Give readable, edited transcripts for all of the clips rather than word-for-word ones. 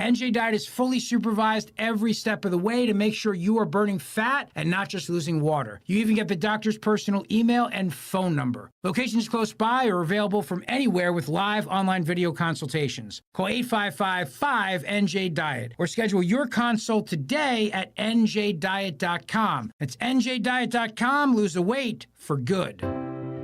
NJ Diet is fully supervised every step of the way to make sure you are burning fat and not just losing water. You even get the doctor's personal email and phone number. Locations close by are available from anywhere with live online video consultations. Call 855-5NJ-DIET or schedule your consult today at njdiet.com. That's njdiet.com. Lose the weight for good.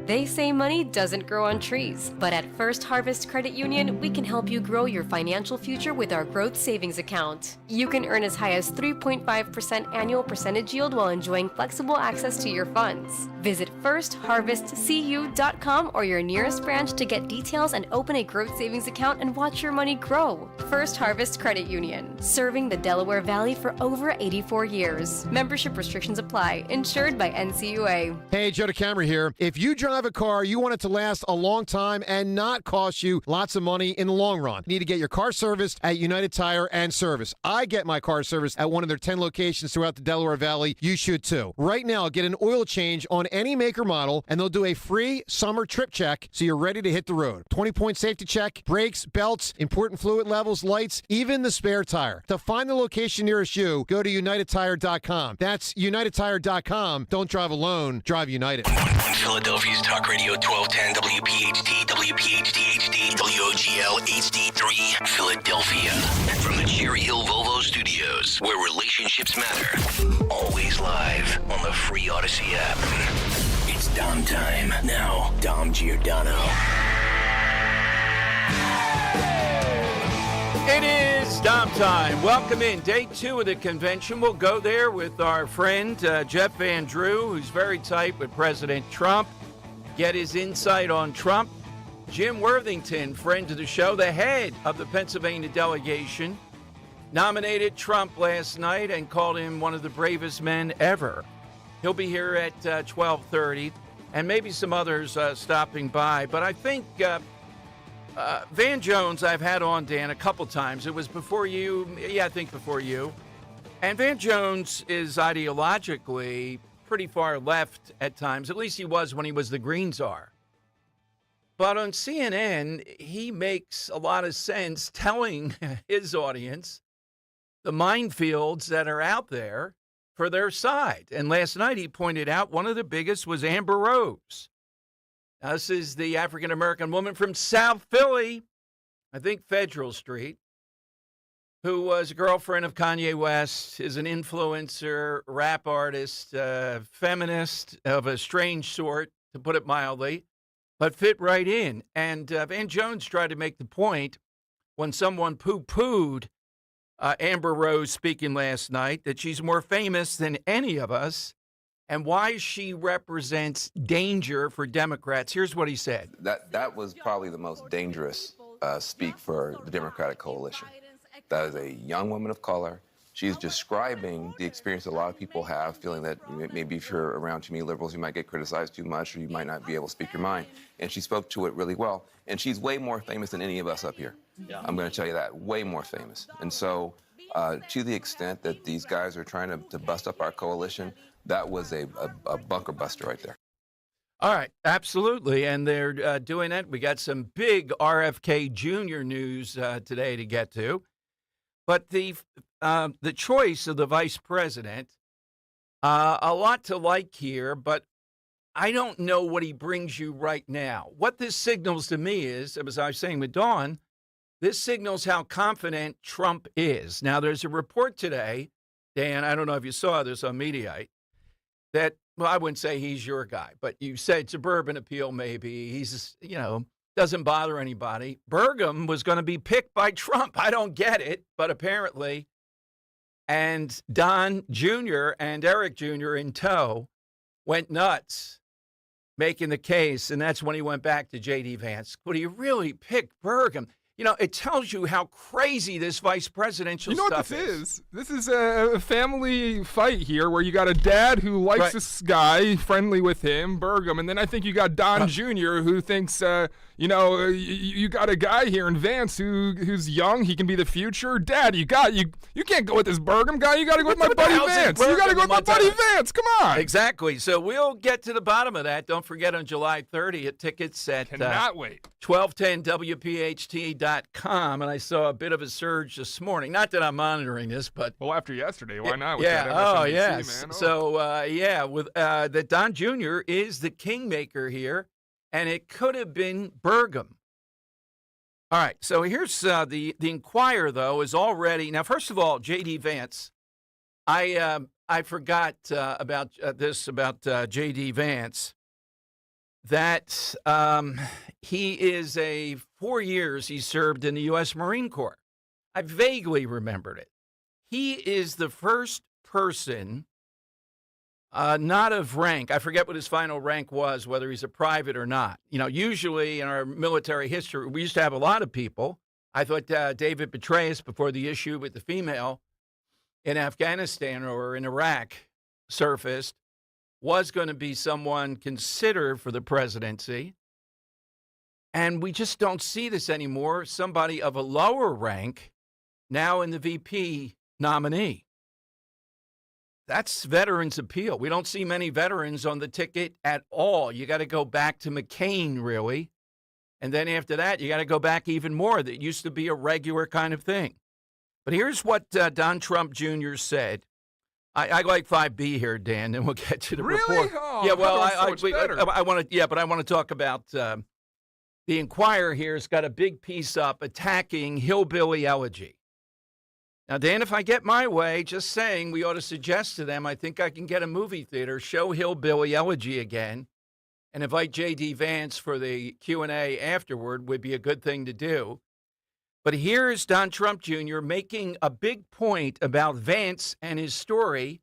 They say money doesn't grow on trees, but at First Harvest Credit Union, we can help you grow your financial future with our growth savings account. You can earn as high as 3.5% annual percentage yield while enjoying flexible access to your funds. Visit firstharvestcu.com or your nearest branch to get details and open a growth savings account and watch your money grow. First Harvest Credit Union, serving the Delaware Valley for over 84 years. Membership restrictions apply. Insured by NCUA. Hey, Joe DeCamera here. If you drive a car, you want it to last a long time and not cost you lots of money in the long run. You need to get your car serviced at United Tire and Service. I get my car serviced at one of their 10 locations throughout the Delaware Valley. You should too. Right now, get an oil change on any make or model, and they'll do a free summer trip check so you're ready to hit the road. 20-point safety check, brakes, belts, important fluid levels, lights, even the spare tire. To find the location nearest you, go to UnitedTire.com. That's UnitedTire.com. Don't drive alone. Drive United. Philadelphia's Talk Radio 1210 WPHT, WPHT HD, WOGL HD3, Philadelphia. From the Cherry Hill Volvo Studios, where relationships matter. Always live on the free Odyssey app. It's Dom time. Now, Dom Giordano. It is Dom time. Welcome in. Day 2 of the convention. We'll go there with our friend Jeff Van Drew, who's very tight with President Trump. Get his insight on Trump. Jim Worthington, friend of the show, the head of the Pennsylvania delegation, nominated Trump last night and called him one of the bravest men ever. He'll be here at 12:30, and maybe some others stopping by. But I think Van Jones I've had on, Dan, a couple times. It was before you. Yeah, I think before you. And Van Jones is ideologically pretty far left at times. At least he was when he was the Green Czar. But on CNN, he makes a lot of sense telling his audience the minefields that are out there for their side. And last night he pointed out one of the biggest was Amber Rose. Now, this is the African-American woman from South Philly, I think Federal Street, who was a girlfriend of Kanye West, is an influencer, rap artist, feminist of a strange sort, to put it mildly, but fit right in. And Van Jones tried to make the point when someone poo-pooed Amber Rose speaking last night that she's more famous than any of us and why she represents danger for Democrats. Here's what he said. That was probably the most dangerous speak for the Democratic coalition. That is a young woman of color. She's describing the experience a lot of people have, feeling that maybe if you're around too many liberals, you might get criticized too much, or you might not be able to speak your mind. And she spoke to it really well. And she's way more famous than any of us up here. Yeah. I'm going to tell you that, way more famous. And so to the extent that these guys are trying to bust up our coalition, that was a bunker buster right there. All right, absolutely, and they're doing it. We got some big RFK Jr. news today to get to. But the choice of the vice president, a lot to like here, but I don't know what he brings you right now. What this signals to me is, as I was saying with Dawn, this signals how confident Trump is. Now, there's a report today, Dan, I don't know if you saw this on Mediaite, that, well, I wouldn't say he's your guy, but you said suburban appeal maybe. He's, doesn't bother anybody. Burgum was going to be picked by Trump. I don't get it, but apparently. And Don Jr. and Eric Jr. in tow went nuts making the case, and that's when he went back to J.D. Vance. Would he really pick Burgum? It tells you how crazy this vice presidential stuff is. You know what this is? This is a family fight here where you got a dad who likes this guy, friendly with him, Burgum, and then I think you got Don Jr., who thinks, You got a guy here in Vance who's young. He can be the future. Dad, you can't go with this Burgum guy. You got to go with my buddy Vance. You got to go with my buddy Vance. Come on. Exactly. So we'll get to the bottom of that. Don't forget on July 30th, tickets at Cannot wait. 1210WPHT.com. And I saw a bit of a surge this morning. Not that I'm monitoring this, but well, after yesterday, why not? With yeah. that Oh, MSNBC, yes. Man? Oh. So with that Don Jr. is the kingmaker here. And it could have been Burgum. All right, so here's the Inquirer, though, is already... Now, first of all, J.D. Vance, I forgot about J.D. Vance, that he is 4 years he served in the U.S. Marine Corps. I vaguely remembered it. He is the first person... not of rank. I forget what his final rank was, whether he's a private or not. Usually in our military history, we used to have a lot of people. I thought David Petraeus, before the issue with the female in Afghanistan or in Iraq surfaced, was going to be someone considered for the presidency. And we just don't see this anymore. Somebody of a lower rank now in the VP nominee. That's veterans' appeal. We don't see many veterans on the ticket at all. You got to go back to McCain, really. And then after that, you got to go back even more. That used to be a regular kind of thing. But here's what Don Trump Jr. said. I like 5B here, Dan, and we'll get to the report. Oh, yeah, well, I want to. Yeah, but I want to talk about the Inquirer here. Has got a big piece up attacking hillbilly elegy. Now, Dan, if I get my way, just saying we ought to suggest to them, I think I can get a movie theater, show Hillbilly Elegy again, and invite J.D. Vance for the Q&A afterward would be a good thing to do. But here's Don Trump Jr. making a big point about Vance and his story.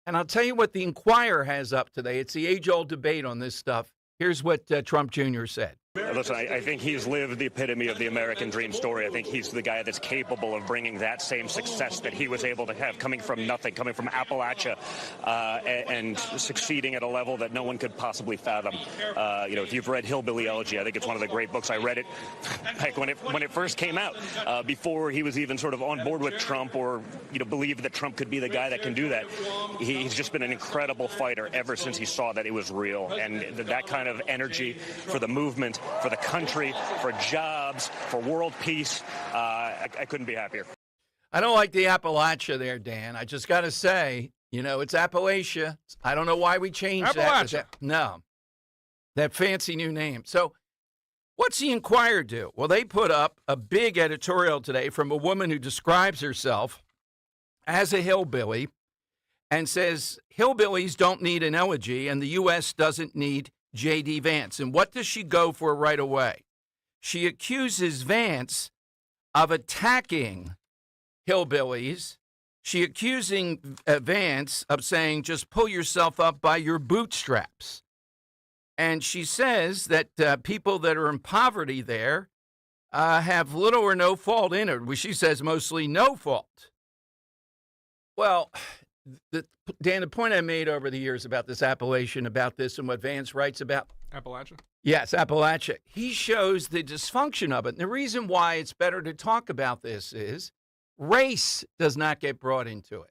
And I'll tell you what the Inquirer has up today. It's the age-old debate on this stuff. Here's what Trump Jr. said. Listen, I think he's lived the epitome of the American dream story. I think he's the guy that's capable of bringing that same success that he was able to have, coming from nothing, coming from Appalachia, and succeeding at a level that no one could possibly fathom. If you've read Hillbilly Elegy, I think it's one of the great books. I read it back when it first came out, before he was even sort of on board with Trump or believed that Trump could be the guy that can do that. He's just been an incredible fighter ever since he saw that it was real, and that kind of energy for the movement, for the country, for jobs, for world peace. I couldn't be happier. I don't like the Appalachia there, Dan. I just got to say, it's Appalachia. I don't know why we changed that. No, that fancy new name. So what's the Inquirer do? Well, they put up a big editorial today from a woman who describes herself as a hillbilly and says hillbillies don't need an elegy and the U.S. doesn't need J.D. Vance. And what does she go for right away? She accuses Vance of attacking hillbillies. She accusing Vance of saying, just pull yourself up by your bootstraps. And she says that people that are in poverty there have little or no fault in it. Well, she says mostly no fault. Well, Dan, the point I made over the years about this appellation, about this and what Vance writes about. Appalachia? Yes, Appalachia. He shows the dysfunction of it. And the reason why it's better to talk about this is race does not get brought into it.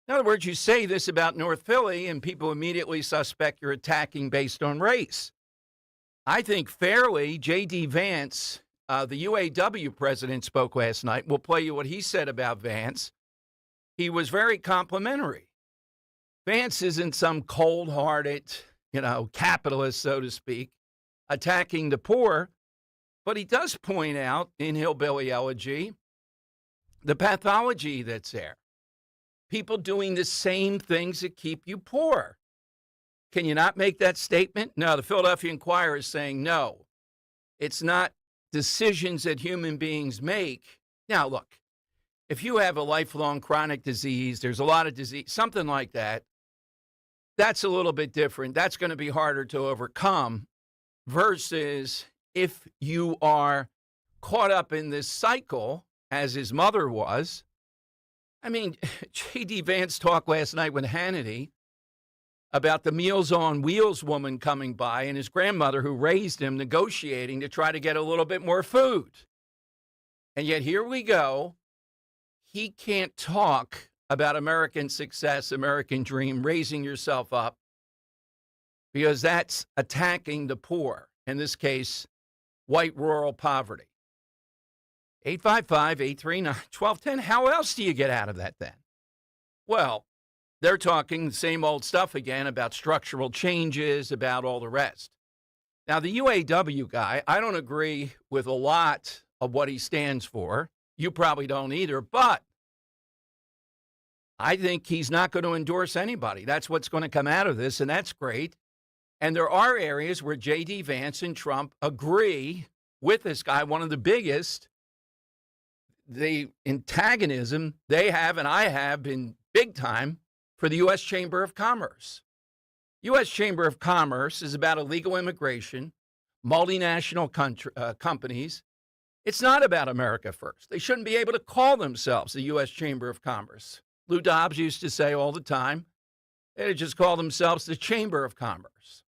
In other words, you say this about North Philly and people immediately suspect you're attacking based on race. I think fairly, J.D. Vance, the UAW president, spoke last night. We'll play you what he said about Vance. He was very complimentary. Vance isn't some cold-hearted, capitalist, so to speak, attacking the poor. But he does point out in Hillbilly Elegy the pathology that's there. People doing the same things that keep you poor. Can you not make that statement? No, the Philadelphia Inquirer is saying no. It's not decisions that human beings make. Now, look, if you have a lifelong chronic disease, there's a lot of disease, something like that, that's a little bit different. That's going to be harder to overcome versus if you are caught up in this cycle, as his mother was. I mean, J.D. Vance talked last night with Hannity about the Meals on Wheels woman coming by and his grandmother who raised him negotiating to try to get a little bit more food. And yet here we go. He can't talk about American success, American dream, raising yourself up, because that's attacking the poor, in this case, white rural poverty. 855-839-1210. How else do you get out of that then? Well, they're talking the same old stuff again about structural changes, about all the rest. Now, the UAW guy, I don't agree with a lot of what he stands for. You probably don't either, but I think he's not going to endorse anybody. That's what's going to come out of this, and that's great. And there are areas where J.D. Vance and Trump agree with this guy, one of the biggest. The antagonism they have and I have been big time for the U.S. Chamber of Commerce. U.S. Chamber of Commerce is about illegal immigration, multinational companies. It's not about America first. They shouldn't be able to call themselves the U.S. Chamber of Commerce. Lou Dobbs used to say all the time, they just call themselves the Chamber of Commerce.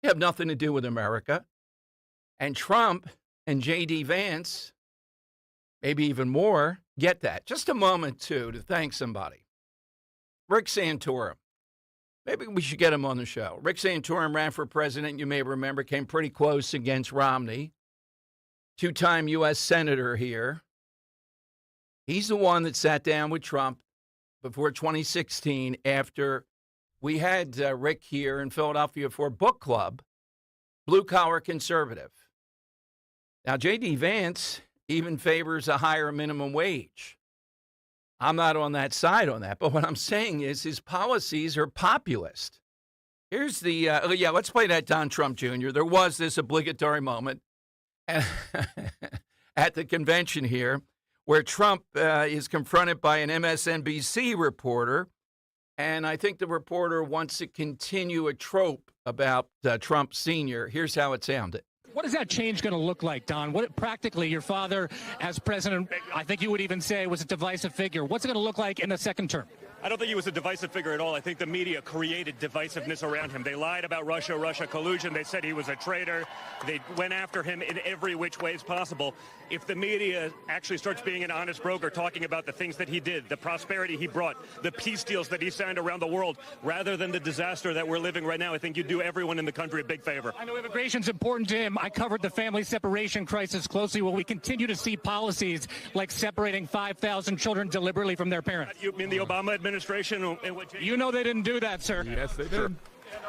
They have nothing to do with America. And Trump and J.D. Vance, maybe even more, get that. Just a moment, too, to thank somebody. Rick Santorum. Maybe we should get him on the show. Rick Santorum ran for president, you may remember, came pretty close against Romney. Two-time U.S. Senator here. He's the one that sat down with Trump before 2016 after we had Rick here in Philadelphia for a book club, Blue Collar Conservative. Now, J.D. Vance even favors a higher minimum wage. I'm not on that side on that, but what I'm saying is his policies are populist. Here's the, let's play that Don Trump Jr. There was this obligatory moment at the convention here where Trump is confronted by an MSNBC reporter, and I think the reporter wants to continue a trope about Trump Sr. Here's how it sounded. What is that change going to look like, Don? What practically, your father as president, I think you would even say, was a divisive figure. What's it going to look like in the second term? I don't think he was a divisive figure at all. I think the media created divisiveness around him. They lied about Russia collusion. They said he was a traitor. They went after him in every which way possible. If the media actually starts being an honest broker, talking about the things that he did, the prosperity he brought, the peace deals that he signed around the world, rather than the disaster that we're living right now, I think you do everyone in the country a big favor. I know immigration's important to him. I covered the family separation crisis closely. Will we continue to see policies like separating 5,000 children deliberately from their parents? You mean the Obama administration? You know they didn't do that, sir. Yes, they did.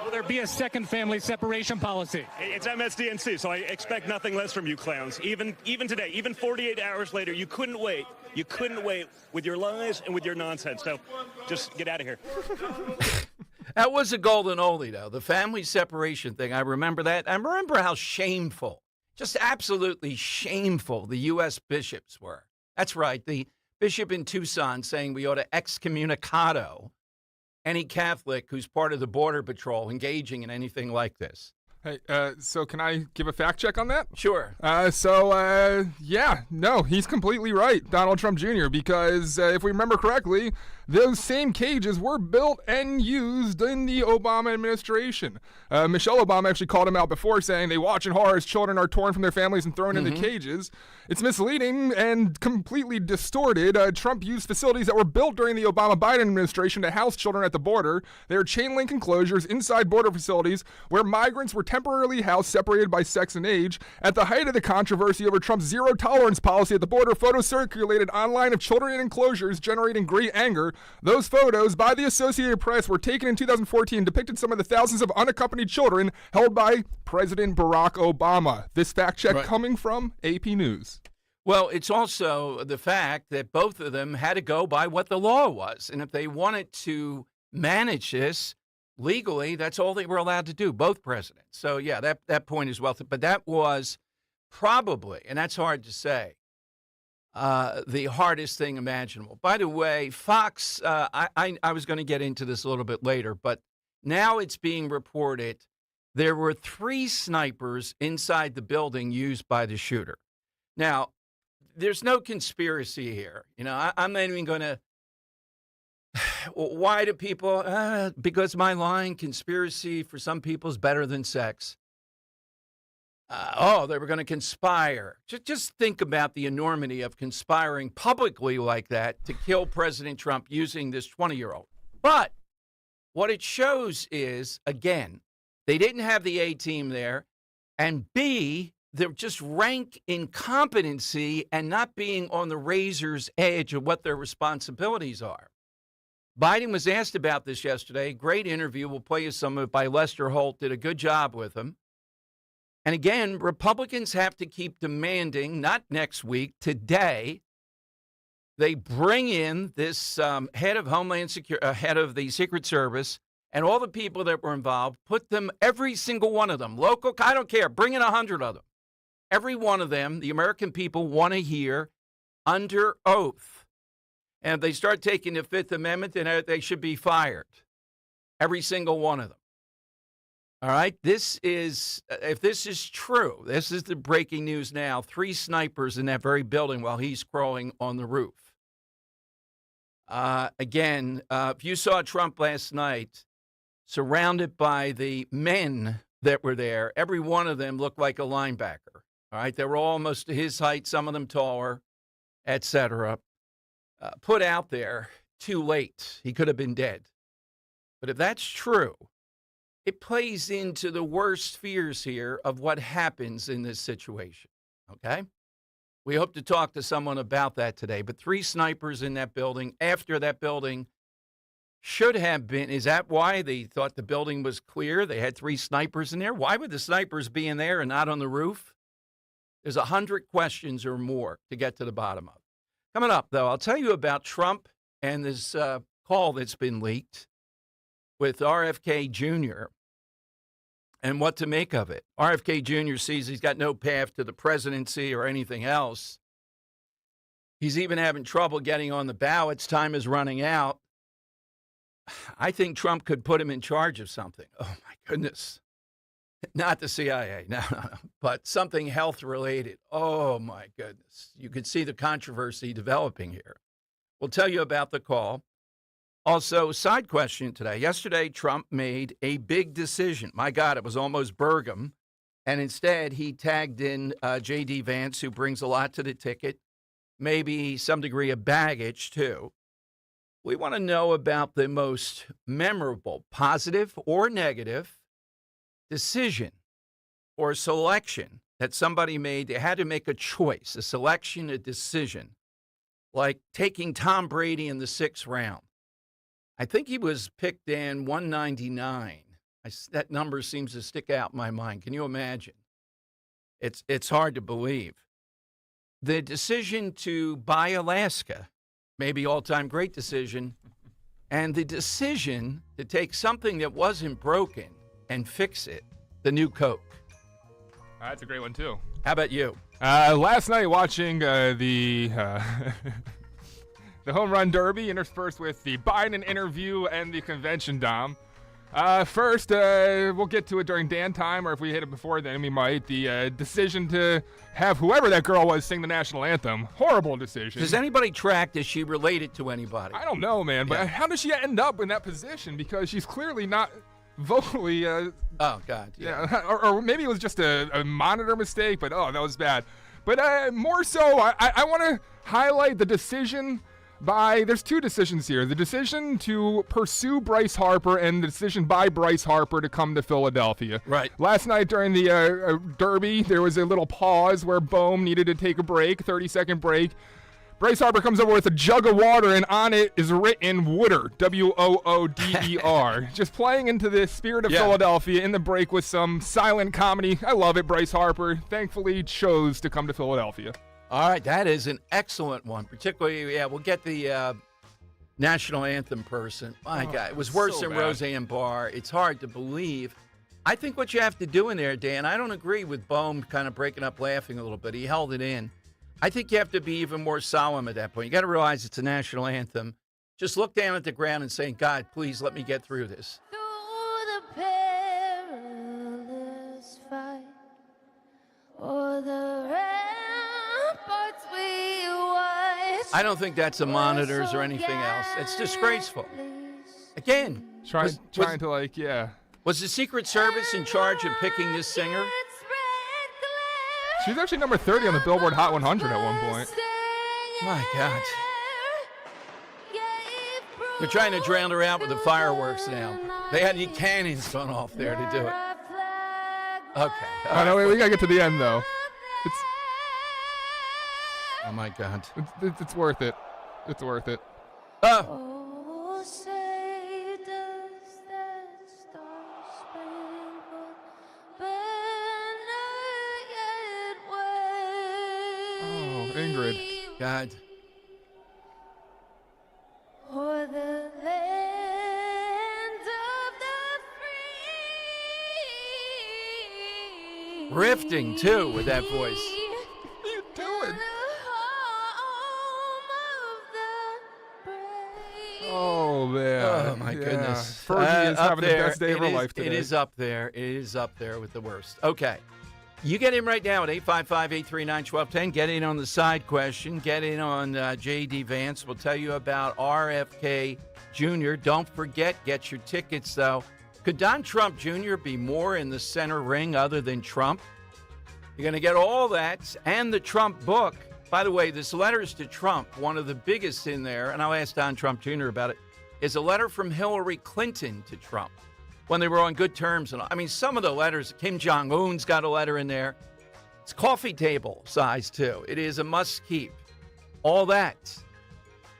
Will there be a second family separation policy? It's MSDNC, so I expect nothing less from you clowns. Even today, even 48 hours later, you couldn't wait. You couldn't wait with your lies and with your nonsense. So just get out of here. That was a golden oldie, though. The family separation thing, I remember that. I remember how shameful, just absolutely shameful the U.S. bishops were. That's right, the bishop in Tucson saying we ought to excommunicado any Catholic who's part of the Border Patrol engaging in anything like this. Hey, so can I give a fact check on that? Sure. No, he's completely right, Donald Trump Jr., because if we remember correctly, those same cages were built and used in the Obama administration. Michelle Obama actually called him out before, saying they watch in horror as children are torn from their families and thrown into cages. It's misleading and completely distorted. Trump used facilities that were built during the Obama-Biden administration to house children at the border. They are chain-link enclosures inside border facilities where migrants were temporarily housed separated by sex and age. At the height of the controversy over Trump's zero-tolerance policy at the border, photos circulated online of children in enclosures, generating great anger. Those photos by the Associated Press were taken in 2014 and depicted some of the thousands of unaccompanied children held by President Barack Obama. This fact check coming from AP News. Well, it's also the fact that both of them had to go by what the law was. And if they wanted to manage this legally, that's all they were allowed to do, both presidents. So, yeah, that point is well. But that was probably, and that's hard to say, the hardest thing imaginable. By the way, Fox, I was going to get into this a little bit later, but now it's being reported there were 3 snipers inside the building used by the shooter. Now, there's no conspiracy here. You know, I'm not even going to Why do people? Because my line, conspiracy for some people is better than sex. They were going to conspire. Just think about the enormity of conspiring publicly like that to kill President Trump using this 20-year-old. But what it shows is, again, they didn't have the A team there, and B, they're just rank incompetency and not being on the razor's edge of what their responsibilities are. Biden was asked about this yesterday. Great interview. We'll play you some of it by Lester Holt. Did a good job with him. And again, Republicans have to keep demanding, not next week, today, they bring in this head of Homeland Security, head of the Secret Service, and all the people that were involved, put them, every single one of them, local, I don't care, bring in 100 of them. Every one of them, the American people want to hear under oath. And if they start taking the Fifth Amendment, then they should be fired. Every single one of them. All right, if this is true, this is the breaking news now. 3 snipers in that very building while he's crawling on the roof. Again, if you saw Trump last night, surrounded by the men that were there, every one of them looked like a linebacker. All right, they were almost his height, some of them taller, etc. Put out there too late. He could have been dead. But if that's true, it plays into the worst fears here of what happens in this situation, okay? We hope to talk to someone about that today. But 3 snipers in that building, after that building should have been, is that why they thought the building was clear? They had 3 snipers in there? Why would the snipers be in there and not on the roof? There's 100 questions or more to get to the bottom of. Coming up, though, I'll tell you about Trump and this call that's been leaked with RFK Jr. and what to make of it. RFK Jr. sees he's got no path to the presidency or anything else. He's even having trouble getting on the ballots. Time is running out. I think Trump could put him in charge of something. Oh, my goodness. Not the CIA, no, but something health-related. Oh, my goodness. You could see the controversy developing here. We'll tell you about the call. Also, side question today. Yesterday, Trump made a big decision. My God, it was almost Burgum. And instead, he tagged in J.D. Vance, who brings a lot to the ticket, maybe some degree of baggage, too. We want to know about the most memorable, positive or negative, decision or selection that somebody made. They had to make a choice, a selection, a decision, like taking Tom Brady in the 6th round. I think he was picked in 199. That number seems to stick out in my mind. Can you imagine? It's hard to believe. The decision to buy Alaska, maybe all-time great decision, and the decision to take something that wasn't broken and fix it, the new Coke. That's a great one, too. How about you? Last night watching the Home Run Derby interspersed with the Biden interview and the convention, Dom. First, we'll get to it during Dan time, or if we hit it before then, we might. The decision to have whoever that girl was sing the national anthem. Horrible decision. Does anybody track? Is she related to anybody? I don't know, man, but how does she end up in that position? Because she's clearly not vocally. Oh, God. Yeah. Or maybe it was just a monitor mistake, but that was bad. But more so, I want to highlight the decision there's 2 decisions here. The decision to pursue Bryce Harper and the decision by Bryce Harper to come to Philadelphia. Right. Last night during the Derby, there was a little pause where Bohm needed to take a break, 30-second break. Bryce Harper comes over with a jug of water, and on it is written Wooder, W-O-O-D-E-R. Just playing into the spirit of Philadelphia in the break with some silent comedy. I love it, Bryce Harper. Thankfully chose to come to Philadelphia. All right, that is an excellent one. Particularly, we'll get the national anthem person. My God, it was worse than Roseanne Barr. It's hard to believe. I think what you have to do in there, Dan, I don't agree with Bohm kind of breaking up laughing a little bit. He held it in. I think you have to be even more solemn at that point. You got to realize it's a national anthem. Just look down at the ground and say, God, please let me get through this. Through the perilous fight, or the ramparts we watched I don't think that's the monitors or anything else. It's disgraceful. Again, Trying to like, yeah. Was the Secret Service in charge of picking this singer? She was actually number 30 on the Billboard Hot 100 at one point. My God. They're trying to drown her out with the fireworks now. They had any cannons gone off there to do it. Okay. Oh, no, wait, we gotta get to the end, though. Oh, my God. It's worth it. It's worth it. Oh, say does that star-spangled banner yet wave? Oh, Ingrid. God. O'er the land of the free. Rifting, too, with that voice. What are you doing? Oh, man. Oh, my goodness. Fergie is up having there. the best day of her life today. It is up there. It is up there with the worst. Okay. You get in right now at 855-839-1210. Get in on the side question. Get in on J.D. Vance. We'll tell you about RFK Jr. Don't forget, get your tickets, though. Could Don Trump Jr. be more in the center ring other than Trump? You're going to get all that and the Trump book. By the way, this letters to Trump, one of the biggest in there, and I'll ask Don Trump Jr. about it, is a letter from Hillary Clinton to Trump when they were on good terms. And I mean, some of the letters, Kim Jong-un's got a letter in there. It's coffee table size, too. It is a must-keep. All that.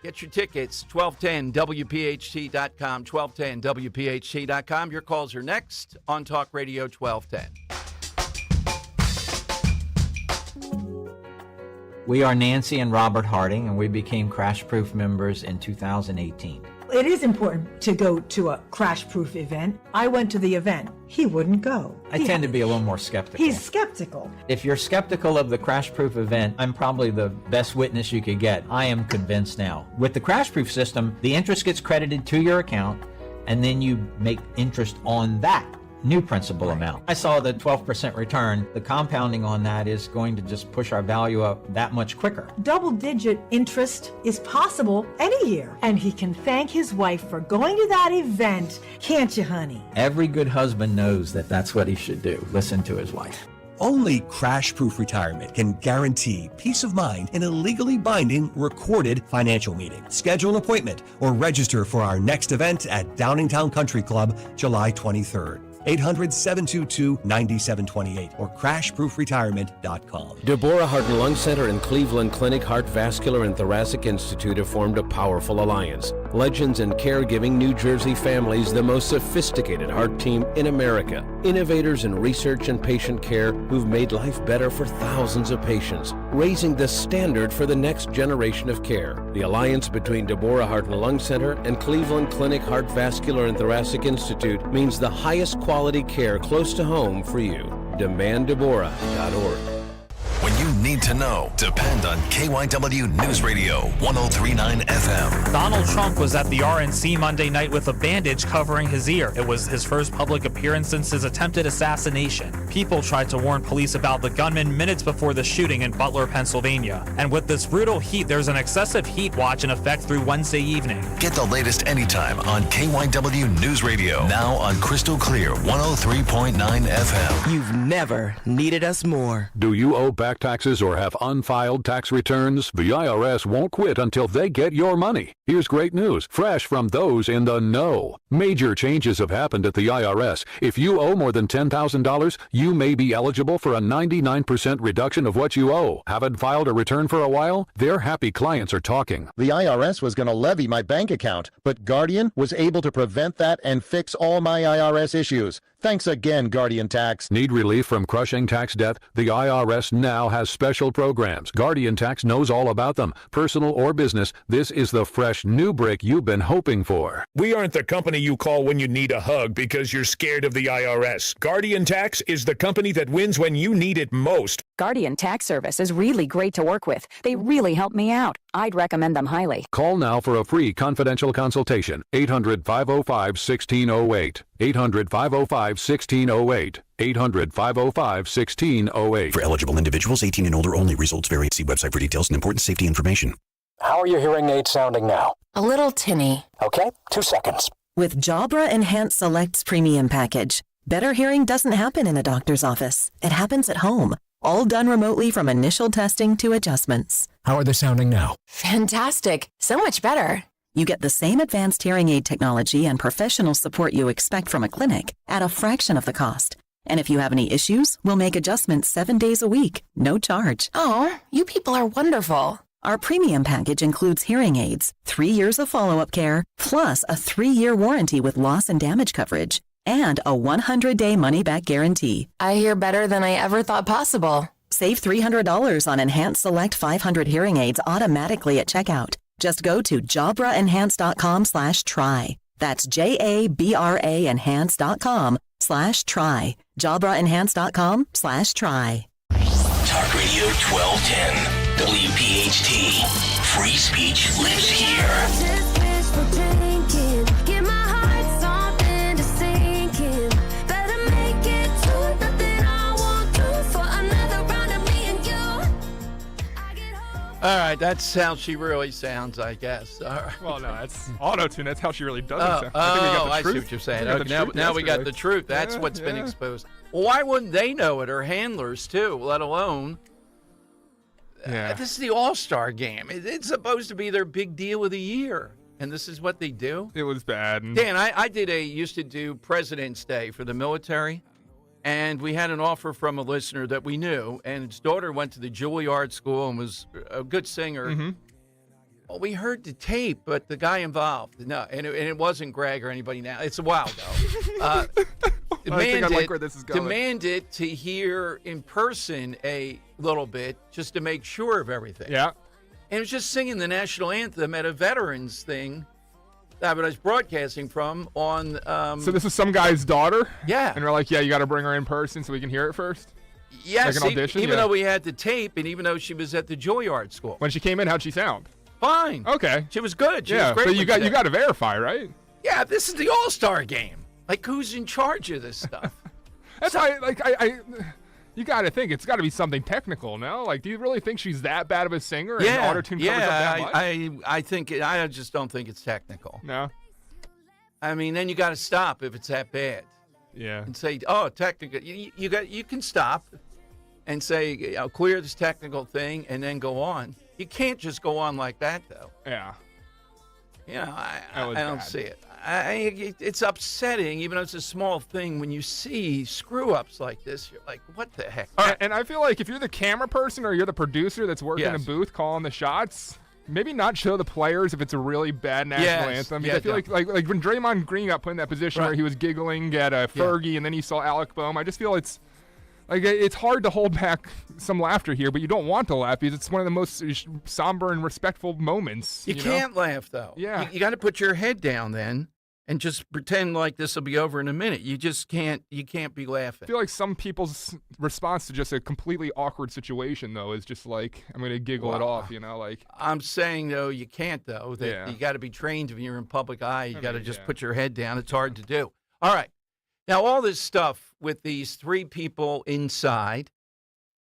Get your tickets, 1210WPHT.com, 1210WPHT.com. Your calls are next on Talk Radio 1210. We are Nancy and Robert Harding, and we became Crash Proof members in 2018. It is important to go to a Crash Proof event. I went to the event. He wouldn't go. I tend to be a little more skeptical. He's skeptical. If you're skeptical of the Crash Proof event, I'm probably the best witness you could get. I am convinced now. With the Crash Proof system, the interest gets credited to your account, and then you make interest on that new principal amount. I saw the 12% return. The compounding on that is going to just push our value up that much quicker. Double-digit interest is possible any year. And he can thank his wife for going to that event. Can't you, honey? Every good husband knows that that's what he should do. Listen to his wife. Only Crash-Proof Retirement can guarantee peace of mind in a legally binding, recorded financial meeting. Schedule an appointment or register for our next event at Downingtown Country Club, July 23rd. 800-722-9728 or crashproofretirement.com. Deborah Heart and Lung Center and Cleveland Clinic Heart Vascular and Thoracic Institute have formed a powerful alliance. Legends in Caregiving New Jersey families, the most sophisticated heart team in America. Innovators in research and patient care who've made life better for thousands of patients, raising the standard for the next generation of care. The alliance between Deborah Heart and Lung Center and Cleveland Clinic Heart Vascular and Thoracic Institute means the highest quality care close to home for you. DemandDeborah.org. When you need to know, depend on KYW News Radio 103.9 FM. Donald Trump was at the RNC Monday night with a bandage covering his ear. It was his first public appearance since his attempted assassination. People tried to warn police about the gunman minutes before the shooting in Butler, Pennsylvania. And with this brutal heat, there's an excessive heat watch in effect through Wednesday evening. Get the latest anytime on KYW News Radio. Now on Crystal Clear 103.9 FM. You've never needed us more. Do you owe back taxes or have unfiled tax returns? The IRS won't quit until they get your money. Here's great news, fresh from those in the know. Major changes have happened at the IRS. If you owe more than $10,000, you may be eligible for a 99% reduction of what you owe. Haven't filed a return for a while? Their happy clients are talking. The IRS was going to levy my bank account, but Guardian was able to prevent that and fix all my IRS issues. Thanks again, Guardian Tax. Need relief from crushing tax debt? The IRS now has special programs. Guardian Tax knows all about them. Personal or business, this is the fresh new break you've been hoping for. We aren't the company you call when you need a hug because you're scared of the IRS. Guardian Tax is the company that wins when you need it most. Guardian Tax Service is really great to work with. They really help me out. I'd recommend them highly. Call now for a free confidential consultation. 800-505-1608. 800-505-1608. 800-505-1608. For eligible individuals 18 and older only. Results vary. See website for details and important safety information. How are your hearing aids sounding now? A little tinny. Okay, 2 seconds. With Jabra Enhanced Selects Premium Package, better hearing doesn't happen in a doctor's office. It happens at home, all done remotely from initial testing to adjustments. How are they sounding now? Fantastic. So much better. You get the same advanced hearing aid technology and professional support you expect from a clinic at a fraction of the cost. And if you have any issues, we'll make adjustments 7 days a week, no charge. Oh, you people are wonderful. Our premium package includes hearing aids, 3 years of follow-up care, plus a 3-year warranty with loss and damage coverage, and a 100-day money-back guarantee. I hear better than I ever thought possible. Save $300 on Enhanced Select 500 hearing aids automatically at checkout. Just go to jabraenhance.com/try. That's JABRA enhance.com/try. jabraenhance.com/try. Talk Radio 1210. WPHT. Free speech lives here. All right, that's how she really sounds, I guess. All right. Well, no, that's auto-tune. That's how she really does Oh, sound. I think we got the I see truth. what you're saying. We got Okay, the truth now we got yesterday. the truth. That's what's been exposed. Well, why wouldn't they know it, or handlers too, let alone... this is the All-Star game. It's supposed to be their big deal of the year, and this is what they do? It was bad. Dan, I used to do President's Day for the military, and we had an offer from a listener that we knew, and his daughter went to the Juilliard School and was a good singer. Mm-hmm. Well, we heard the tape, but the guy involved, no, and it wasn't Greg or anybody now. It's a while ago. I think I like where this is going. Demanded to hear in person a little bit just to make sure of everything. Yeah. And it was just singing the national anthem at a veterans thing that I was broadcasting from on... so this is some guy's daughter? Yeah. And we're like, yeah, you got to bring her in person so we can hear it first? Yes, like an audition? even though we had the tape and even though she was at the Juilliard School. When she came in, how'd she sound? Fine. Okay. She was good. She was great. But you got to verify, right? Yeah, this is the All-Star game. Like, who's in charge of this stuff? That's why, you got to think it's got to be something technical, no? Like, do you really think she's that bad of a singer? And auto-tune covers up that much? I just don't think it's technical. No. I mean, then you got to stop if it's that bad. Yeah. And say, oh, technical. You can stop and say, clear this technical thing, and then go on. You can't just go on like that, though. Yeah. I don't see it. It's upsetting, even though it's a small thing. When you see screw-ups like this, you're like, what the heck? And I feel like if you're the camera person or you're the producer that's working in a booth calling the shots, maybe not show the players if it's a really bad national anthem. Because I feel like when Draymond Green got put in that position where he was giggling at Fergie and then he saw Alec Boehm, I just feel it's hard to hold back some laughter here, but you don't want to laugh because it's one of the most somber and respectful moments. You can't laugh, though. Yeah. You got to put your head down then and just pretend like this will be over in a minute. You just can't. You can't be laughing. I feel like some people's response to just a completely awkward situation, though, is just like, I'm going to giggle it off, like. I'm saying, though, you can't, though. That you got to be trained when you're in public eye. You got to just put your head down. It's hard to do. All right. Now, all this stuff with these three people inside,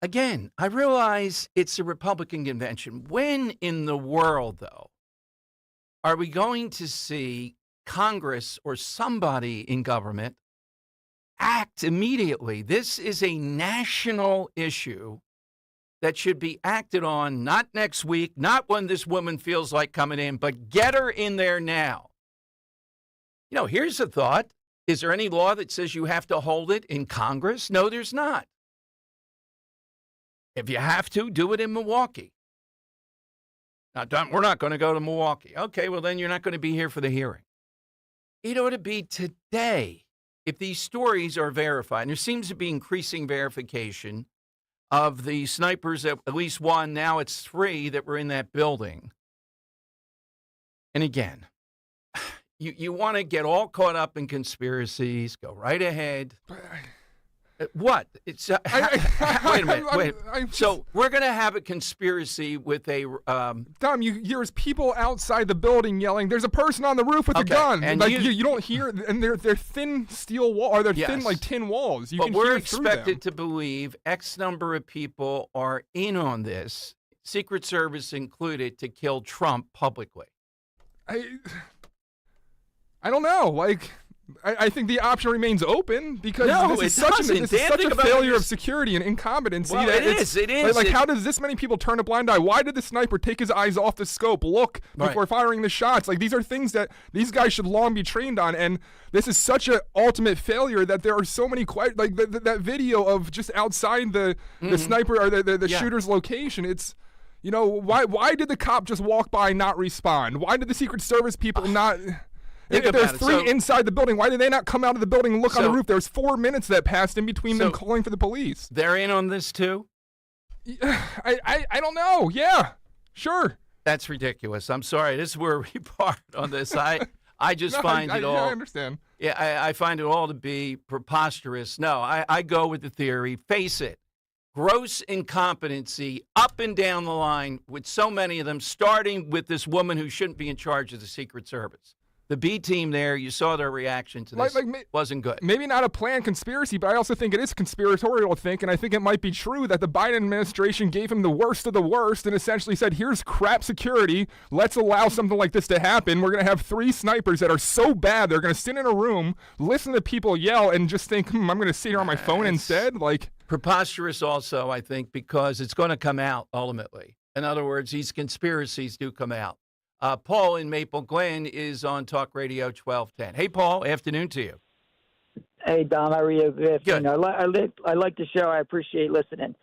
again, I realize it's a Republican convention. When in the world, though, are we going to see Congress or somebody in government act immediately? This is a national issue that should be acted on, not next week, not when this woman feels like coming in, but get her in there now. Here's a thought. Is there any law that says you have to hold it in Congress? No, there's not. If you have to, do it in Milwaukee. Now, we're not going to go to Milwaukee. Okay, well, then you're not going to be here for the hearing. It ought to be today if these stories are verified. And there seems to be increasing verification of the snipers, at least one, now it's 3 that were in that building. And again, you want to get all caught up in conspiracies, go right ahead. What? It's wait a minute. So we're going to have a conspiracy with a... Dom, there's people outside the building yelling, there's a person on the roof with a gun. And you don't hear, and they're thin steel walls, or they're thin like tin walls. But we're expected to believe X number of people are in on this. Secret Service included, to kill Trump publicly? I don't know. Like, I think the option remains open because this is such a failure of security and incompetency. Well, that it is. Like, how does this many people turn a blind eye? Why did the sniper take his eyes off the scope, look before firing the shots? Like, these are things that these guys should long be trained on, and this is such an ultimate failure that there are so many like that video of just outside the sniper or the shooter's location. It's, you know, why did the cop just walk by and not respond? Why did the Secret Service people not? If there's three inside the building, why did they not come out of the building and look on the roof? There's 4 minutes that passed in between them calling for the police. They're in on this too? I don't know. Yeah, sure. That's ridiculous. I'm sorry. This is where we part on this. I just find it all. I understand. Yeah, I find it all to be preposterous. No, I go with the theory. Face it. Gross incompetency up and down the line with so many of them, starting with this woman who shouldn't be in charge of the Secret Service. The B team there, you saw their reaction to this, wasn't good. Maybe not a planned conspiracy, but I also think it is conspiratorial to think, and I think it might be true that the Biden administration gave him the worst of the worst and essentially said, here's crap security. Let's allow something like this to happen. We're going to have 3 snipers that are so bad, they're going to sit in a room, listen to people yell, and just think, I'm going to sit here on my phone instead. Like, preposterous also, I think, because it's going to come out ultimately. In other words, these conspiracies do come out. Paul in Maple Glen is on Talk Radio 1210. Hey, Paul, afternoon to you. Hey, Dom, how are you? Good. I like the show. I appreciate listening.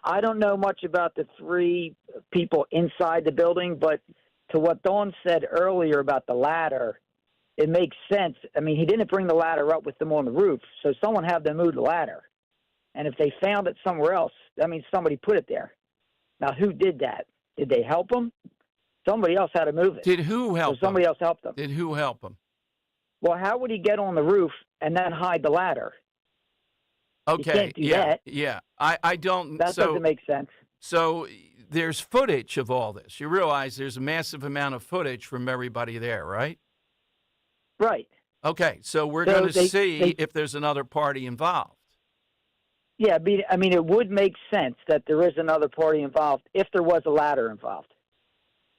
I don't know much about the 3 people inside the building, but to what Dawn said earlier about the ladder, it makes sense. I mean, he didn't bring the ladder up with them on the roof, so someone had them move the ladder. And if they found it somewhere else, that means somebody put it there. Now, who did that? Did they help them? Somebody else had to move it. Did who help him? Somebody else helped them. Did who help him? Well, how would he get on the roof and then hide the ladder? Okay. You can't do that. Yeah. I don't. That doesn't make sense. So there's footage of all this. You realize there's a massive amount of footage from everybody there, right? Right. Okay. So we're going to see if there's another party involved. Yeah. I mean, it would make sense that there is another party involved if there was a ladder involved.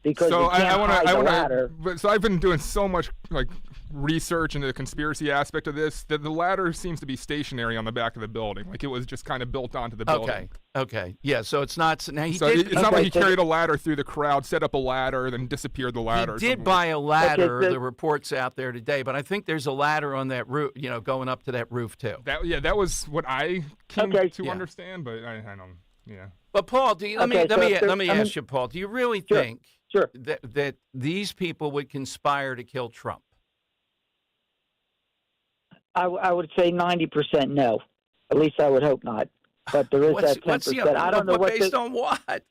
Because so I want to. So I've been doing so much like research into the conspiracy aspect of this that the ladder seems to be stationary on the back of the building, like it was just kind of built onto the building. Okay. Yeah. So it's not. Now it's not like he carried a ladder through the crowd, set up a ladder, then disappeared the ladder. He did buy a ladder. The reports out there today, but I think there's a ladder on that roof. You know, going up to that roof too. That was what I came to understand, but I don't. Yeah. But Paul, let me ask you, Paul. Do you really think? Sure. That these people would conspire to kill Trump? I would say 90% no. At least I would hope not. But there is that 10%. I don't know what based on what?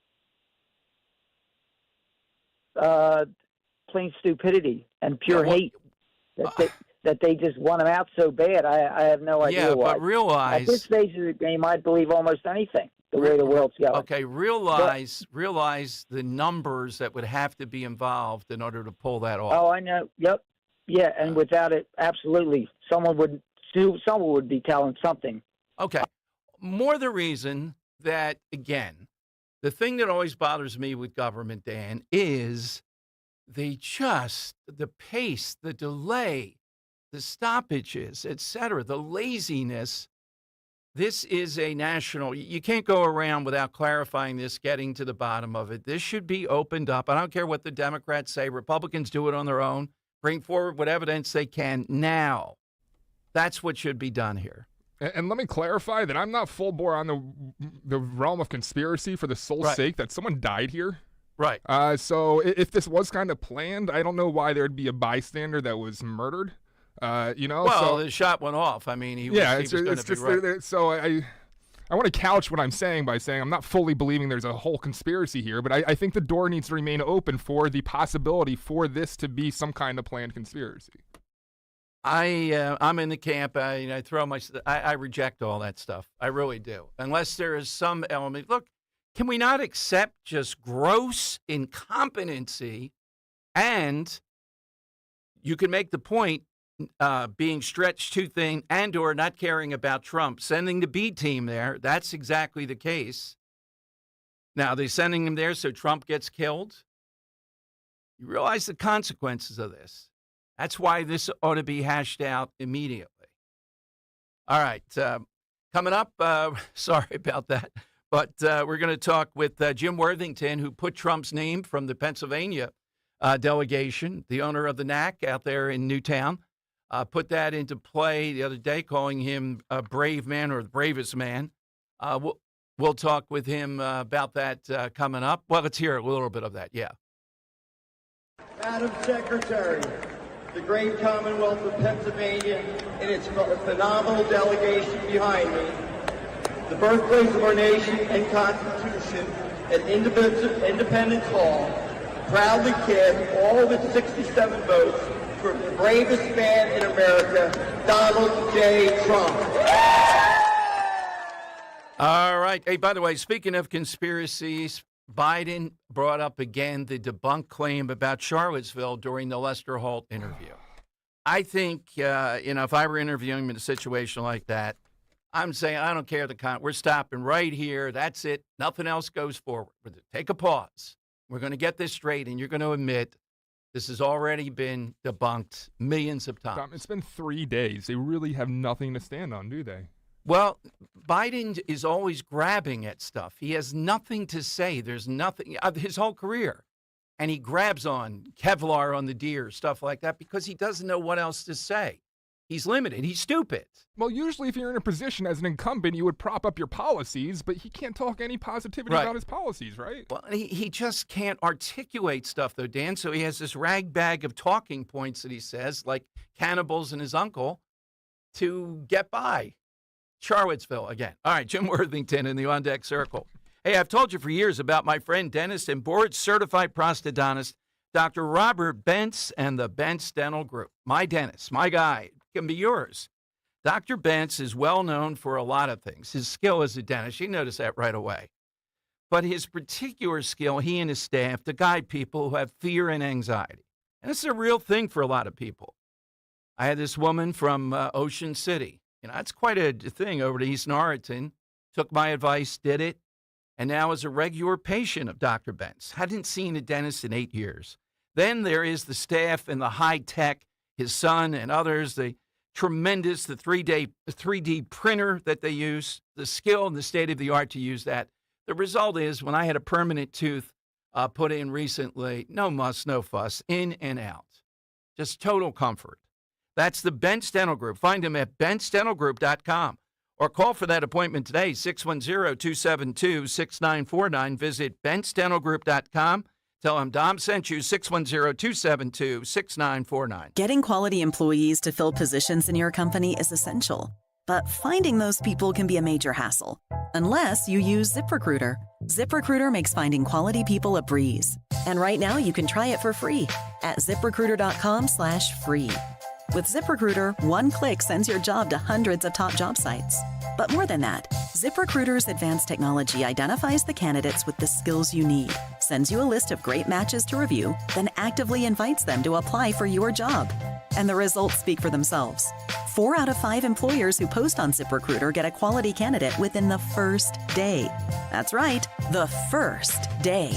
Plain stupidity and pure hate. That they just want him out so bad. I have no idea why. But realize at this stage of the game, I'd believe almost anything. The way the world's going. Okay, realize the numbers that would have to be involved in order to pull that off. Oh, I know. Yep. Yeah, and without it, absolutely, someone would be telling something. Okay. More the reason that, again, the thing that always bothers me with government, Dan, is the pace, the delay, the stoppages, etc., the laziness. This is a national, you can't go around without clarifying this, getting to the bottom of it. This should be opened up. I don't care what the Democrats say. Republicans do it on their own. Bring forward what evidence they can now. That's what should be done here. And let me clarify that I'm not full bore on the realm of conspiracy for the sole sake that someone died here. Right. So if this was kind of planned, I don't know why there'd be a bystander that was murdered. Well, the shot went off. I mean, he was going to be right. So I want to couch what I'm saying by saying I'm not fully believing there's a whole conspiracy here, but I think the door needs to remain open for the possibility for this to be some kind of planned conspiracy. I'm in the camp. I reject all that stuff. I really do. Unless there is some element. Look, can we not accept just gross incompetency? And you can make the point. Being stretched too thin and or not caring about Trump, sending the B team there, that's exactly the case. Now, they're sending him there so Trump gets killed. You realize the consequences of this. That's why this ought to be hashed out immediately. All right. Coming up, sorry about that, but we're going to talk with Jim Worthington, who put Trump's name from the Pennsylvania delegation, the owner of the NAC out there in Newtown, put that into play the other day, calling him a brave man or the bravest man. We'll talk with him about that coming up. Well, let's hear a little bit of that, yeah. Madam Secretary, the great Commonwealth of Pennsylvania and its phenomenal delegation behind me, the birthplace of our nation and Constitution at Independence Hall, proudly cast all of its 67 votes for the bravest man in America, Donald J. Trump. All right. Hey, by the way, speaking of conspiracies, Biden brought up again the debunked claim about Charlottesville during the Lester Holt interview. I think, if I were interviewing him in a situation like that, I'm saying, I don't care we're stopping right here. That's it. Nothing else goes forward. Take a pause. We're going to get this straight, and you're going to admit this has already been debunked millions of times. Tom, it's been 3 days. They really have nothing to stand on, do they? Well, Biden is always grabbing at stuff. He has nothing to say. There's nothing his whole career. And he grabs on Kevlar on the deer, stuff like that, because he doesn't know what else to say. He's limited. He's stupid. Well, usually if you're in a position as an incumbent, you would prop up your policies, but he can't talk any positivity about his policies, right? Well, he just can't articulate stuff, though, Dan. So he has this rag bag of talking points that he says, like cannibals and his uncle, to get by. Charlottesville again. All right, Jim Worthington in the On Deck Circle. Hey, I've told you for years about my friend, dentist and board-certified prosthodontist, Dr. Robert Bentz and the Bentz Dental Group. My dentist, my guy, can be yours. Dr. Bentz is well known for a lot of things. His skill as a dentist, you notice that right away. But his particular skill, he and his staff, to guide people who have fear and anxiety. And it's a real thing for a lot of people. I had this woman from Ocean City. It's quite a thing over to East Norriton. Took my advice, did it, and now is a regular patient of Dr. Bentz. Hadn't seen a dentist in 8 years. Then there is the staff and the high tech, his son and others, the 3D printer that they use, the skill and the state of the art to use that. The result is when I had a permanent tooth put in recently, no muss, no fuss, in and out. Just total comfort. That's the Bentz Dental Group. Find them at bentzdentalgroup.com or call for that appointment today, 610-272-6949. Visit bentzdentalgroup.com. Tell them Dom sent you, 610-272-6949. Getting quality employees to fill positions in your company is essential, but finding those people can be a major hassle, unless you use ZipRecruiter. ZipRecruiter makes finding quality people a breeze. And right now you can try it for free at ZipRecruiter.com/free. With ZipRecruiter, one click sends your job to hundreds of top job sites. But more than that, ZipRecruiter's advanced technology identifies the candidates with the skills you need, sends you a list of great matches to review, then actively invites them to apply for your job. And the results speak for themselves. 4 out of 5 employers who post on ZipRecruiter get a quality candidate within the first day. That's right, the first day.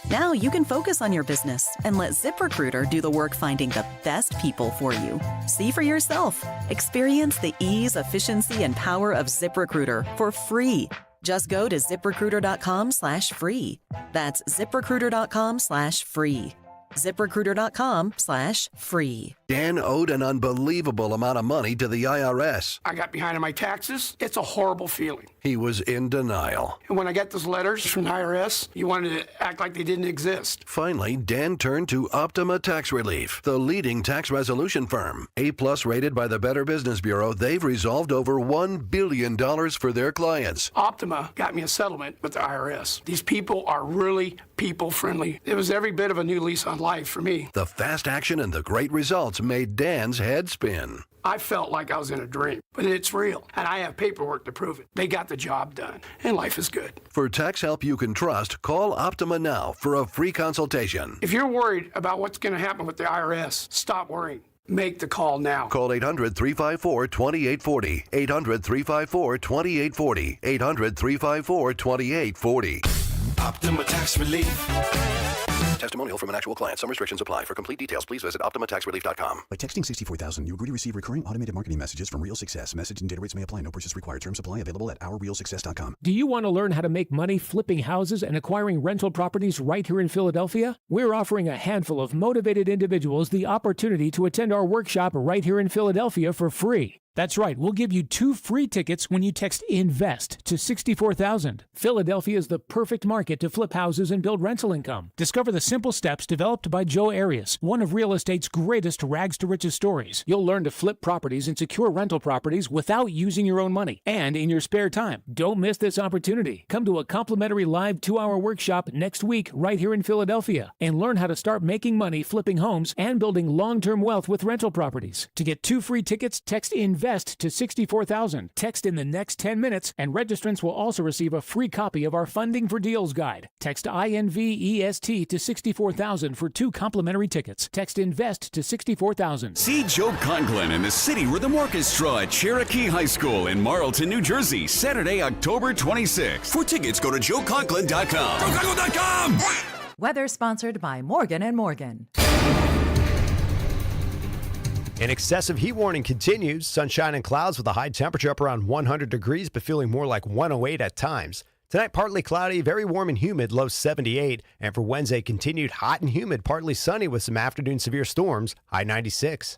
Now you can focus on your business and let ZipRecruiter do the work finding the best people for you. See for yourself. Experience the ease, efficiency, and power of ZipRecruiter for free. Just go to ZipRecruiter.com/free. That's ZipRecruiter.com/free. ZipRecruiter.com/free. Dan owed an unbelievable amount of money to the IRS. I got behind on my taxes. It's a horrible feeling. He was in denial. And when I got those letters from the IRS, you wanted to act like they didn't exist. Finally, Dan turned to Optima Tax Relief, the leading tax resolution firm. A+ rated by the Better Business Bureau, they've resolved over $1 billion for their clients. Optima got me a settlement with the IRS. These people are really people-friendly. It was every bit of a new lease on life for me. The fast action and the great results made Dan's head spin. I felt like I was in a dream, but it's real, and I have paperwork to prove it. They got the job done, and life is good. For tax help you can trust, call Optima now for a free consultation. If you're worried about what's going to happen with the IRS, stop worrying. Make the call now. Call 800-354-2840. 800-354-2840. 800-354-2840. Optima Tax Relief. Testimonial from an actual client. Some restrictions apply. For complete details, please visit OptimaTaxRelief.com. By texting 64,000, you agree to receive recurring automated marketing messages from Real Success. Message and data rates may apply. No purchase required. Terms apply. Available at OurRealSuccess.com. Do you want to learn how to make money flipping houses and acquiring rental properties right here in Philadelphia? We're offering a handful of motivated individuals the opportunity to attend our workshop right here in Philadelphia for free. That's right, we'll give you 2 free tickets when you text INVEST to 64,000. Philadelphia is the perfect market to flip houses and build rental income. Discover the simple steps developed by Joe Arias, one of real estate's greatest rags to riches stories. You'll learn to flip properties and secure rental properties without using your own money and in your spare time. Don't miss this opportunity. Come to a complimentary live 2-hour workshop next week right here in Philadelphia and learn how to start making money flipping homes and building long-term wealth with rental properties. To get 2 free tickets, text INVEST to 64,000. Text in the next 10 minutes, and registrants will also receive a free copy of our Funding for Deals guide. Text INVEST to 64,000 for 2 complimentary tickets. Text INVEST to 64,000. See Joe Conklin and the City Rhythm Orchestra at Cherokee High School in Marlton, New Jersey, Saturday, October 26th. For tickets, go to joeconklin.com. joeconklin.com! Weather sponsored by Morgan & Morgan. An excessive heat warning continues. Sunshine and clouds with a high temperature up around 100 degrees, but feeling more like 108 at times. Tonight, partly cloudy, very warm and humid, low 78. And for Wednesday, continued hot and humid, partly sunny with some afternoon severe storms, high 96.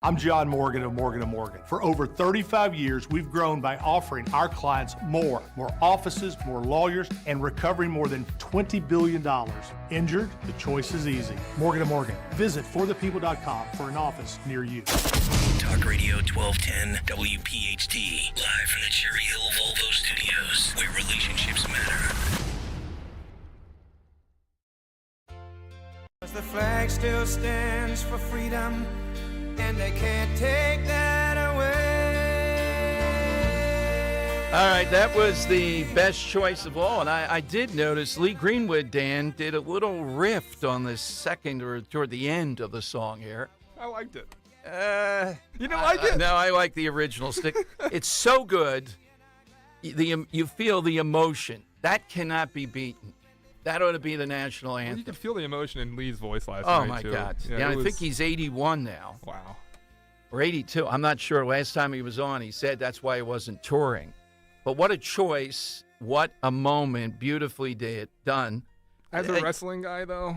I'm John Morgan of Morgan & Morgan. For over 35 years, we've grown by offering our clients more offices, more lawyers, and recovering more than $20 billion. Injured? The choice is easy. Morgan & Morgan. Visit forthepeople.com for an office near you. Talk Radio 1210 WPHT, live from the Cherry Hill Volvo Studios, where relationships matter. The flag still stands for freedom, and they can't take that away. All right, that was the best choice of all. And I did notice Lee Greenwood, Dan, did a little riff on the second or toward the end of the song here. I liked it. You don't like it? No, I like the original stick. It's so good. You feel the emotion. That cannot be beaten. That ought to be the national anthem. Well, you could feel the emotion in Lee's voice last night, too. Oh, my God. Yeah, I think he's 81 now. Wow. Or 82. I'm not sure. Last time he was on, he said that's why he wasn't touring. But what a choice. What a moment. Beautifully done. As a wrestling guy, though,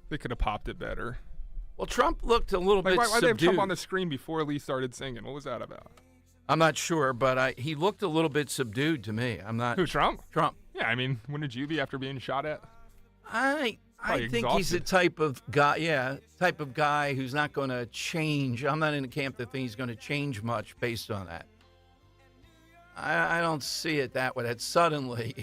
they could have popped it better. Well, Trump looked a little bit subdued. Why did they have Trump on the screen before Lee started singing? What was that about? I'm not sure, but he looked a little bit subdued to me. I'm not. Who, Trump? Trump. Yeah, I mean, wouldn't you be after being shot at? I think he's the type of guy who's not going to change. I'm not in the camp that thinks he's going to change much based on that. I don't see it that way. That suddenly,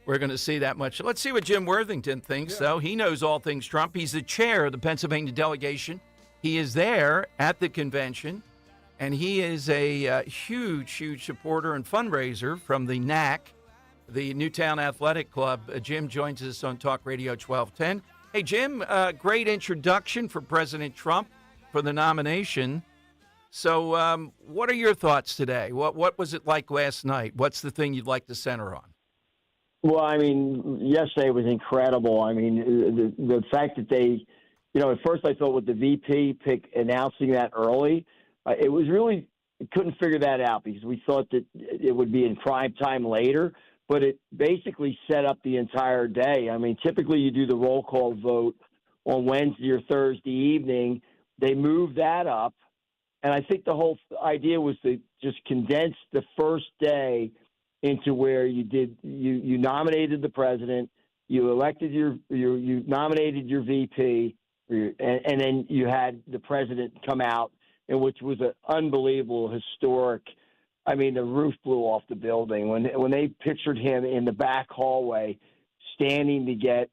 we're going to see that much. Let's see what Jim Worthington thinks, though. He knows all things Trump. He's the chair of the Pennsylvania delegation. He is there at the convention, and he is a huge supporter and fundraiser from the NAC, the Newtown Athletic Club. Jim joins us on Talk Radio 1210. Hey, Jim, great introduction for President Trump for the nomination. So what are your thoughts today? What was it like last night? What's the thing you'd like to center on? Well, I mean, yesterday was incredible. I mean, the fact that they, at first I thought with the VP pick announcing that early, it was really, couldn't figure that out because we thought that it would be in prime time later. But it basically set up the entire day. I mean, typically you do the roll call vote on Wednesday or Thursday evening. They moved that up. And I think the whole idea was to just condense the first day into where you nominated the president, you elected you nominated your VP, and then you had the president come out, and which was an unbelievable, historic. I mean, the roof blew off the building when they pictured him in the back hallway, standing to get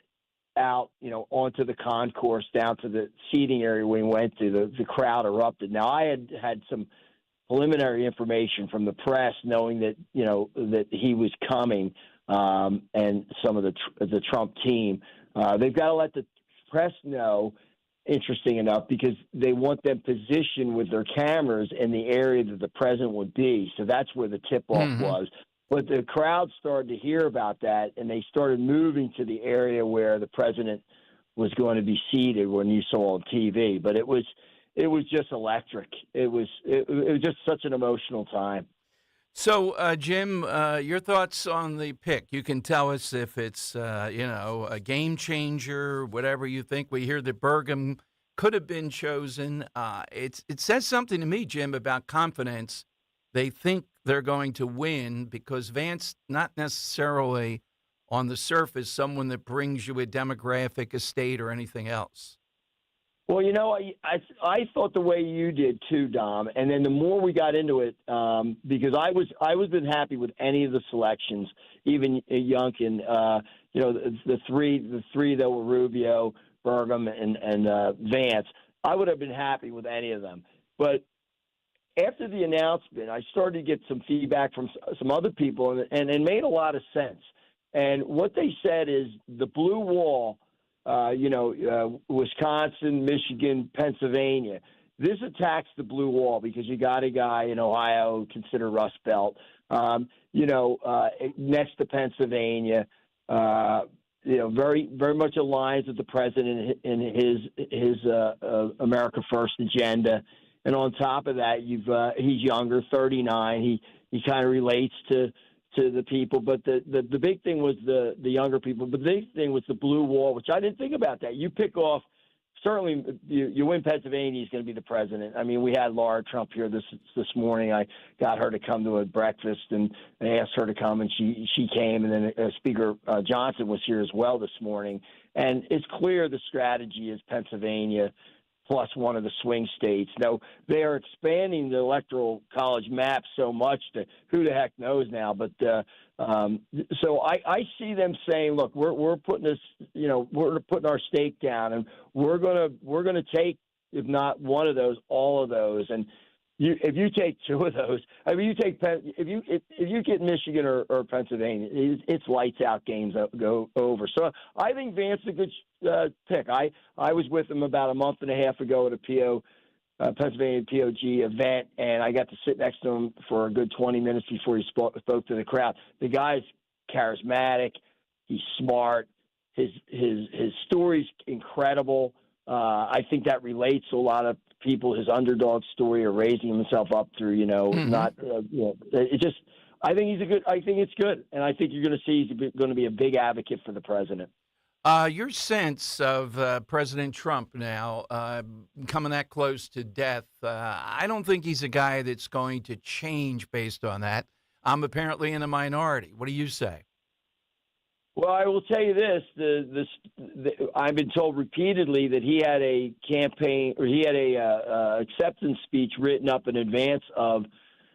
out, onto the concourse down to the seating area we went to. The crowd erupted. Now, I had some preliminary information from the press, knowing that that he was coming, and some of the Trump team. They've got to let the press know. Interesting enough, because they want them positioned with their cameras in the area that the president would be. So that's where the tip-off was. But the crowd started to hear about that, and they started moving to the area where the president was going to be seated when you saw on TV. But it was just electric. It was just such an emotional time. So, Jim, your thoughts on the pick? You can tell us if it's, a game changer, whatever you think. We hear that Burgum could have been chosen. It says something to me, Jim, about confidence. They think they're going to win because Vance, not necessarily on the surface, someone that brings you a demographic, a state, or anything else. Well, I thought the way you did too, Dom. And then the more we got into it, because I was been happy with any of the selections, even Youngkin. The three that were Rubio, Burgum, and Vance. I would have been happy with any of them. But after the announcement, I started to get some feedback from some other people, and it made a lot of sense. And what they said is the blue wall. Wisconsin, Michigan, Pennsylvania. This attacks the blue wall because you got a guy in Ohio considered Rust Belt, next to Pennsylvania, very, very much aligns with the president in his America First agenda. And on top of that, he's younger, 39. He kind of relates to the people, but the big thing was the younger people. But the big thing was the blue wall, which I didn't think about that. You pick off, certainly you win Pennsylvania, he's going to be the president. I mean, we had Laura Trump here this morning. I got her to come to a breakfast, and I asked her to come, and she came. And then Speaker Johnson was here as well this morning. And it's clear the strategy is Pennsylvania plus one of the swing states. Now, they are expanding the electoral college map so much that who the heck knows now. But so I see them saying, look, we're putting this, we're putting our stake down, and we're gonna take, if not one of those, all of those. And if you take two of those, I mean, if you get Michigan or Pennsylvania, it's lights out games that go over. So I think Vance is a good pick. I was with him about a month and a half ago at a Pennsylvania POG event, and I got to sit next to him for a good 20 minutes before he spoke to the crowd. The guy's charismatic. He's smart. His story's incredible. I think that relates to a lot of people. His underdog story or raising himself up through, not, it just, I think it's good. And I think you're going to see he's going to be a big advocate for the president. Your sense of President Trump now coming that close to death, I don't think he's a guy that's going to change based on that. I'm apparently in a minority. What do you say? Well, I will tell you this: I've been told repeatedly that he had a campaign, or he had a acceptance speech written up in advance of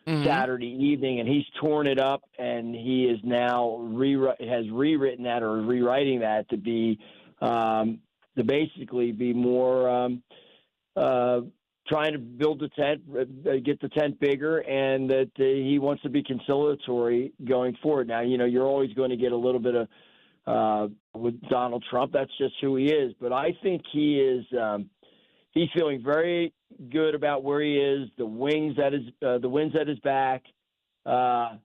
Saturday evening, and he's torn it up, and he is now has rewritten that or rewriting that to be to basically be more trying to build the tent, get the tent bigger, and that he wants to be conciliatory going forward. Now, you're always going to get a little bit of with Donald Trump. That's just who he is. But I think he is he's feeling very good about where he is. The wind's at his back. The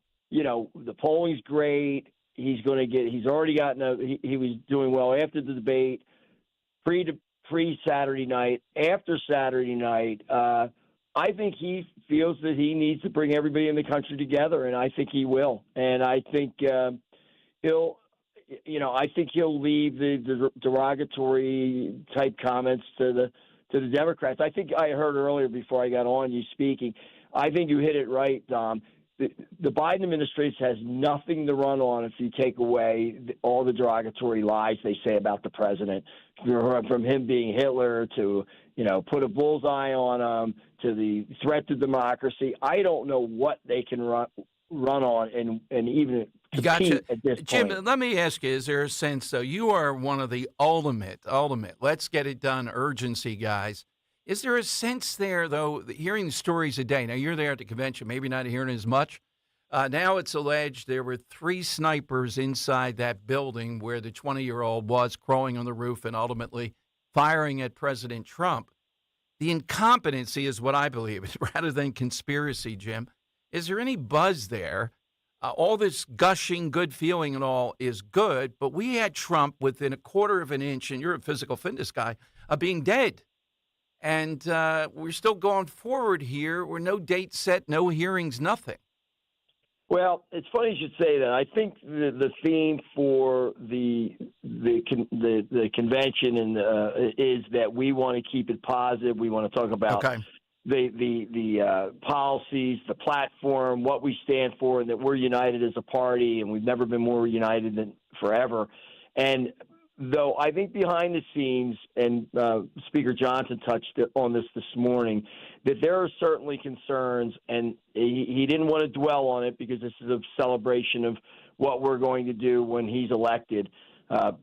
polling's great. He's already gotten he was doing well after the debate, pre-Saturday night, after Saturday night. I think he feels that he needs to bring everybody in the country together, and I think he will. And I think he'll leave the derogatory type comments to the Democrats. I think I heard earlier before I got on you speaking. I think you hit it right, Dom. The Biden administration has nothing to run on if you take away all the derogatory lies they say about the president, from him being Hitler to, put a bullseye on him to the threat to democracy. I don't know what they can run on and even compete at this Jim, point. let me ask you, is there a sense, though, you are one of the ultimate, let's get it done urgency guys. Is there a sense there, though, hearing the stories a day? Now, you're there at the convention, maybe not hearing as much. Now it's alleged there were 3 snipers inside that building where the 20-year-old was crawling on the roof and ultimately firing at President Trump. The incompetency is what I believe, rather than conspiracy, Jim. Is there any buzz there all this gushing, good feeling and all is good, but we had Trump within a quarter of an inch, and you're a physical fitness guy, of being dead. And we're still going forward here. We're no date set, no hearings, nothing. Well, it's funny you should say that. I think the theme for the convention is that we want to keep it positive. We want to talk about the policies, the platform, what we stand for, and that we're united as a party, and we've never been more united than forever. And though I think behind the scenes, and Speaker Johnson touched on this morning, that there are certainly concerns, and he didn't want to dwell on it because this is a celebration of what we're going to do when he's elected,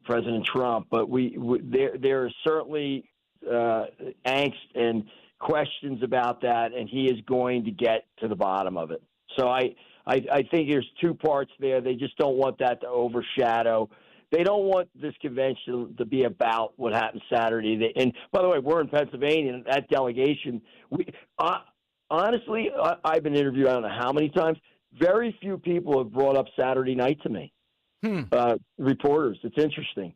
President Trump. But there is certainly angst and questions about that, and he is going to get to the bottom of it. So I think there's two parts there. They just don't want that to overshadow. They don't want this convention to be about what happened Saturday. And by the way, we're in Pennsylvania, and that delegation, honestly, I've been interviewed I don't know how many times. Very few people have brought up Saturday night to me, reporters. It's interesting.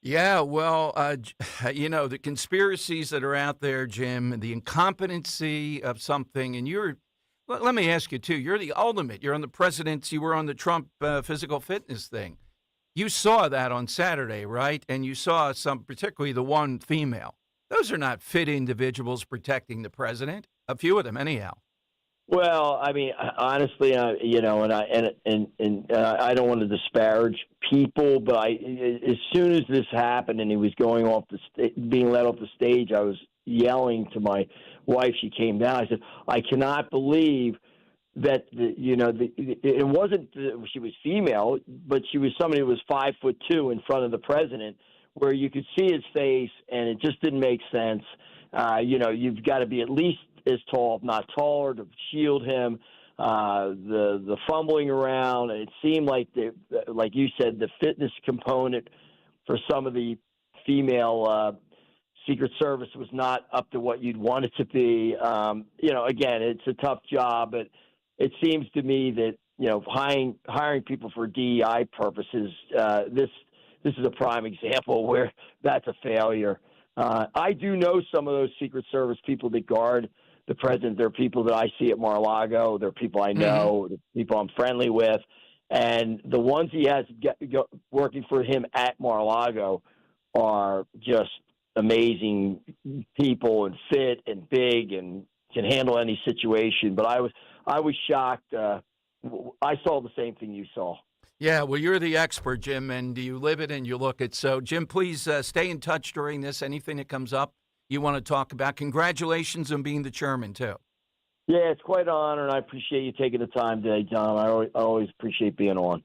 Yeah, well, the conspiracies that are out there, Jim, the incompetency of something, and let me ask you, too, you're the ultimate. You're on the president's, you were on the Trump physical fitness thing. You saw that on Saturday, right? And you saw particularly the one female. Those are not fit individuals protecting the president. A few of them, anyhow. Well, I mean, honestly, and I don't want to disparage people, but as soon as this happened and he was going off being led off the stage, I was yelling to my wife. She came down. I said, I cannot believe that it wasn't she was female, but she was somebody who was 5'2" in front of the president, where you could see his face, and it just didn't make sense. You've got to be at least as tall, if not taller, to shield him. The fumbling around, and it seemed like like you said, the fitness component for some of the female Secret Service was not up to what you'd want it to be. Again, it's a tough job, but it seems to me that hiring people for DEI purposes, this is a prime example where that's a failure. I do know some of those Secret Service people that guard the president. They're people that I see at Mar-a-Lago. They're people I know, they're people I'm friendly with. And the ones he has working for him at Mar-a-Lago are just amazing people and fit and big and can handle any situation. But I was shocked. I saw the same thing you saw. Yeah, well, you're the expert, Jim, and you live it and you look it. So, Jim, please stay in touch during this. Anything that comes up you want to talk about. Congratulations on being the chairman, too. Yeah, it's quite an honor, and I appreciate you taking the time today, John. I always appreciate being on.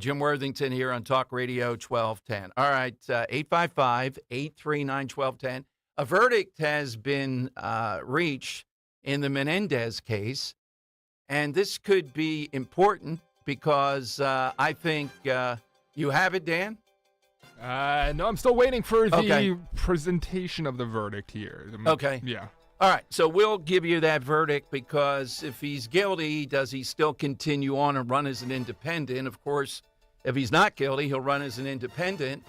Jim Worthington here on Talk Radio 1210. All right, 855-839-1210. A verdict has been reached in the Menendez case, and this could be important because I think you have it, Dan? No, I'm still waiting for the presentation of the verdict here. Okay. Yeah. All right, so we'll give you that verdict because if he's guilty, does he still continue on and run as an independent? Of course, if he's not guilty, he'll run as an independent.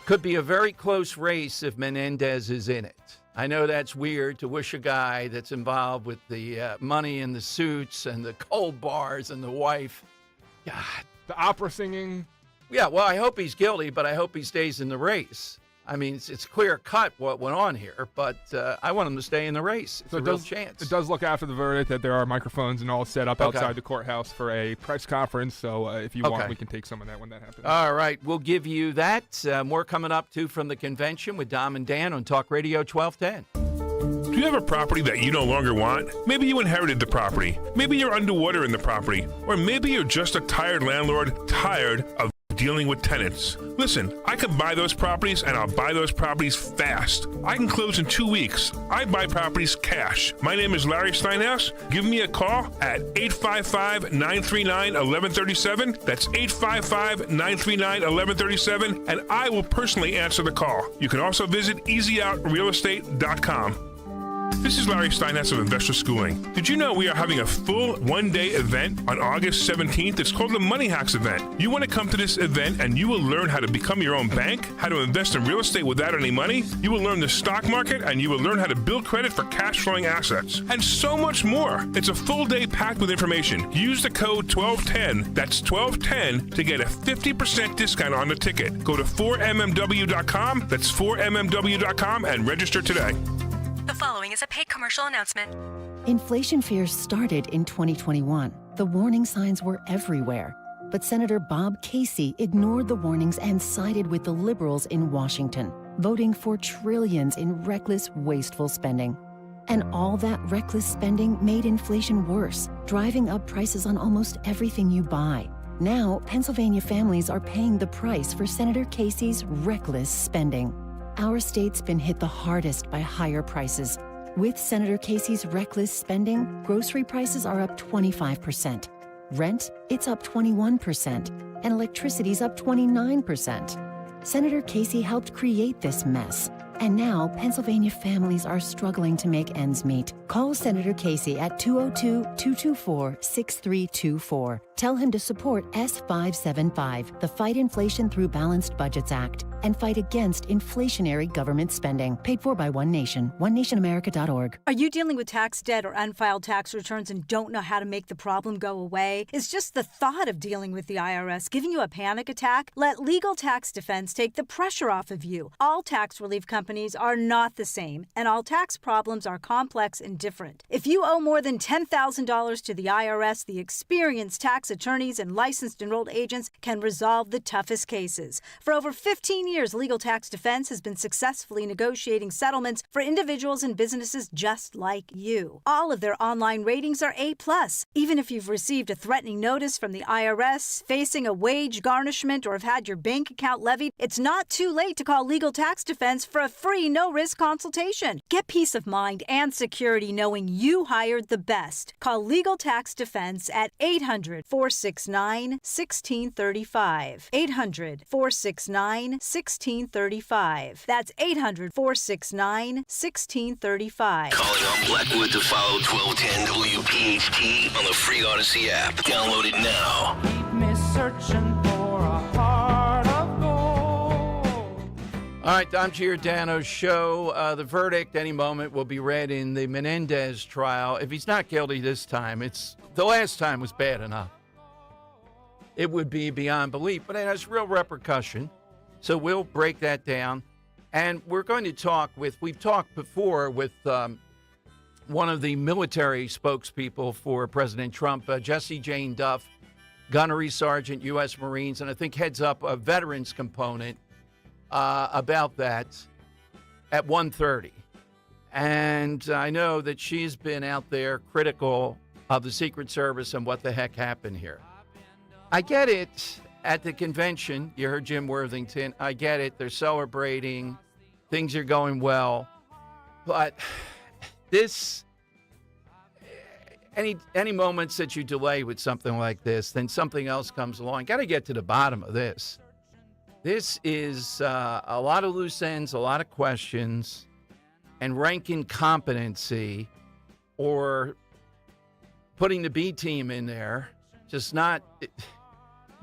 Could be a very close race if Menendez is in it. I know that's weird to wish a guy that's involved with the money and the suits and the cold bars and the wife. God. The opera singing. Yeah, well, I hope he's guilty, but I hope he stays in the race. I mean, it's clear cut what went on here, but I want him to stay in the race. It's a real chance. It does look after the verdict that there are microphones and all set up outside the courthouse for a press conference. So if you want, we can take some of that when that happens. All right, we'll give you that. More coming up, too, from the convention with Dom and Dan on Talk Radio 1210. Do you have a property that you no longer want? Maybe you inherited the property. Maybe you're underwater in the property. Or maybe you're just a tired landlord, tired of dealing with tenants. Listen, I can buy those properties, and I'll buy those properties fast. I can close in 2 weeks. I buy properties cash. My name is Larry Steinhaus. Give me a call at 855-939-1137. That's 855-939-1137, and I will personally answer the call. You can also visit easyoutrealestate.com. This is Larry Steinhatz of Investor Schooling. Did you know we are having a full one-day event on August 17th? It's called the Money Hacks event. You want to come to this event and you will learn how to become your own bank, how to invest in real estate without any money. You will learn the stock market and you will learn how to build credit for cash flowing assets and so much more. It's a full day packed with information. Use the code 1210. That's 1210 to get a 50% discount on the ticket. Go to 4mmw.com. That's 4mmw.com and register today. The following is a paid commercial announcement. Inflation fears started in 2021. The warning signs were everywhere. But Senator Bob Casey ignored the warnings and sided with the liberals in Washington, voting for trillions in reckless, wasteful spending. And all that reckless spending made inflation worse, driving up prices on almost everything you buy. Now, Pennsylvania families are paying the price for Senator Casey's reckless spending. Our state's been hit the hardest by higher prices. With Senator Casey's reckless spending, grocery prices are up 25%. Rent, it's up 21%. And electricity's up 29%. Senator Casey helped create this mess. And now, Pennsylvania families are struggling to make ends meet. Call Senator Casey at 202-224-6324. Tell him to support S575, the Fight Inflation Through Balanced Budgets Act, and fight against inflationary government spending. Paid for by One Nation. OneNationAmerica.org. Are you dealing with tax debt or unfiled tax returns and don't know how to make the problem go away? Is just the thought of dealing with the IRS giving you a panic attack? Let Legal Tax Defense take the pressure off of you. All tax relief companies are not the same, and all tax problems are complex and different. If you owe more than $10,000 to the IRS, the experienced tax attorneys and licensed enrolled agents can resolve the toughest cases. For over 15 years, Legal Tax Defense has been successfully negotiating settlements for individuals and businesses just like you. All of their online ratings are A+. Even if you've received a threatening notice from the IRS, facing a wage garnishment, or have had your bank account levied, it's not too late to call Legal Tax Defense for a free, no-risk consultation. Get peace of mind and security knowing you hired the best. Call Legal Tax Defense at 800-469-1635. 800-469-1635. That's 800-469-1635. Calling on Blackwood to follow 1210 WPHT on the free Odyssey app. Download it now. Keep me searching for a heart of gold. All right, Dom Giordano's show. The verdict any moment will be read in the Menendez trial. If he's not guilty this time, the last time was bad enough. It would be beyond belief, but it has real repercussion. So we'll break that down. And we're going to we've talked before with one of the military spokespeople for President Trump, Jesse Jane Duff, Gunnery Sergeant, U.S. Marines, and I think heads up a veterans component about that at 1:30. And I know that she's been out there critical of the Secret Service and what the heck happened here. I get it. At the convention, you heard Jim Worthington. I get it. They're celebrating. Things are going well. But this, any moments that you delay with something like this, then something else comes along. Got to get to the bottom of this. This is a lot of loose ends, a lot of questions, and rank incompetency, or putting the B team in there, just not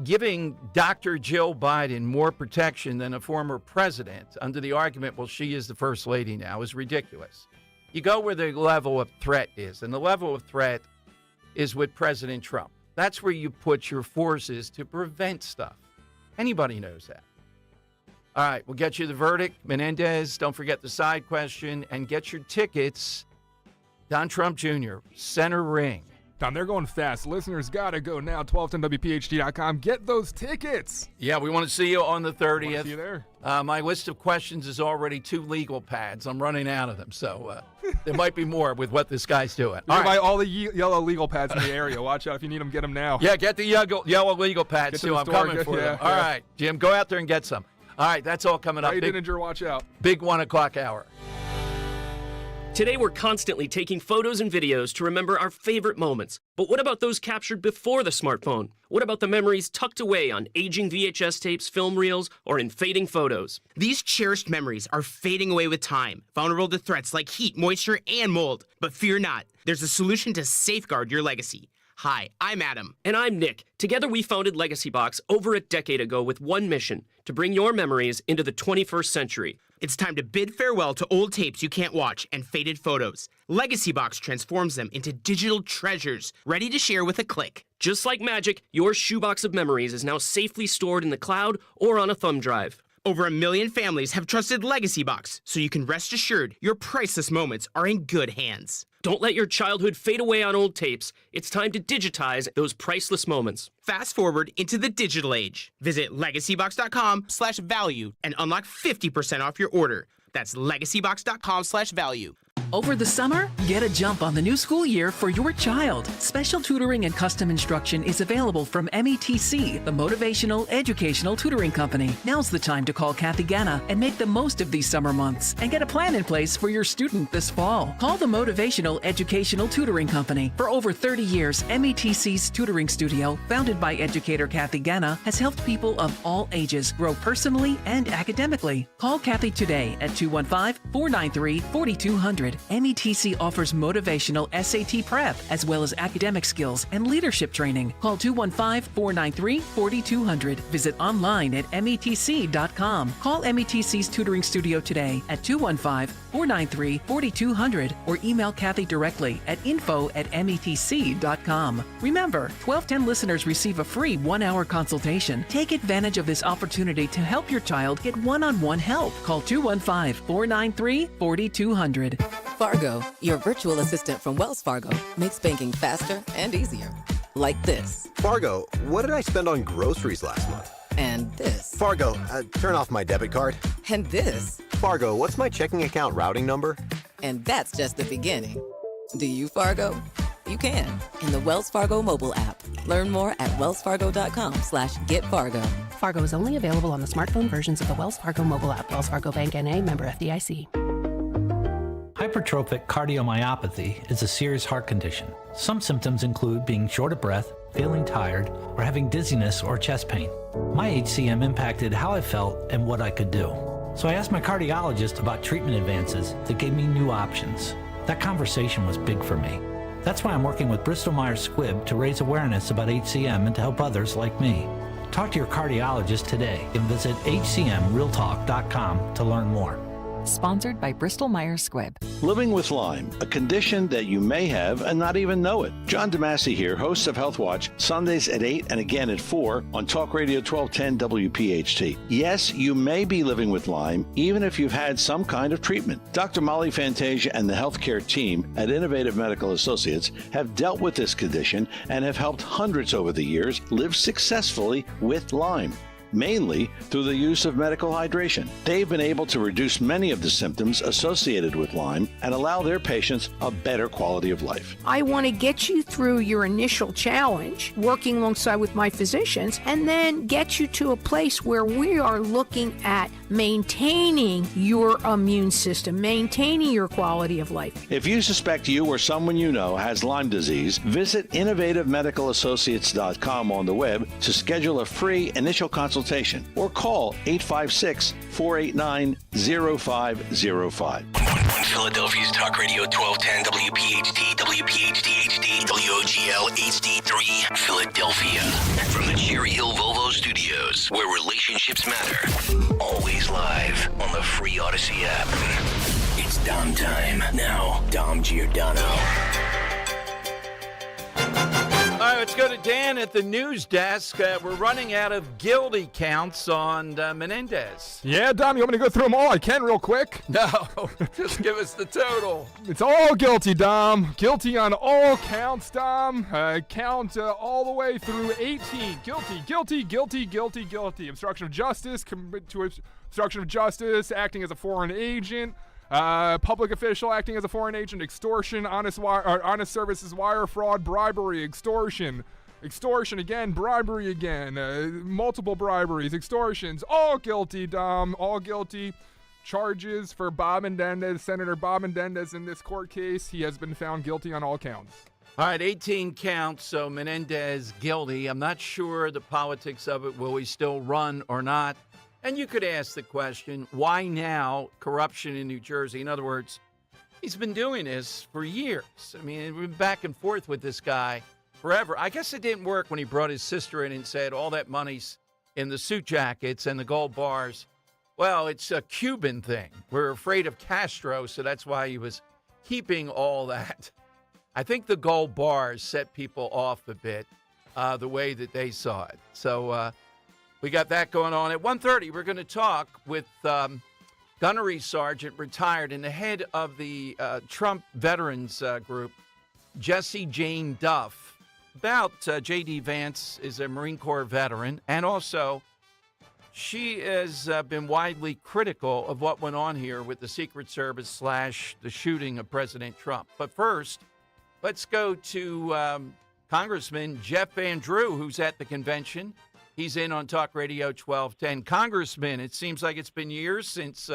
giving Dr. Jill Biden more protection than a former president under the argument, well, she is the first lady now, is ridiculous. You go where the level of threat is, and the level of threat is with President Trump. That's where you put your forces to prevent stuff. Anybody knows that. All right, we'll get you the verdict. Menendez, don't forget the side question, and get your tickets. Don Trump Jr., center ring. Don, they're going fast. Listeners got to go now, 1210WPHT.com. Get those tickets. Yeah, we want to see you on the 30th. Want to see you there. My list of questions is already 2 legal pads. I'm running out of them, so there might be more with what this guy's doing. All right. Buy all the yellow legal pads in the area. Watch out. If you need them, get them now. Yeah, get the yellow legal pads, too. I'm coming for them. All right, Jim, go out there and get some. All right, that's all coming up. Hey, Dininger, watch out. Big 1 o'clock hour. Today, we're constantly taking photos and videos to remember our favorite moments. But what about those captured before the smartphone? What about the memories tucked away on aging VHS tapes, film reels, or in fading photos? These cherished memories are fading away with time, vulnerable to threats like heat, moisture, and mold. But fear not, there's a solution to safeguard your legacy. Hi, I'm Adam. And I'm Nick. Together we founded Legacy Box over a decade ago with one mission, to bring your memories into the 21st century. It's time to bid farewell to old tapes you can't watch and faded photos. Legacy Box transforms them into digital treasures, ready to share with a click. Just like magic, your shoebox of memories is now safely stored in the cloud or on a thumb drive. Over 1 million families have trusted Legacy Box, so you can rest assured your priceless moments are in good hands. Don't let your childhood fade away on old tapes. It's time to digitize those priceless moments. Fast forward into the digital age. Visit legacybox.com/value and unlock 50% off your order. That's legacybox.com/value. Over the summer, get a jump on the new school year for your child. Special tutoring and custom instruction is available from METC, the Motivational Educational Tutoring Company. Now's the time to call Kathy Ganna and make the most of these summer months and get a plan in place for your student this fall. Call the Motivational Educational Tutoring Company. For over 30 years, METC's tutoring studio, founded by educator Kathy Ganna, has helped people of all ages grow personally and academically. Call Kathy today at 215-493-4200. METC offers motivational SAT prep as well as academic skills and leadership training. Call 215-493-4200. Visit online at METC.com. Call METC's tutoring studio today at 215-493-4200 or email Kathy directly at info@METC.com. Remember, 1210 listeners receive a free 1-hour consultation. Take advantage of this opportunity to help your child get one-on-one help. Call 215-493-4200. Fargo, your virtual assistant from Wells Fargo, makes banking faster and easier. Like this. Fargo, what did I spend on groceries last month? And this. Fargo, turn off my debit card. And this. Fargo, what's my checking account routing number? And that's just the beginning. Do you, Fargo? You can in the Wells Fargo mobile app. Learn more at wellsfargo.com/getfargo. Fargo is only available on the smartphone versions of the Wells Fargo mobile app. Wells Fargo Bank N.A., member FDIC. Hypertrophic cardiomyopathy is a serious heart condition. Some symptoms include being short of breath, feeling tired, or having dizziness or chest pain. My HCM impacted how I felt and what I could do. So I asked my cardiologist about treatment advances that gave me new options. That conversation was big for me. That's why I'm working with Bristol Myers Squibb to raise awareness about HCM and to help others like me. Talk to your cardiologist today and visit hcmrealtalk.com to learn more. Sponsored by Bristol Myers Squibb. Living with Lyme, a condition that you may have and not even know it. John DeMasi here, host of Health Watch, Sundays at 8 and again at 4 on Talk Radio 1210 WPHT. Yes, you may be living with Lyme, even if you've had some kind of treatment. Dr. Molly Fantasia and the healthcare team at Innovative Medical Associates have dealt with this condition and have helped hundreds over the years live successfully with Lyme, mainly through the use of medical hydration. They've been able to reduce many of the symptoms associated with Lyme and allow their patients a better quality of life. I want to get you through your initial challenge, working alongside with my physicians, and then get you to a place where we are looking at maintaining your immune system, maintaining your quality of life. If you suspect you or someone you know has Lyme disease, visit innovativemedicalassociates.com on the web to schedule a free initial consultation or call 856-489-0505. On Philadelphia's Talk Radio 1210 WPHT, WPHT HD, WOGL HD3, Philadelphia. From the Cherry Hill Volvo Studios, where relationships matter. Always live on the free Odyssey app. It's Dom time. Now, Dom Giordano. All right, let's go to Dan at the news desk. We're running out of guilty counts on Menendez. Yeah, Dom, you want me to go through them all? I can real quick. No, just give us the total. It's all guilty, Dom. Guilty on all counts, Dom. Count all the way through 18. Guilty. Obstruction of justice, obstruction of justice, acting as a foreign agent. Public official acting as a foreign agent, extortion, honest services wire fraud, bribery, extortion again, bribery again, multiple briberies, extortions, all guilty, Dom, all guilty. charges for Bob Menendez, Senator Bob Menendez, in this court case. He has been found guilty on all counts. All right, 18 counts, so Menendez guilty. I'm not sure the politics of it. Will he still run or not? And you could ask the question, why now corruption in New Jersey? In other words, he's been doing this for years. I mean, we've been back and forth with this guy forever. I guess it didn't work when he brought his sister in and said all that money's in the suit jackets and the gold bars. Well, it's a Cuban thing. We're afraid of Castro, so that's why he was keeping all that. I think the gold bars set people off a bit, the way that they saw it. So we got that going on. At 1:30, we're going to talk with Gunnery Sergeant, retired, and the head of the Trump Veterans Group, Jessie Jane Duff, about J.D. Vance is a Marine Corps veteran, and also she has been widely critical of what went on here with the Secret Service / the shooting of President Trump. But first, let's go to Congressman Jeff Van Drew, who's at the convention. He's in on Talk Radio 1210. Congressman, it seems like it's been years since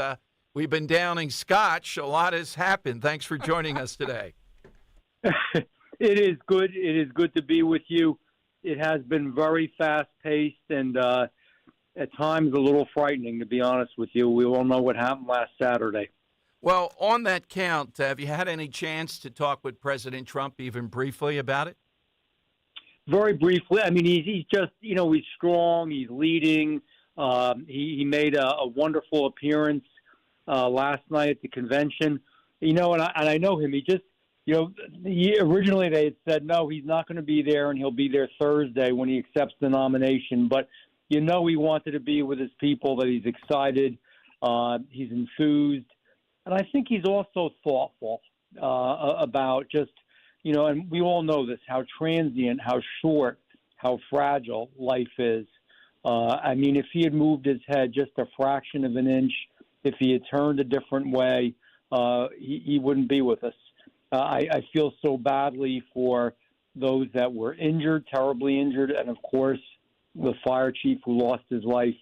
we've been downing scotch. A lot has happened. Thanks for joining us today. It is good. It is good to be with you. It has been very fast-paced and at times a little frightening, to be honest with you. We all know what happened last Saturday. Well, on that count, have you had any chance to talk with President Trump even briefly about it? Very briefly. I mean, he's just, he's strong. He's leading. He made a wonderful appearance last night at the convention. And I know him. He just, originally they had said, no, he's not going to be there, and he'll be there Thursday when he accepts the nomination. But, he wanted to be with his people, that he's excited. He's enthused. And I think he's also thoughtful about just, and we all know this, how transient, how short, how fragile life is. I mean, if he had moved his head just a fraction of an inch, if he had turned a different way, he wouldn't be with us. I feel so badly for those that were injured, terribly injured, and, of course, the fire chief who lost his life,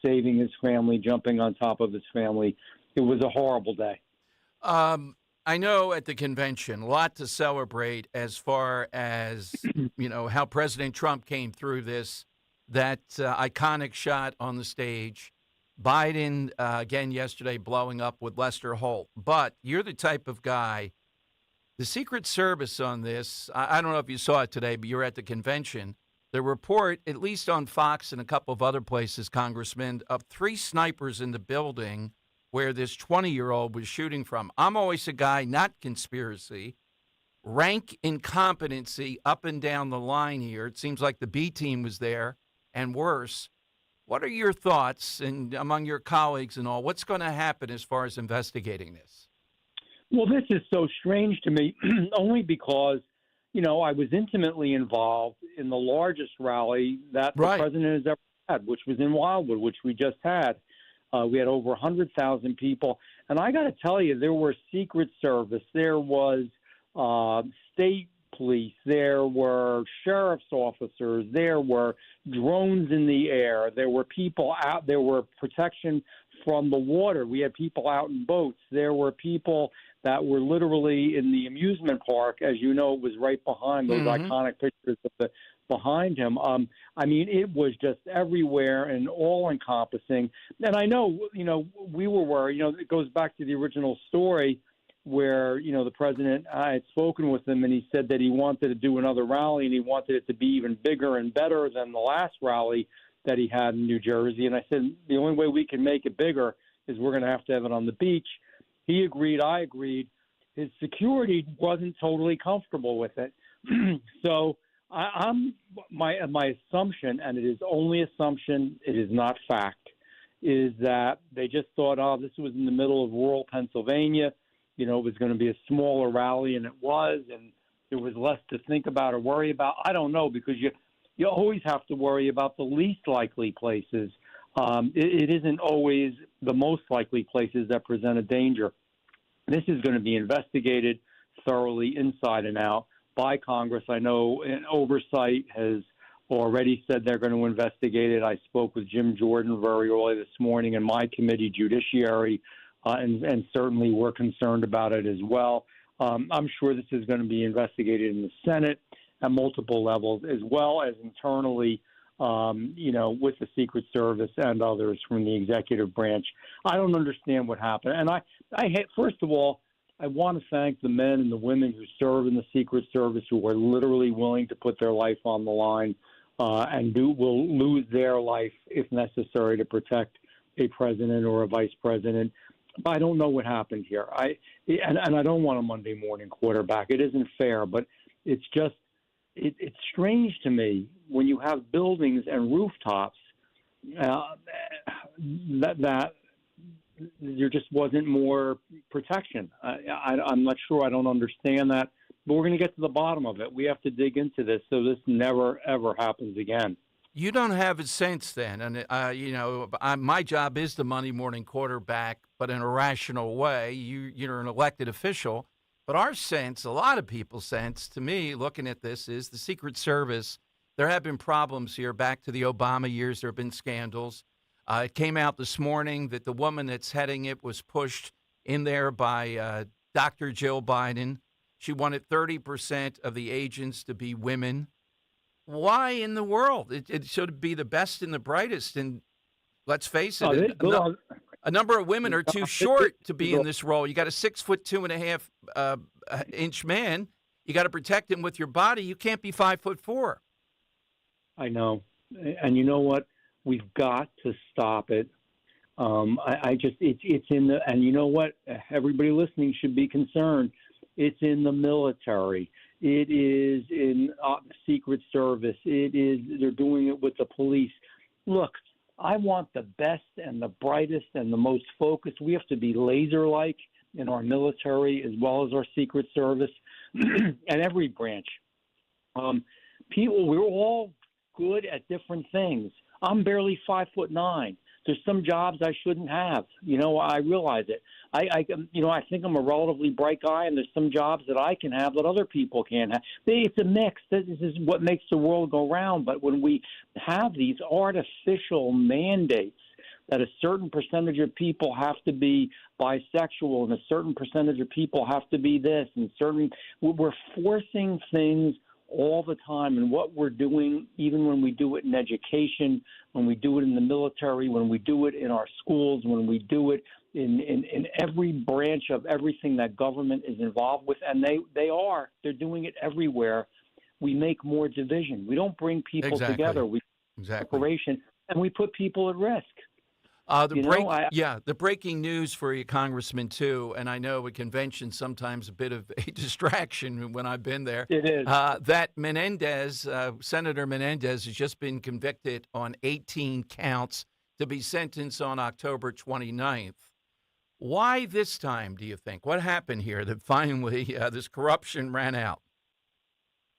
saving his family, jumping on top of his family. It was a horrible day. I know at the convention, a lot to celebrate as far as, how President Trump came through this, that iconic shot on the stage. Biden, again yesterday, blowing up with Lester Holt. But you're the type of guy, the Secret Service on this, I don't know if you saw it today, but you're at the convention. The report, at least on Fox and a couple of other places, Congressman, of 3 snipers in the building where this 20-year-old was shooting from. I'm always a guy, not conspiracy, rank incompetency up and down the line here. It seems like the B team was there and worse. What are your thoughts and among your colleagues and all? What's going to happen as far as investigating this? Well, this is so strange to me, only because, I was intimately involved in the largest rally that the president has ever had, which was in Wildwood, which we just had. We had over 100,000 people. And I got to tell you, there were Secret Service, there was state police, there were sheriff's officers, there were drones in the air, there were people out, there were protection from the water. We had people out in boats. There were people that were literally in the amusement park. As you know, it was right behind those iconic pictures of behind him. I mean, it was just everywhere and all-encompassing. And I know, we were worried. It goes back to the original story where, the president, I had spoken with him, and he said that he wanted to do another rally, and he wanted it to be even bigger and better than the last rally that he had in New Jersey. And I said, the only way we can make it bigger is we're going to have it on the beach. He agreed. I agreed. His security wasn't totally comfortable with it. So my assumption, and it is only assumption, it is not fact, is that they just thought, this was in the middle of rural Pennsylvania. It was going to be a smaller rally, and it was, and there was less to think about or worry about. I don't know, because you always have to worry about the least likely places. It isn't always the most likely places that present a danger. This is going to be investigated thoroughly inside and out by Congress. I know an oversight has already said they're going to investigate it. I spoke with Jim Jordan very early this morning in my committee, Judiciary, and certainly we're concerned about it as well. I'm sure this is going to be investigated in the Senate at multiple levels, as well as internally, with the Secret Service and others from the executive branch. I don't understand what happened. And first of all, I want to thank the men and the women who serve in the Secret Service, who are literally willing to put their life on the line and will lose their life if necessary to protect a president or a vice president. But I don't know what happened here. And I don't want a Monday morning quarterback. It isn't fair, but it's just it's strange to me when you have buildings and rooftops that there just wasn't more protection. I'm not sure. I don't understand that. But we're going to get to the bottom of it. We have to dig into this so this never, ever happens again. You don't have a sense then. And, my job is the Monday morning quarterback, but in a rational way. You're an elected official. But our sense, a lot of people's sense, to me, looking at this, is the Secret Service, there have been problems here. Back to the Obama years, there have been scandals. It came out this morning that the woman that's heading it was pushed in there by Dr. Jill Biden. She wanted 30% of the agents to be women. Why in the world? It should be the best and the brightest. And let's face it, a number of women are too short to be in this role. You got a 6'2" 2.5 inch man. You got to protect him with your body. You can't be 5'4". I know. And you know what? We've got to stop it. It's in the, and you know what? Everybody listening should be concerned. It's in the military. It is in the Secret Service. They're doing it with the police. Look, I want the best and the brightest and the most focused. We have to be laser-like in our military as well as our Secret Service and every branch. We're all good at different things. I'm barely 5'9". There's some jobs I shouldn't have. I realize it. I think I'm a relatively bright guy, and there's some jobs that I can have that other people can't have. It's a mix. This is what makes the world go round. But when we have these artificial mandates that a certain percentage of people have to be bisexual and a certain percentage of people have to be this, and we're forcing things all the time. And what we're doing, even when we do it in education, when we do it in the military, when we do it in our schools, when we do it in every branch of everything that government is involved with, and they're doing it everywhere, we make more division. We don't bring people together. We separation, and we put people at risk. The breaking news for you, Congressman, too, and I know a convention sometimes a bit of a distraction when I've been there. It is. That Menendez, Senator Menendez, has just been convicted on 18 counts to be sentenced on October 29th. Why this time, do you think? What happened here that finally this corruption ran out?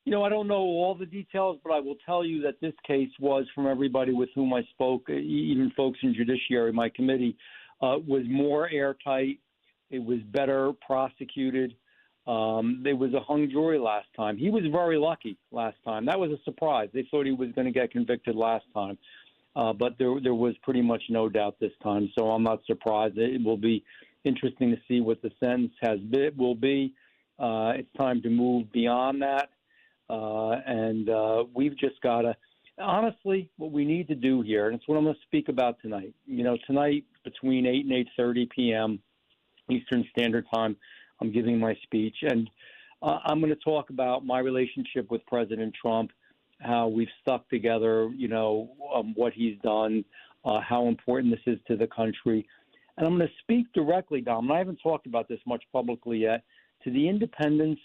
I don't know all the details, but I will tell you that this case was, from everybody with whom I spoke, even folks in Judiciary, my committee, was more airtight. It was better prosecuted. There was a hung jury last time. He was very lucky last time. That was a surprise. They thought he was going to get convicted last time. But there was pretty much no doubt this time. So I'm not surprised. It will be interesting to see what the sentence will be. It's time to move beyond that. And we've just got to, honestly, what we need to do here, and it's what I'm going to speak about tonight. Tonight between 8 and 8:30 p.m. Eastern Standard Time, I'm giving my speech. And I'm going to talk about my relationship with President Trump, how we've stuck together, what he's done, how important this is to the country. And I'm going to speak directly, Dom, and I haven't talked about this much publicly yet, to the independents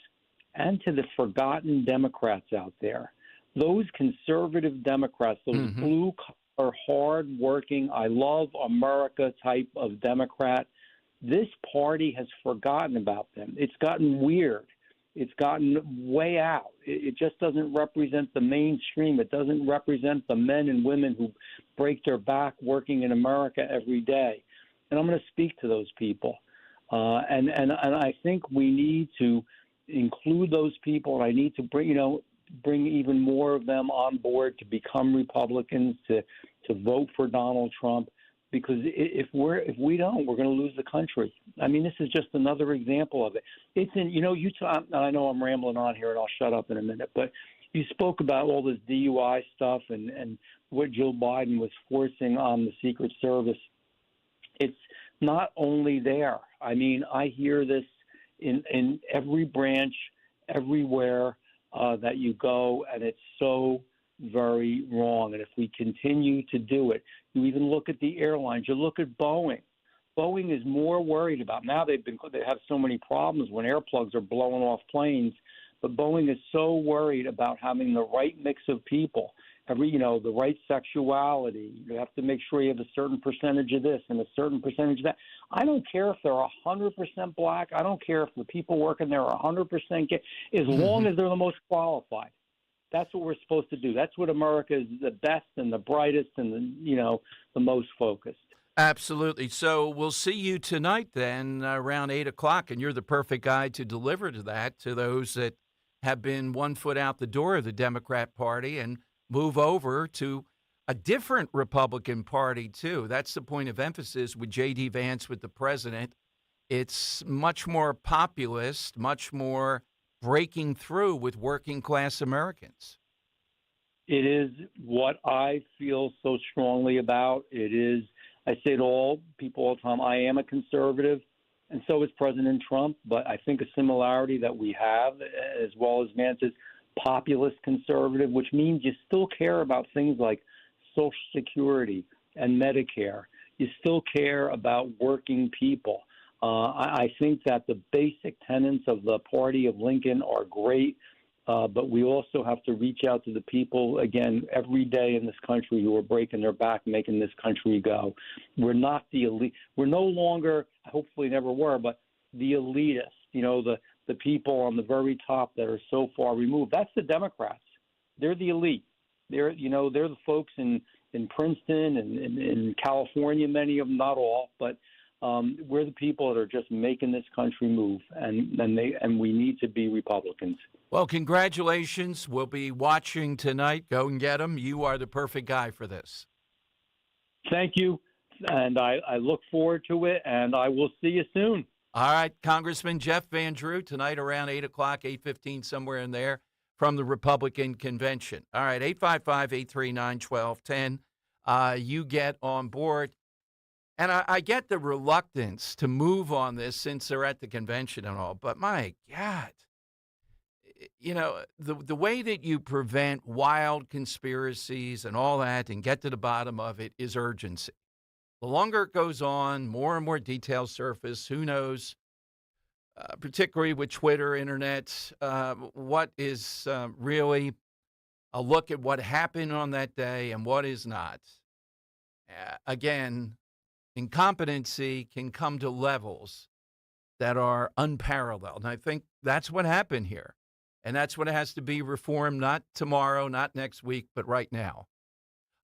and to the forgotten Democrats out there. Those conservative Democrats, those blue-collar, hard-working, I love America type of Democrat, this party has forgotten about them. It's gotten weird. It's gotten way out. It just doesn't represent the mainstream. It doesn't represent the men and women who break their back working in America every day. And I'm going to speak to those people. And I think we need to include those people. And I need to bring, bring even more of them on board to become Republicans, to vote for Donald Trump. Because if we don't, we're going to lose the country. I mean, this is just another example of it. It's in, I know I'm rambling on here, and I'll shut up in a minute, but you spoke about all this DUI stuff and what Joe Biden was forcing on the Secret Service. It's not only there. I mean, I hear this in every branch, everywhere that you go, and it's so very wrong. And if we continue to do it, you even look at the airlines, you look at Boeing. Boeing is more worried about, now they have so many problems when air plugs are blowing off planes, but Boeing is so worried about having the right mix of people, the right sexuality. You have to make sure you have a certain percentage of this and a certain percentage of that. I don't care if they're 100% black. I don't care if the people working there are 100% gay, as long as they're the most qualified. That's what we're supposed to do. That's what America is, the best and the brightest and the most focused. Absolutely. So we'll see you tonight then around 8 o'clock, and you're the perfect guy to deliver to those that have been 1 foot out the door of the Democrat Party and move over to a different Republican Party, too. That's the point of emphasis with J.D. Vance, with the president. It's much more populist, much more breaking through with working class Americans. It is what I feel so strongly about. It is, I say to all people all the time, I am a conservative, and so is President Trump, but I think a similarity that we have, as well as Vance's, populist conservative, which means you still care about things like Social Security and Medicare. You still care about working people. I think that the basic tenets of the party of Lincoln are great, but we also have to reach out to the people, again, every day in this country who are breaking their back, making this country go. We're not the elite. We're no longer, hopefully never were, but the elitists, the people on the very top that are so far removed. That's the Democrats. They're the elite. They're the folks in Princeton and in California, many of them, not all, but we're the people that are just making this country move, and we need to be Republicans. Well, congratulations. We'll be watching tonight. Go and get them. You are the perfect guy for this. Thank you, and I look forward to it, and I will see you soon. All right, Congressman Jeff Van Drew, tonight around 8 o'clock, 8:15, somewhere in there, from the Republican Convention. All right, 855-839-1210. You get on board. And I get the reluctance to move on this since they're at the convention and all, but my God, the way that you prevent wild conspiracies and all that and get to the bottom of it is urgency. The longer it goes on, more and more details surface. Who knows, particularly with Twitter, internet, what is really a look at what happened on that day and what is not. Again, incompetency can come to levels that are unparalleled. And I think that's what happened here. And that's what has to be reformed, not tomorrow, not next week, but right now.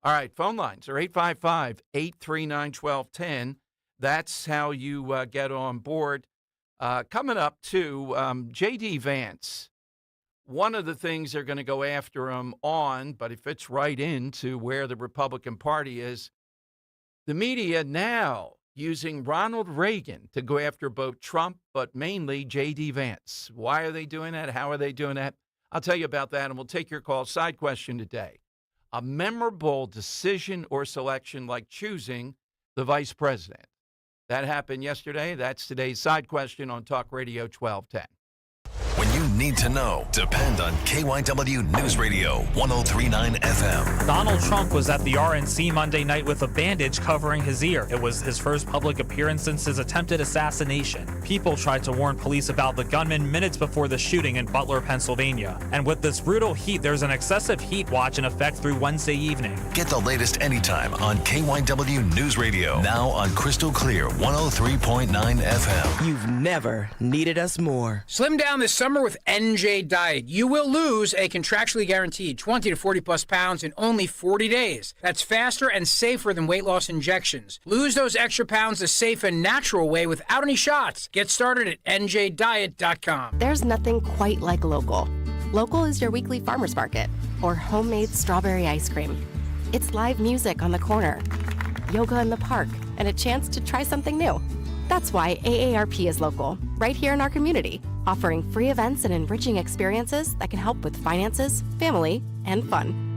All right, phone lines are 855-839-1210. That's how you get on board. Coming up, too, J.D. Vance. One of the things they're going to go after him on, but it fits right into where the Republican Party is, the media now using Ronald Reagan to go after both Trump, but mainly J.D. Vance. Why are they doing that? How are they doing that? I'll tell you about that, and we'll take your call. Side question today. A memorable decision or selection like choosing the vice president. That happened yesterday. That's today's side question on Talk Radio 1210. When you need to know, depend on KYW News Radio 103.9 FM. Donald Trump was at the RNC Monday night with a bandage covering his ear. It was his first public appearance since his attempted assassination. People tried to warn police about the gunman minutes before the shooting in Butler, Pennsylvania. And with this brutal heat, there's an excessive heat watch in effect through Wednesday evening. Get the latest anytime on KYW News Radio. Now on Crystal Clear 103.9 FM. You've never needed us more. Slim down this summer with NJ Diet. You will lose a contractually guaranteed 20 to 40 plus pounds in only 40 days. That's faster and safer than weight loss injections. Lose those extra pounds the safe and natural way without any shots. Get started at njdiet.com. There's nothing quite like local. Local is your weekly farmer's market or homemade strawberry ice cream. It's live music on the corner, yoga in the park, and a chance to try something new. That's why AARP is local, right here in our community, offering free events and enriching experiences that can help with finances, family, and fun.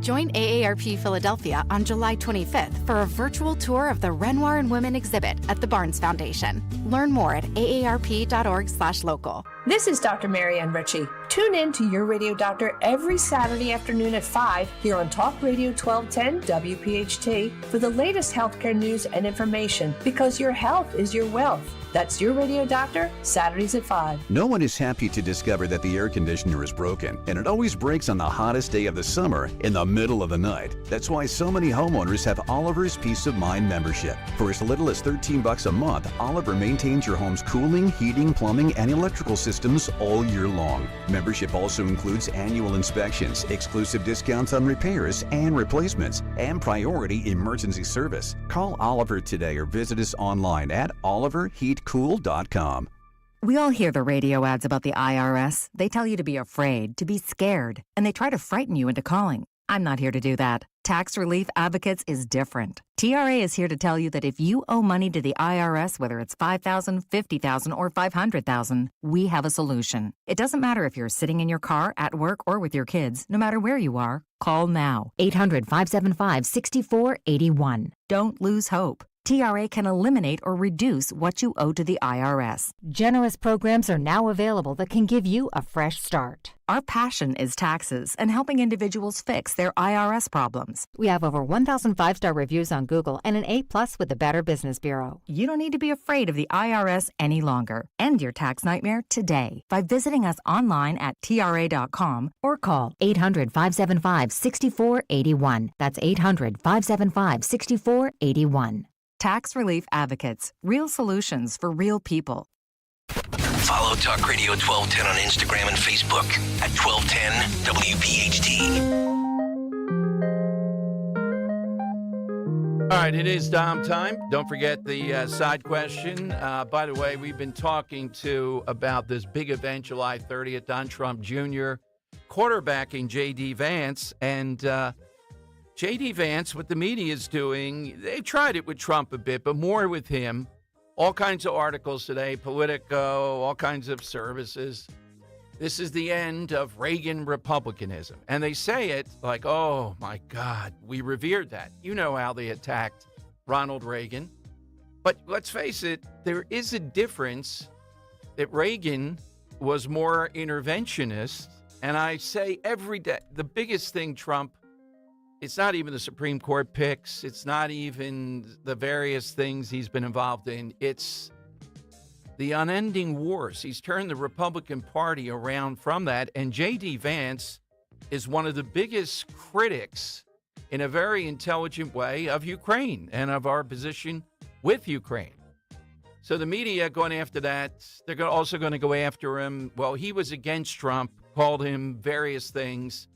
Join AARP Philadelphia on July 25th for a virtual tour of the Renoir and Women exhibit at the Barnes Foundation. Learn more at aarp.org/local. This is Dr. Marianne Ritchie. Tune in to Your Radio Doctor every Saturday afternoon at 5 here on Talk Radio 1210 WPHT for the latest healthcare news and information, because your health is your wealth. That's Your Radio Doctor, Saturdays at 5. No one is happy to discover that the air conditioner is broken, and it always breaks on the hottest day of the summer in the middle of the night. That's why so many homeowners have Oliver's Peace of Mind membership. For as little as $13 a month, Oliver maintains your home's cooling, heating, plumbing, and electrical systems all year long. Membership also includes annual inspections, exclusive discounts on repairs and replacements, and priority emergency service. Call Oliver today or visit us online at oliverheatcool.com. We all hear the radio ads about the IRS. They tell you to be afraid, to be scared, and they try to frighten you into calling. I'm not here to do that. Tax Relief Advocates is different. TRA is here to tell you that if you owe money to the IRS, whether it's $5,000, $50,000, or $500,000, we have a solution. It doesn't matter if you're sitting in your car, at work, or with your kids. No matter where you are, call now. 800-575-6481. Don't lose hope. TRA can eliminate or reduce what you owe to the IRS. Generous programs are now available that can give you a fresh start. Our passion is taxes and helping individuals fix their IRS problems. We have over 1,000 5-star reviews on Google and an A+ with the Better Business Bureau. You don't need to be afraid of the IRS any longer. End your tax nightmare today by visiting us online at TRA.com or call 800-575-6481. That's 800-575-6481. Tax Relief Advocates. Real solutions for real people. Follow Talk Radio 1210 on Instagram and Facebook at 1210 WPHT. All right, it is Dom time. Don't forget the side question. By the way, we've been talking about this big event July 30th, Don Trump Jr. quarterbacking J.D. Vance, and J.D. Vance, what the media is doing, they tried it with Trump a bit, but more with him. All kinds of articles today, Politico, all kinds of services. This is the end of Reagan republicanism. And they say it like, oh, my God, we revered that. You know how they attacked Ronald Reagan. But let's face it, there is a difference that Reagan was more interventionist. And I say every day, the biggest thing Trump, it's not even the Supreme Court picks. It's not even the various things he's been involved in. It's the unending wars. He's turned the Republican Party around from that. And J.D. Vance is one of the biggest critics in a very intelligent way of Ukraine and of our position with Ukraine. So the media going after that, they're also going to go after him. Well, he was against Trump, called him various things.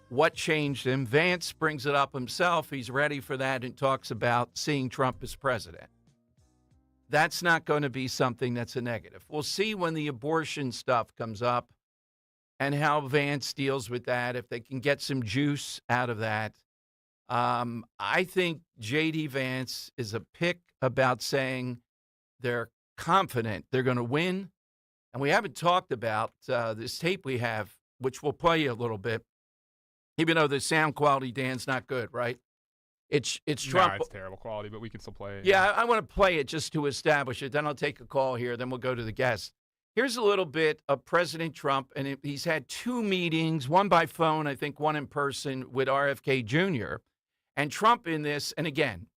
What changed him? Vance brings it up himself. He's ready for that and talks about seeing Trump as president. That's not going to be something that's a negative. We'll see when the abortion stuff comes up and how Vance deals with that, if they can get some juice out of that. I think J.D. Vance is a pick about saying they're confident they're going to win. And we haven't talked about this tape we have, which we'll play you a little bit. Even though the sound quality, Dan's not good, right? It's Trump. No, it's terrible quality, but we can still play it. Yeah, I want to play it just to establish it. Then I'll take a call here. Then we'll go to the guest. Here's a little bit of President Trump, and he's had 2 meetings, one by phone, I think one in person, with RFK Jr. And Trump in this, and again,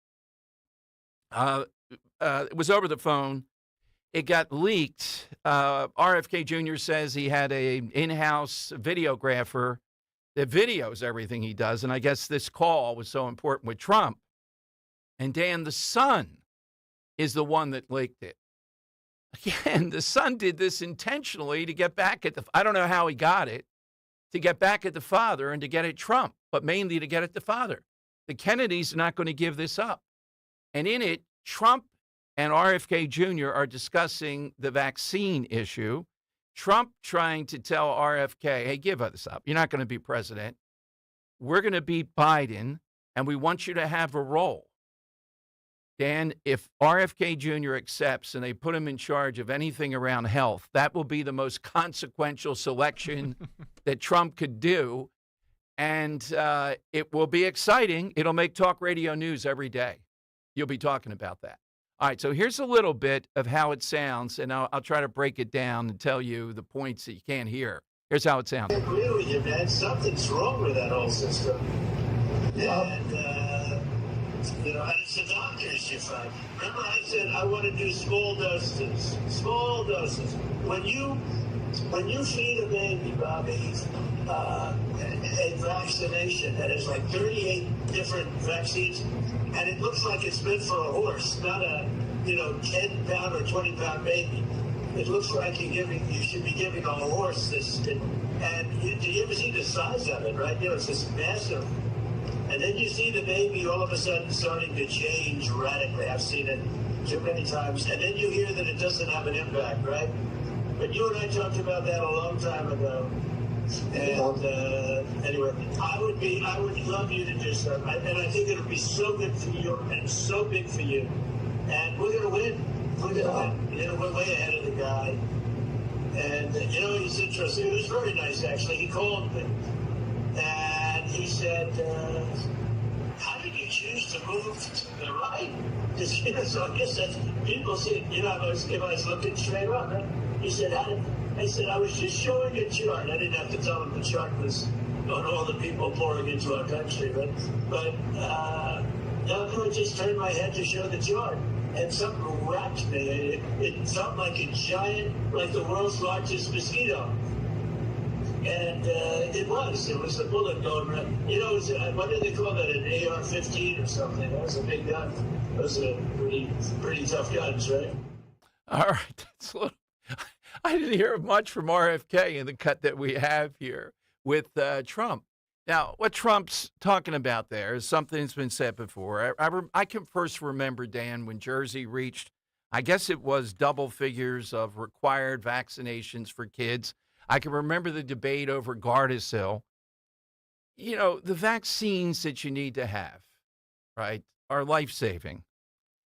it was over the phone. It got leaked. RFK Jr. says he had an in-house videographer that videos everything he does. And I guess this call was so important with Trump. And Dan, the son, is the one that leaked it. Again, the son did this intentionally to get back at I don't know how he got it, to get back at the father and to get at Trump, but mainly to get at the father. The Kennedys are not going to give this up. And in it, Trump and RFK Jr. are discussing the vaccine issue. Trump trying to tell RFK, hey, give us up. You're not going to be president. We're going to beat Biden, and we want you to have a role. Dan, if RFK Jr. accepts and they put him in charge of anything around health, that will be the most consequential selection that Trump could do. And it will be exciting. It'll make talk radio news every day. You'll be talking about that. All right, so here's a little bit of how it sounds, and I'll try to break it down and tell you the points that you can't hear. Here's how it sounds. I agree with you, man. Something's wrong with that whole system. And, it's the doctors you find. Remember I said I want to do small doses. Small doses. When you feed a baby, Bobby, a vaccination that is like 38 different vaccines, and it looks like it's meant for a horse, not a 10-pound or 20-pound baby. It looks like you should be giving a horse this. And do you ever see the size of it, right? It's just massive. And then you see the baby all of a sudden starting to change radically. I've seen it too many times. And then you hear that it doesn't have an impact, right? But you and I talked about that a long time ago. And anyway, I would love you to do something. And I think it'll be so good for you and so big for you. And we're going to win. We're going to win. We're way ahead of the guy. And, he's interesting. It was very nice, actually. He called me. And he said, how did you choose to move to the right? So I guess that's, people say, if I was looking straight up, right? He said, I said, I was just showing a chart. I didn't have to tell him the chart was on all the people pouring into our country. But I just turned my head to show the chart. And something wrapped me. It felt like a giant, like the world's largest mosquito. And it was a bullet going around. What did they call that, an AR-15 or something? That was a big gun. Those are pretty tough guns, right? All right. That's a little, I didn't hear much from RFK in the cut that we have here with Trump. Now, what Trump's talking about there is something that's been said before. I can first remember, Dan, when Jersey reached, I guess it was double figures of required vaccinations for kids. I can remember the debate over Gardasil. The vaccines that you need to have, right, are life-saving.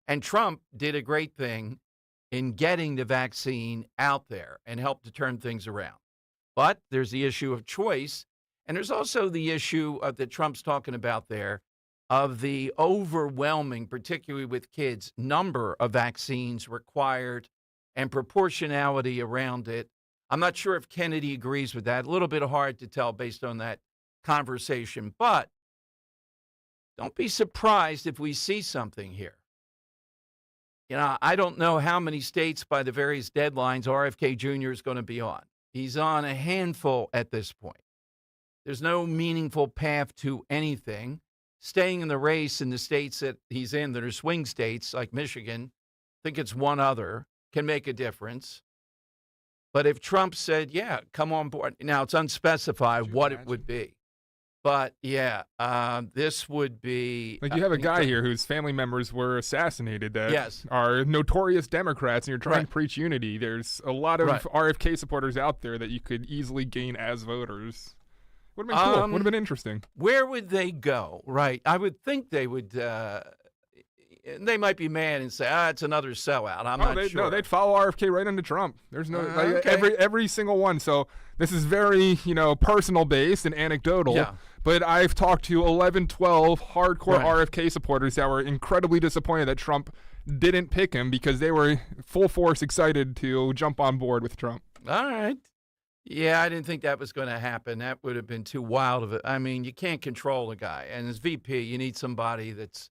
And Trump did a great thing in getting the vaccine out there and helped to turn things around. But there's the issue of choice. And there's also the issue that Trump's talking about there of the overwhelming, particularly with kids, number of vaccines required and proportionality around it. I'm not sure if Kennedy agrees with that. A little bit hard to tell based on that conversation. But don't be surprised if we see something here. I don't know how many states by the various deadlines RFK Jr. is going to be on. He's on a handful at this point. There's no meaningful path to anything. Staying in the race in the states that he's in that are swing states like Michigan, I think it's one other, can make a difference. But if Trump said, yeah, come on board. Now, it's unspecified what it would be. But, yeah, this would be... Like, you have a guy here whose family members were assassinated that yes. are notorious Democrats, and you're trying to preach unity. There's a lot of RFK supporters out there that you could easily gain as voters. Would have been cool. Would have been interesting. Where would they go? Right. I would think they would... they might be mad and say, it's another sellout. I'm not sure. No, they'd follow RFK right into Trump. There's no every single one. So this is very, personal based and anecdotal. Yeah. But I've talked to 11, 12 hardcore RFK supporters that were incredibly disappointed that Trump didn't pick him because they were full force excited to jump on board with Trump. All right. Yeah, I didn't think that was going to happen. That would have been too wild of it. I mean, you can't control a guy. And as VP, you need somebody that's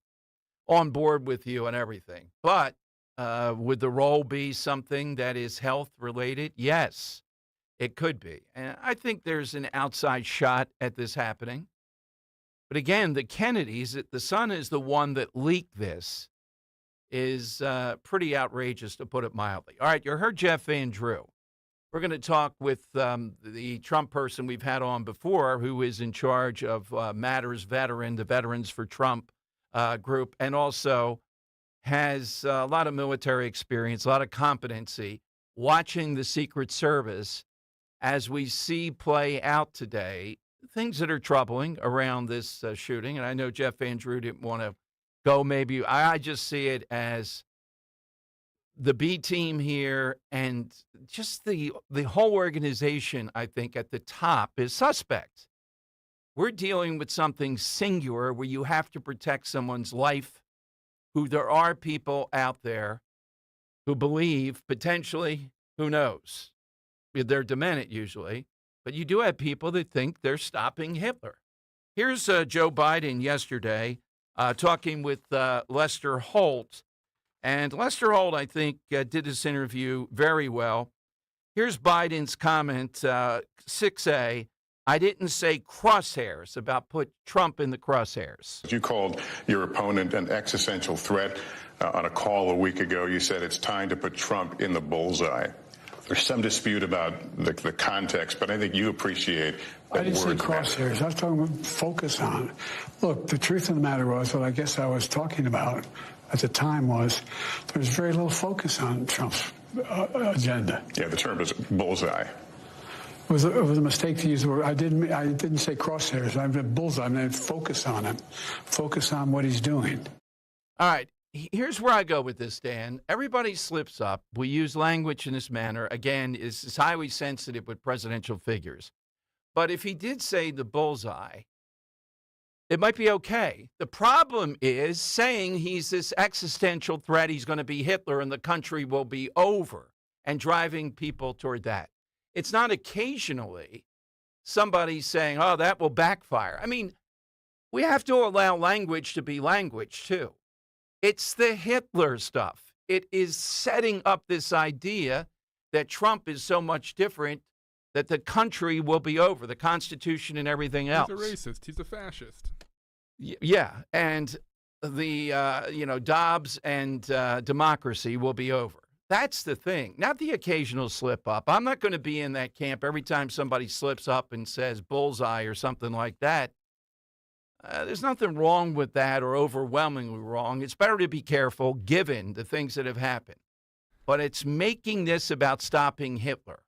on board with you and everything. But would the role be something that is health related? Yes, it could be. And I think there's an outside shot at this happening. But again, the Kennedys, the son is the one that leaked this, is pretty outrageous, to put it mildly. All right, you heard Jeff Van Drew. We're going to talk with the Trump person we've had on before, who is in charge of Matters Veteran, the Veterans for Trump group, and also has a lot of military experience, a lot of competency, watching the Secret Service as we see play out today, things that are troubling around this shooting. And I know Jeff Van Drew didn't want to go maybe. I just see it as the B team here and just the whole organization, I think, at the top is suspect. We're dealing with something singular where you have to protect someone's life, who there are people out there who believe potentially, who knows, they're demented usually, but you do have people that think they're stopping Hitler. Here's Joe Biden yesterday talking with Lester Holt. And Lester Holt, I think, did this interview very well. Here's Biden's comment, 6A. I didn't say crosshairs about put Trump in the crosshairs. You called your opponent an existential threat on a call a week ago. You said it's time to put Trump in the bullseye. There's some dispute about the context, but I think you appreciate that. I didn't say crosshairs. I was talking about focus on. Look, the truth of the matter was, what I guess I was talking about at the time was there was very little focus on Trump's agenda. Yeah, the term is bullseye. It was a mistake to use the word. I didn't say crosshairs. I meant bullseye. I meant focus on him. Focus on what he's doing. All right. Here's where I go with this, Dan. Everybody slips up. We use language in this manner. Again, is highly sensitive with presidential figures. But if he did say the bullseye, it might be okay. The problem is saying he's this existential threat, he's going to be Hitler and the country will be over, and driving people toward that. It's not occasionally somebody saying, oh, that will backfire. I mean, we have to allow language to be language, too. It's the Hitler stuff. It is setting up this idea that Trump is so much different that the country will be over, the Constitution and everything else. He's a racist. He's a fascist. Yeah, and the, Dobbs and democracy will be over. That's the thing, not the occasional slip up. I'm not going to be in that camp every time somebody slips up and says bullseye or something like that. There's nothing wrong with that or overwhelmingly wrong. It's better to be careful given the things that have happened. But it's making this about stopping Hitler.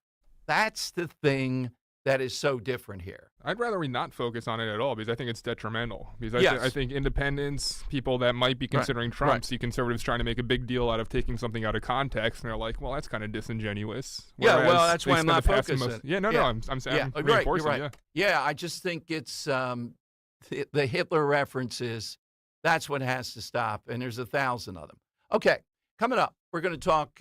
That's the thing that is so different here. I'd rather we not focus on it at all because I think it's detrimental. Because I think independents, people that might be considering Trump, see conservatives trying to make a big deal out of taking something out of context, and they're like, well, that's kind of disingenuous. Whereas that's why I'm not focusing. I'm reinforcing. You're right. Yeah, I just think it's the Hitler references. That's what has to stop, and there's 1,000 of them. Okay, coming up, we're going to talk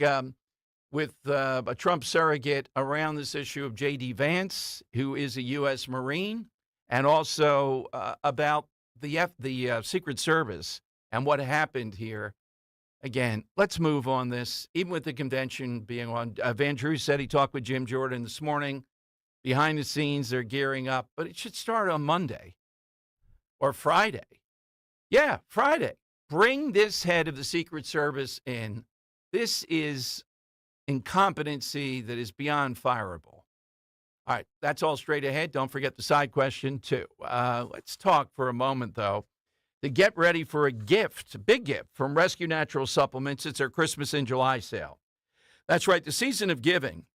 with a Trump surrogate around this issue of J.D. Vance, who is a U.S. Marine, and also about the Secret Service and what happened here. Again, let's move on this. Even with the convention being on, Van Drew said he talked with Jim Jordan this morning. Behind the scenes, they're gearing up, but it should start on Monday or Friday. Yeah, Friday. Bring this head of the Secret Service in. This is incompetency that is beyond fireable. All right, that's all straight ahead. Don't forget the side question, too. Let's talk for a moment, though, to get ready for a gift, a big gift from Rescue Natural Supplements. It's their Christmas in July sale. That's right, the season of giving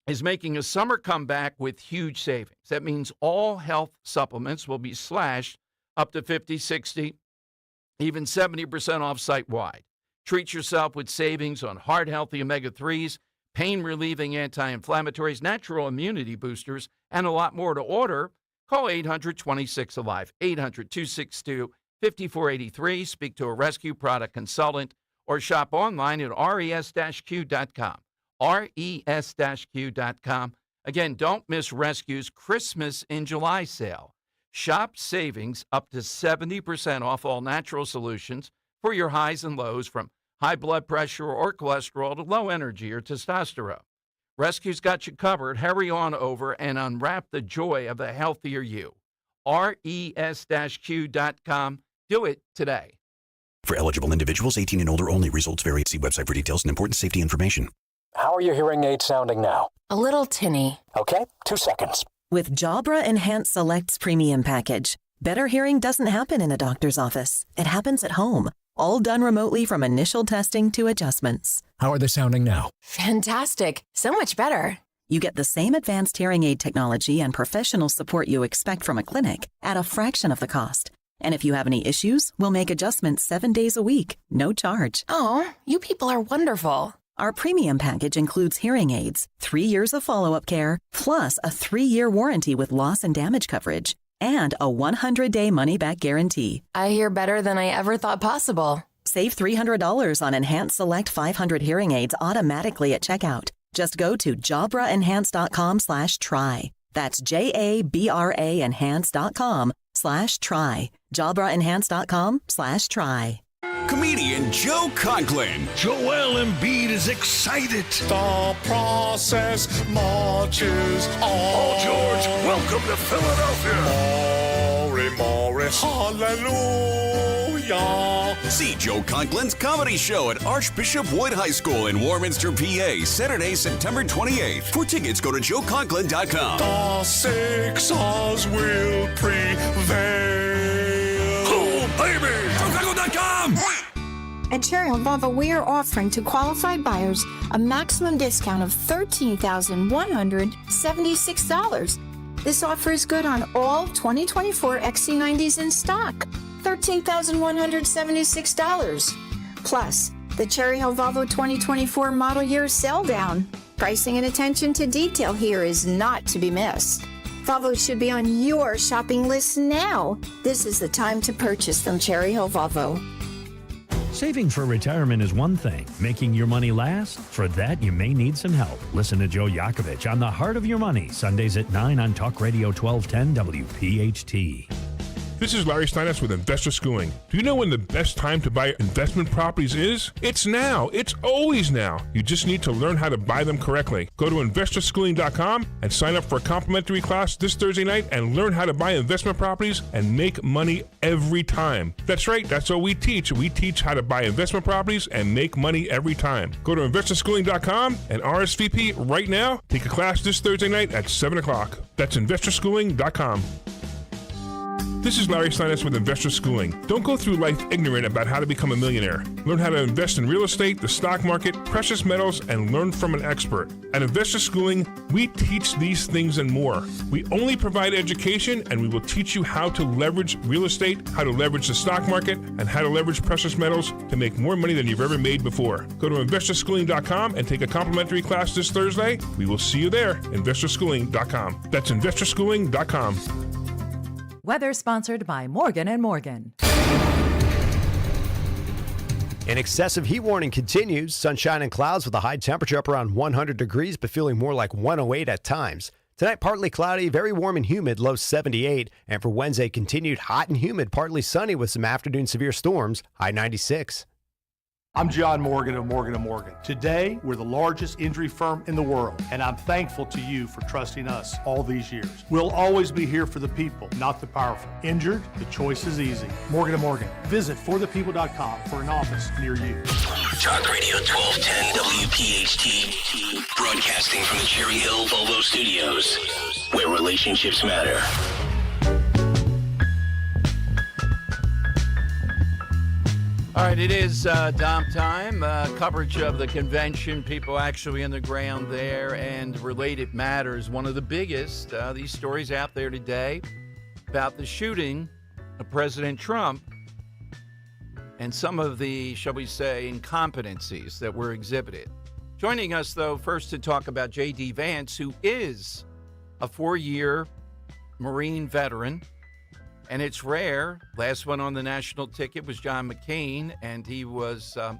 is making a summer comeback with huge savings. That means all health supplements will be slashed up to 50, 60, even 70% off site-wide. Treat yourself with savings on heart-healthy omega-3s, pain-relieving anti-inflammatories, natural immunity boosters, and a lot more. To order, call 800-26-ALIVE, 800-262-5483. Speak to a rescue product consultant or shop online at res-q.com, res-q.com. Again, don't miss Rescue's Christmas in July sale. Shop savings up to 70% off all natural solutions for your highs and lows, from high blood pressure or cholesterol to low energy or testosterone. Rescue's got you covered. Hurry on over and unwrap the joy of a healthier you. res-q.com. Do it today. For eligible individuals, 18 and older only. Results vary. See website for details and important safety information. How are your hearing aids sounding now? A little tinny. Okay, 2 seconds. With Jabra Enhanced Selects Premium Package, better hearing doesn't happen in a doctor's office. It happens at home, all done remotely from initial testing to adjustments. How are they sounding now? Fantastic. So much better. You get the same advanced hearing aid technology and professional support you expect from a clinic at a fraction of the cost. And if you have any issues, we'll make adjustments 7 days a week, no charge. Oh, you people are wonderful. Our premium package includes hearing aids, 3 years of follow-up care, plus a 3-year warranty with loss and damage coverage, and a 100-day money-back guarantee. I hear better than I ever thought possible. Save $300 on Enhanced Select 500 hearing aids automatically at checkout. Just go to JabraEnhance.com/try. That's JABRA Enhance.com/try. JabraEnhance.com/try. Comedian Joe Conklin. Joel Embiid is excited. The process marches on. Oh, George, welcome to Philadelphia. Maury, hallelujah. See Joe Conklin's comedy show at Archbishop Wood High School in Warminster, PA, Saturday, September 28th. For tickets, go to joeconklin.com. The Sixers will prevail. Oh, baby! joeconklin.com. At Cherry Hill Volvo, we are offering to qualified buyers a maximum discount of $13,176. This offer is good on all 2024 XC90s in stock, $13,176. Plus, the Cherry Hill Volvo 2024 model year sell down. Pricing and attention to detail here is not to be missed. Volvo should be on your shopping list now. This is the time to purchase from Cherry Hill Volvo. Saving for retirement is one thing. Making your money last? For that, you may need some help. Listen to Joe Yakovich on The Heart of Your Money, Sundays at 9 on Talk Radio 1210 WPHT. This is Larry Steiness with Investor Schooling. Do you know when the best time to buy investment properties is? It's now. It's always now. You just need to learn how to buy them correctly. Go to investorschooling.com and sign up for a complimentary class this Thursday night and learn how to buy investment properties and make money every time. That's right. That's what we teach. We teach how to buy investment properties and make money every time. Go to investorschooling.com and RSVP right now. Take a class this Thursday night at 7 o'clock. That's investorschooling.com. This is Larry Steiness with Investor Schooling. Don't go through life ignorant about how to become a millionaire. Learn how to invest in real estate, the stock market, precious metals, and learn from an expert. At Investor Schooling, we teach these things and more. We only provide education, and we will teach you how to leverage real estate, how to leverage the stock market, and how to leverage precious metals to make more money than you've ever made before. Go to investorschooling.com and take a complimentary class this Thursday. We will see you there. investorschooling.com. That's investorschooling.com. Weather sponsored by Morgan & Morgan. An excessive heat warning continues. Sunshine and clouds with a high temperature up around 100 degrees, but feeling more like 108 at times. Tonight, partly cloudy, very warm and humid, low 78. And for Wednesday, continued hot and humid, partly sunny with some afternoon severe storms, high 96. I'm John Morgan of Morgan & Morgan. Today, we're the largest injury firm in the world, and I'm thankful to you for trusting us all these years. We'll always be here for the people, not the powerful. Injured? The choice is easy. Morgan & Morgan. Visit forthepeople.com for an office near you. Talk Radio 1210 WPHT, broadcasting from the Cherry Hill Volvo Studios, where relationships matter. All right, it is Dom time. Coverage of the convention, people actually on the ground there, and related matters. One of the biggest, these stories out there today about the shooting of President Trump and some of the, shall we say, incompetencies that were exhibited. Joining us, though, first to talk about J.D. Vance, who is a 4-year Marine veteran. And it's rare. Last one on the national ticket was John McCain, and he was a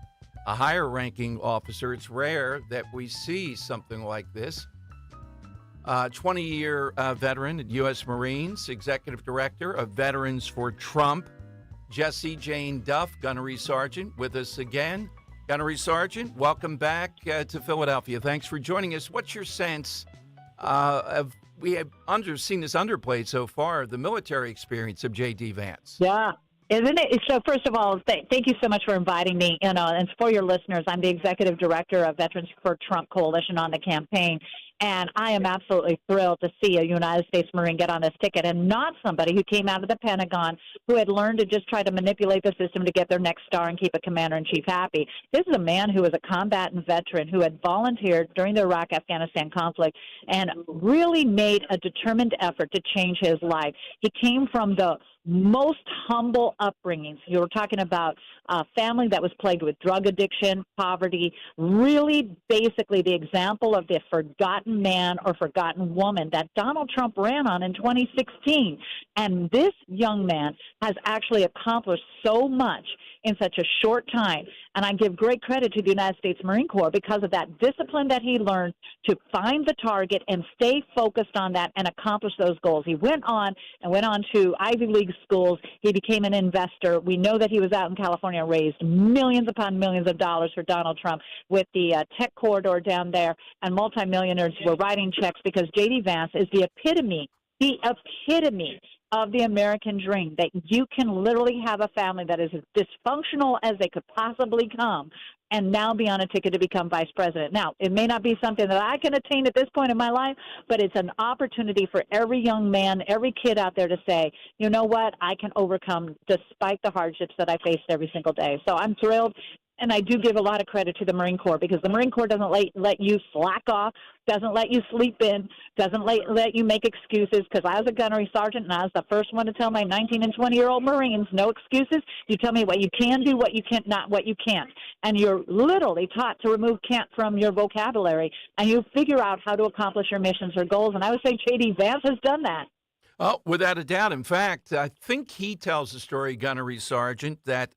higher-ranking officer. It's rare that we see something like this. 20-year veteran at U.S. Marines, executive director of Veterans for Trump, Jesse Jane Duff, Gunnery Sergeant, with us again. Gunnery Sergeant, welcome back to Philadelphia. Thanks for joining us. What's your sense of we have seen this underplayed so far, the military experience of J.D. Vance? Yeah, isn't it? So first of all, thank you so much for inviting me. And for your listeners, I'm the executive director of Veterans for Trump Coalition on the campaign. And I am absolutely thrilled to see a United States Marine get on this ticket, and not somebody who came out of the Pentagon who had learned to just try to manipulate the system to get their next star and keep a commander-in-chief happy. This is a man who was a combatant veteran who had volunteered during the Iraq-Afghanistan conflict and really made a determined effort to change his life. He came from the most humble upbringings. You were talking about a family that was plagued with drug addiction, poverty, really basically the example of the forgotten man or forgotten woman that Donald Trump ran on in 2016. And this young man has actually accomplished so much in such a short time. And I give great credit to the United States Marine Corps because of that discipline that he learned to find the target and stay focused on that and accomplish those goals. He went on to Ivy League schools. He became an investor. We know that he was out in California and raised millions upon millions of dollars for Donald Trump with the tech corridor down there, and multimillionaires were writing checks because J.D. Vance is the epitome of the American dream, that you can literally have a family that is as dysfunctional as they could possibly come and now be on a ticket to become vice president. Now, it may not be something that I can attain at this point in my life, but it's an opportunity for every young man, every kid out there to say, you know what, I can overcome despite the hardships that I face every single day. So I'm thrilled. And I do give a lot of credit to the Marine Corps because the Marine Corps doesn't let you slack off, doesn't let you sleep in, doesn't let you make excuses. Because I was a gunnery sergeant, and I was the first one to tell my 19 and 20-year-old Marines, no excuses. You tell me what you can do, what you can't, not what you can't. And you're literally taught to remove can't from your vocabulary, and you figure out how to accomplish your missions or goals. And I would say J.D. Vance has done that. Oh, without a doubt. In fact, I think he tells the story, gunnery sergeant, that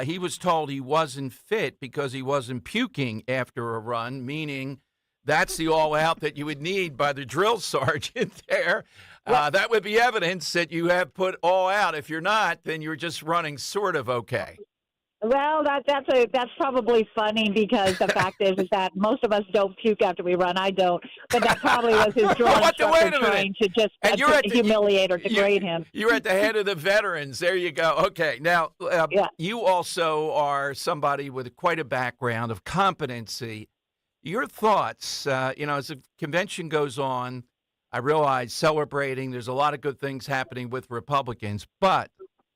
he was told he wasn't fit because he wasn't puking after a run, meaning that's the all-out that you would need by the drill sergeant there. That would be evidence that you have put all out. If you're not, then you're just running sort of okay. Well, that's probably funny because the fact is that most of us don't puke after we run. I don't, but that probably was his drill instructor trying to just humiliate or degrade him. You're at the head of the veterans. There you go. Okay, now you also are somebody with quite a background of competency. Your thoughts, as the convention goes on, I realize celebrating. There's a lot of good things happening with Republicans, but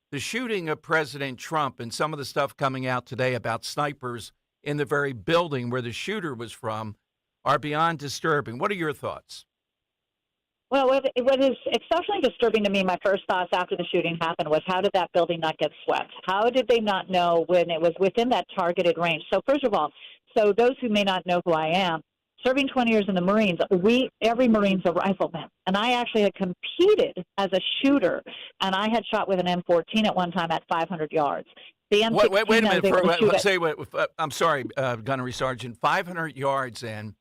the shooting of President Trump and some of the stuff coming out today about snipers in the very building where the shooter was from are beyond disturbing. What are your thoughts? Well, what is exceptionally disturbing to me, my first thoughts after the shooting happened was, how did that building not get swept? How did they not know when it was within that targeted range? So first of all, so those who may not know who I am, serving 20 years in the Marines, every Marine's a rifleman. And I actually had competed as a shooter, and I had shot with an M14 at one time at 500 yards. The M16, wait a minute. I'm sorry, Gunnery Sergeant. 500 yards in.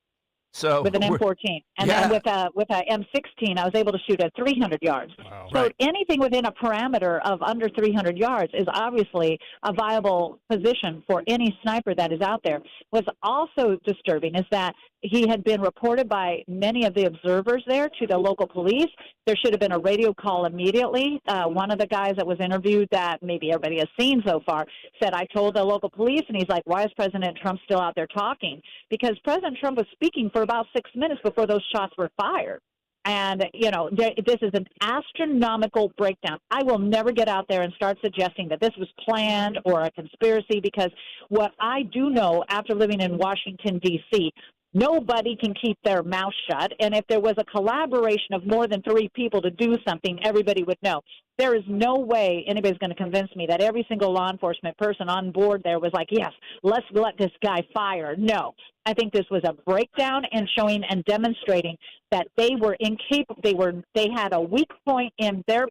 So with an M14. And then with a M16, I was able to shoot at 300 yards. Wow. So anything within a parameter of under 300 yards is obviously a viable position for any sniper that is out there. What's also disturbing is that he had been reported by many of the observers there to the local police. There should have been a radio call immediately. One of the guys that was interviewed that maybe everybody has seen so far said, I told the local police, and he's like, why is President Trump still out there talking? Because President Trump was speaking for about 6 minutes before those shots were fired. And, this is an astronomical breakdown. I will never get out there and start suggesting that this was planned or a conspiracy, because what I do know after living in Washington, D.C., nobody can keep their mouth shut. And if there was a collaboration of more than 3 people to do something, everybody would know. There is no way anybody's going to convince me that every single law enforcement person on board there was like, yes, let's let this guy fire. No. I think this was a breakdown and showing and demonstrating that they were incapable. They had a weak point in their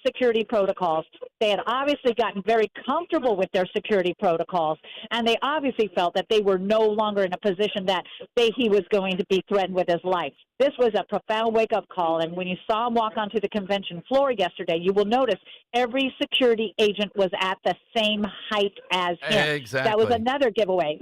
security protocols. They had obviously gotten very comfortable with their security protocols, and they obviously felt that they were no longer in a position that he was going to be threatened with his life. This was a profound wake-up call, and when you saw him walk onto the convention floor yesterday, you will notice every security agent was at the same height as him. Exactly. That was another giveaway.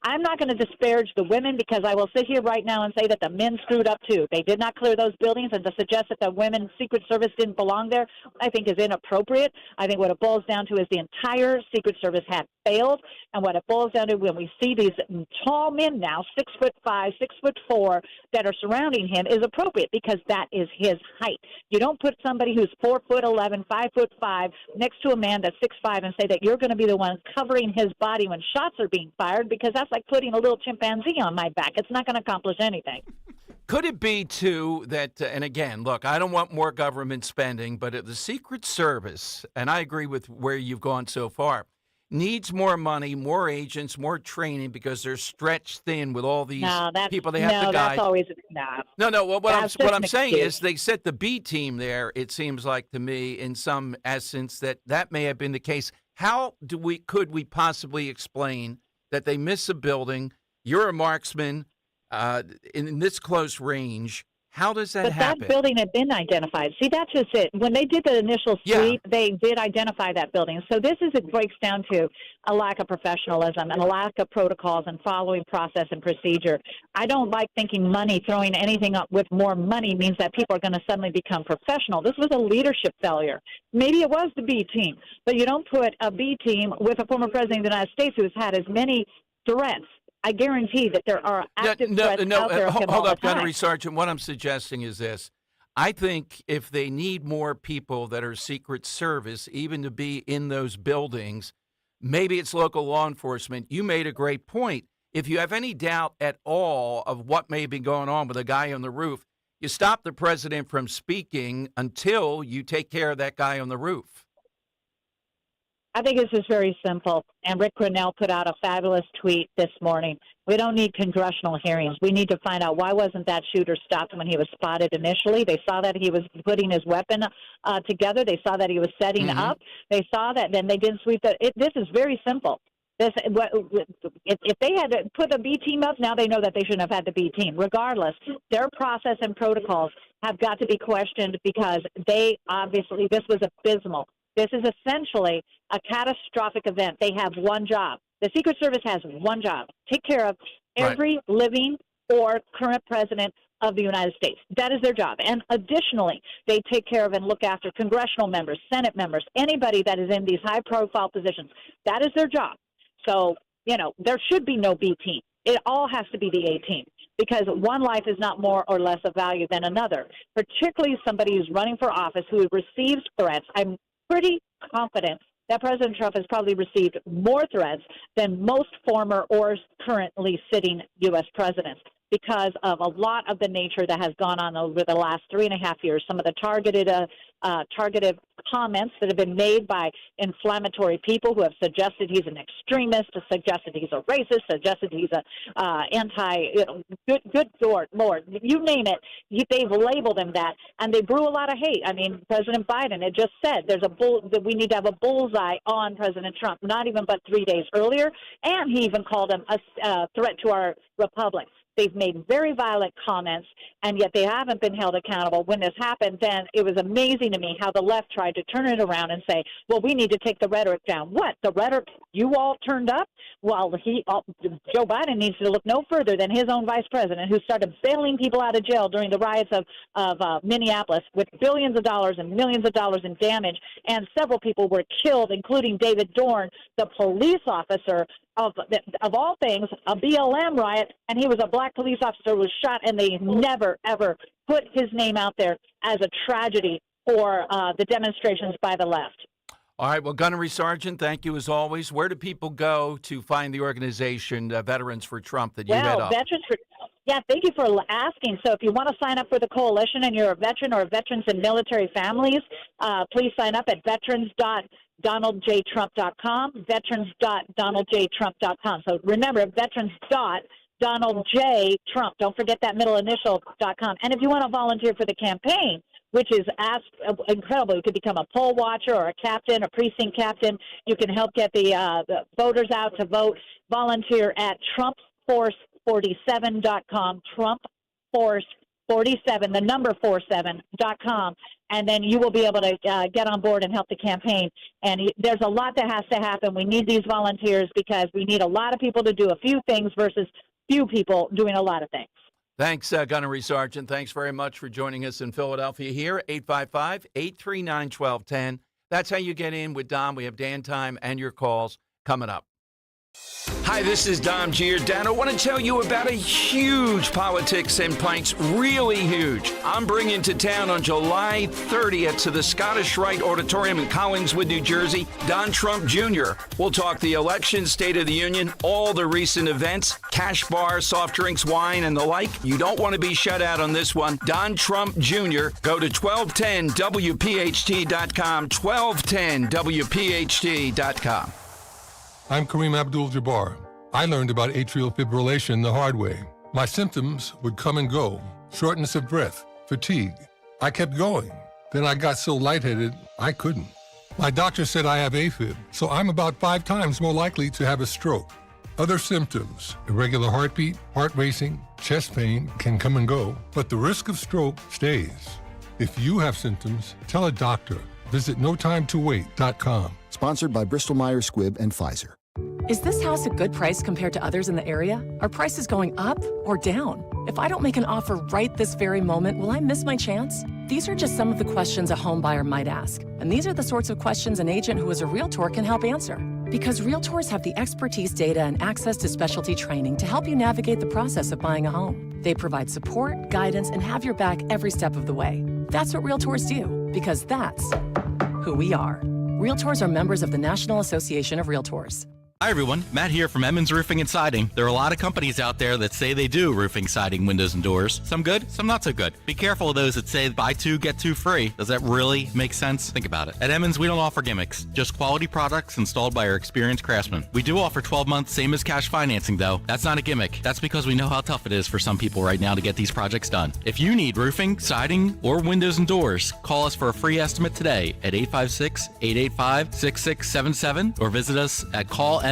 I'm not going to disparage the women because I will sit here right now and say that the men screwed up too. They did not clear those buildings, and to suggest that the women's Secret Service didn't belong there, I think is inappropriate. I think what it boils down to is the entire Secret Service had failed, and what it boils down to when we see these tall men now, 6'5", 6'4", that are surrounding him is appropriate because that is his height. You don't put somebody who's 4'11", 5'5" next to a man that's 6'5" and say that you're going to be the one covering his body when shots are being fired, because that's like putting a little chimpanzee on my back. It's not going to accomplish anything. Could it be, too, that, and again, look, I don't want more government spending, but the Secret Service, and I agree with where you've gone so far, needs more money, more agents, more training because they're stretched thin with all these people they have to guide. That's always No. Well, what I'm saying is they set the B team there. It seems like to me, in some essence, that may have been the case. How could we possibly explain that they miss a building? You're a marksman in this close range. How does that happen? That building had been identified. See, that's just it. When they did the initial sweep, they did identify that building. So it breaks down to a lack of professionalism and a lack of protocols and following process and procedure. I don't like thinking throwing anything up with more money means that people are going to suddenly become professional. This was a leadership failure. Maybe it was the B team, but you don't put a B team with a former president of the United States who's had as many threats. I guarantee that there are active threats out there. Hold up, Gunnery Sergeant. What I'm suggesting is this. I think if they need more people that are Secret Service, even to be in those buildings, maybe it's local law enforcement. You made a great point. If you have any doubt at all of what may be going on with a guy on the roof, you stop the president from speaking until you take care of that guy on the roof. I think this is very simple, and Rick Grinnell put out a fabulous tweet this morning. We don't need congressional hearings. We need to find out why wasn't that shooter stopped when he was spotted initially. They saw that he was putting his weapon together. They saw that he was setting up. They saw that. Then they didn't sweep the. This is very simple. If they had to put a B team up, now they know that they shouldn't have had the B team. Regardless, their process and protocols have got to be questioned because this was abysmal. This is essentially a catastrophic event. They have one job. The Secret Service has one job: take care of every living or current president of the United States. That is their job. And additionally, they take care of and look after congressional members, Senate members, anybody that is in these high-profile positions. That is their job. So, there should be no B team. It all has to be the A team, because one life is not more or less of value than another, particularly somebody who's running for office who receives threats. I'm pretty confident that President Trump has probably received more threats than most former or currently sitting U.S. presidents because of a lot of the nature that has gone on over the last 3.5 years. Some of the targeted comments that have been made by inflammatory people who have suggested he's an extremist, suggested he's a racist, suggested he's good Lord, you name it, they've labeled him that, and they brew a lot of hate. I mean, President Biden had just said that we need to have a bullseye on President Trump, not even but 3 days earlier, and he even called him a threat to our republic. They've made very violent comments, and yet they haven't been held accountable. When this happened, then it was amazing to me how the left tried to turn it around and say, well, we need to take the rhetoric down. What? The rhetoric you all turned up? Well, Joe Biden needs to look no further than his own vice president, who started bailing people out of jail during the riots of Minneapolis with billions of dollars and millions of dollars in damage, and several people were killed, including David Dorn, the police officer of all things, a BLM riot, and he was a black police officer who was shot, and they never, ever put his name out there as a tragedy for the demonstrations by the left. All right. Well, Gunnery Sergeant, thank you as always. Where do people go to find the organization, Veterans for Trump, that you head up? Yeah, thank you for asking. So if you want to sign up for the coalition and you're a veteran or veterans and military families, please sign up at veterans.donaldjtrump.com, veterans.donaldjtrump.com. So remember, veterans.donaldjtrump. Don't forget that middle initial.com. And if you want to volunteer for the campaign, which is incredible, you could become a poll watcher or a captain, a precinct captain. You can help get the voters out to vote. Volunteer at TrumpForce47.com, 47, the number 47.com, and then you will be able to get on board and help the campaign. And there's a lot that has to happen. We need these volunteers because we need a lot of people to do a few things versus few people doing a lot of things. Thanks, Gunnery Sergeant. Thanks very much for joining us in Philadelphia here, 855-839-1210. That's how you get in with Dom. We have Dan time and your calls coming up. Hi, this is Dom Giordano. I want to tell you about a huge Politics and Pints, really huge. I'm bringing to town on July 30th to the Scottish Rite Auditorium in Collingswood, New Jersey, Don Trump Jr. We'll talk the election, State of the Union, all the recent events, cash bar, soft drinks, wine, and the like. You don't want to be shut out on this one. Don Trump Jr. Go to 1210WPHT.com, 1210WPHT.com. I'm Kareem Abdul-Jabbar. I learned about atrial fibrillation the hard way. My symptoms would come and go, shortness of breath, fatigue. I kept going. Then I got so lightheaded, I couldn't. My doctor said I have AFib, so I'm about 5 times more likely to have a stroke. Other symptoms, irregular heartbeat, heart racing, chest pain can come and go, but the risk of stroke stays. If you have symptoms, tell a doctor. Visit notimetowait.com. Sponsored by Bristol-Myers Squibb and Pfizer. Is this house a good price compared to others in the area? Are prices going up or down? If I don't make an offer right this very moment, will I miss my chance? These are just some of the questions a home buyer might ask. And these are the sorts of questions an agent who is a Realtor can help answer. Because Realtors have the expertise, data, and access to specialty training to help you navigate the process of buying a home. They provide support, guidance, and have your back every step of the way. That's what Realtors do, because that's who we are. Realtors are members of the National Association of Realtors. Hi everyone, Matt here from Emmons Roofing and Siding. There are a lot of companies out there that say they do roofing, siding, windows, and doors. Some good, some not so good. Be careful of those that say buy 2, get 2 free. Does that really make sense? Think about it. At Emmons, we don't offer gimmicks, just quality products installed by our experienced craftsmen. We do offer 12 months, same as cash financing though. That's not a gimmick. That's because we know how tough it is for some people right now to get these projects done. If you need roofing, siding, or windows and doors, call us for a free estimate today at 856-885-6677 or visit us at callemmons.com.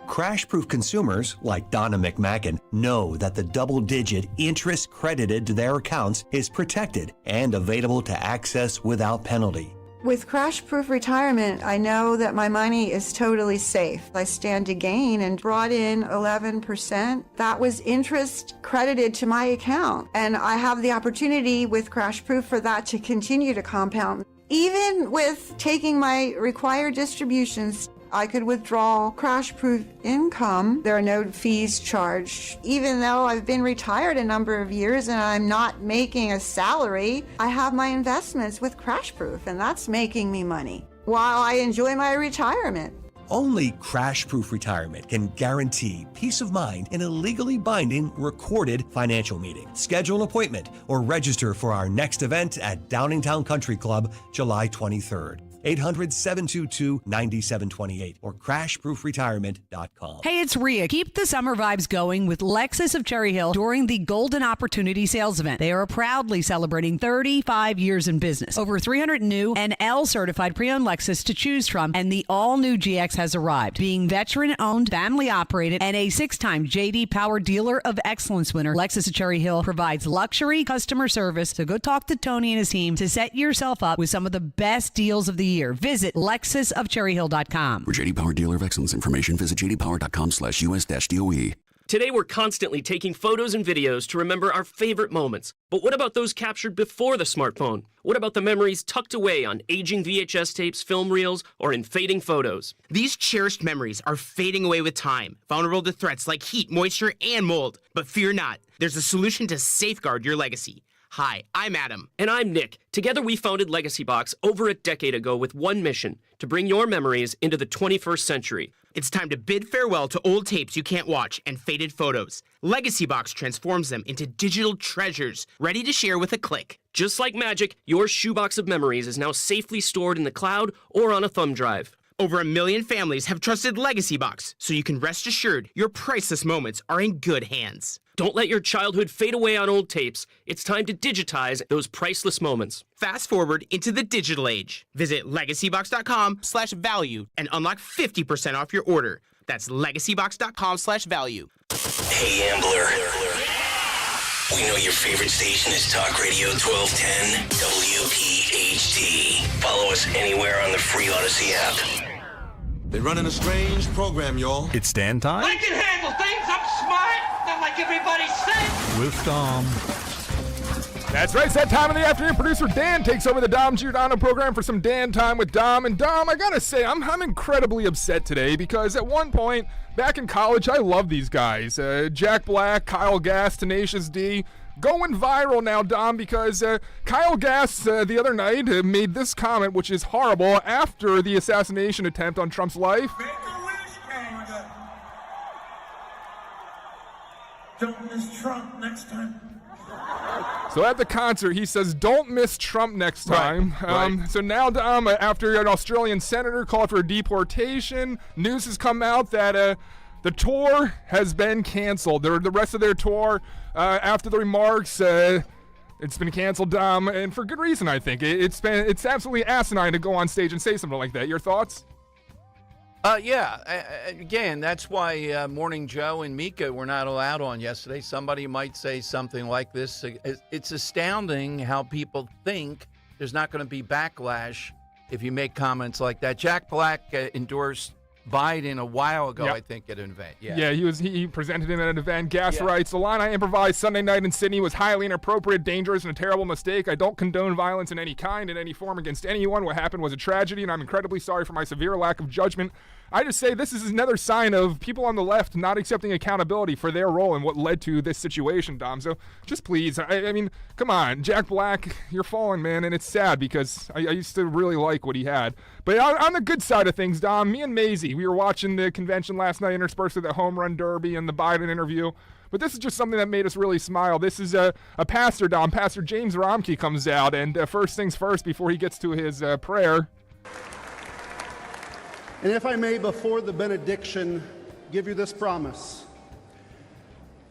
Crash-proof consumers like Donna McMacken know that the double-digit interest credited to their accounts is protected and available to access without penalty. With Crash-Proof Retirement, I know that my money is totally safe. I stand to gain and brought in 11%. That was interest credited to my account. And I have the opportunity with Crash-Proof for that to continue to compound. Even with taking my required distributions, I could withdraw crash-proof income. There are no fees charged. Even though I've been retired a number of years and I'm not making a salary, I have my investments with crash-proof, and that's making me money while I enjoy my retirement. Only Crash-Proof Retirement can guarantee peace of mind in a legally binding, recorded financial meeting. Schedule an appointment or register for our next event at Downingtown Country Club, July 23rd. 800-722-9728 or crashproofretirement.com. Hey, it's Rhea. Keep the summer vibes going with Lexus of Cherry Hill during the Golden Opportunity Sales Event. They are proudly celebrating 35 years in business. Over 300 new and L-certified pre-owned Lexus to choose from, and the all-new GX has arrived. Being veteran-owned, family-operated, and a 6-time J.D. Power Dealer of Excellence winner, Lexus of Cherry Hill provides luxury customer service. So go talk to Tony and his team to set yourself up with some of the best deals of the year. Visit LexusofCherryHill.com. For J.D. Power Dealer of Excellence information, visit jdpower.com/US-DOE. Today we're constantly taking photos and videos to remember our favorite moments. But what about those captured before the smartphone? What about the memories tucked away on aging VHS tapes, film reels, or in fading photos? These cherished memories are fading away with time, vulnerable to threats like heat, moisture, and mold. But fear not, there's a solution to safeguard your legacy. Hi, I'm Adam. And I'm Nick. Together we founded Legacy Box over a decade ago with one mission, to bring your memories into the 21st century. It's time to bid farewell to old tapes you can't watch and faded photos. Legacy Box transforms them into digital treasures, ready to share with a click. Just like magic, your shoebox of memories is now safely stored in the cloud or on a thumb drive. Over 1 million families have trusted Legacy Box, so you can rest assured your priceless moments are in good hands. Don't let your childhood fade away on old tapes. It's time to digitize those priceless moments. Fast forward into the digital age. Visit legacybox.com/value and unlock 50% off your order. That's legacybox.com/value. Hey, Ambler. We know your favorite station is Talk Radio 1210 WPHT. Follow us anywhere on the free Odyssey app. They're running a strange program, y'all. It's Dan time I can handle things. I'm smart. Not like everybody says. with Dom. That's right. It's that time of the afternoon. Producer Dan takes over the Dom Giordano program for some Dan time with Dom. And Dom, I gotta say, I'm incredibly upset today because at one point back in college, I loved these guys. Jack Black, Kyle Gass, Tenacious D. Going viral now, Dom, because Kyle Gass the other night made this comment, which is horrible, after the assassination attempt on Trump's life. Make a wish, Canada. Don't miss Trump next time. So at the concert, he says, "Don't miss Trump next time." Right. So now, Dom, after an Australian senator called for deportation, news has come out that the tour has been canceled. The rest of their tour, after the remarks, it's been canceled, Dom, and for good reason, I think. It's absolutely asinine to go on stage and say something like that. Your thoughts? Again, that's why Morning Joe and Mika were not allowed on yesterday. Somebody might say something like this. It's astounding how people think there's not going to be backlash if you make comments like that. Jack Black endorsed Biden a while ago, Yep. I think, at an event. Yeah, he presented him at an event. Gass writes, "The line I improvised Sunday night in Sydney was highly inappropriate, dangerous, and a terrible mistake. I don't condone violence in any kind, in any form, against anyone. What happened was a tragedy, and I'm incredibly sorry for my severe lack of judgment." I just say this is another sign of people on the left not accepting accountability for their role in what led to this situation, Dom. So just please, I mean, come on, Jack Black, you're falling, man, and it's sad because I used to really like what he had. But on the good side of things, Dom, me and Maisie, we were watching the convention last night, interspersed with the home run derby and the Biden interview. But this is just something that made us really smile. This is a pastor, Dom. Pastor James Romke comes out, and first things first, before he gets to his prayer. And if I may, before the benediction, give you this promise.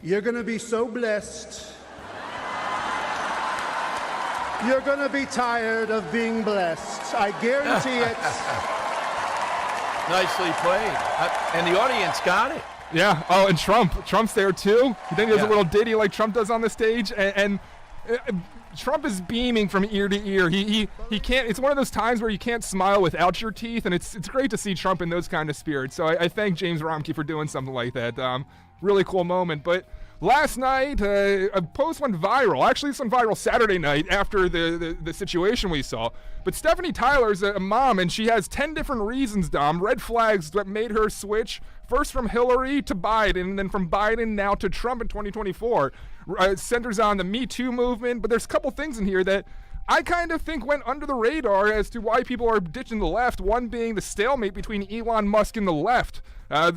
You're going to be so blessed. You're going to be tired of being blessed. I guarantee it. Nicely played. And the audience got it. Yeah. Oh, and Trump's there too. Then he does a little ditty like Trump does on the stage, and Trump is beaming from ear to ear. He can't. It's one of those times where you can't smile without your teeth, and it's great to see Trump in those kind of spirits. So I thank James Romke for doing something like that. Really cool moment. But last night, a post went viral. Actually, this went viral Saturday night after the situation we saw. But Stephanie Tyler's a mom, and she has 10 different reasons, Dom, red flags that made her switch first from Hillary to Biden, and then from Biden now to Trump in 2024. Centers on the Me Too movement, but there's a couple things in here that I kind of think went under the radar as to why people are ditching the left, one being the stalemate between Elon Musk and the left.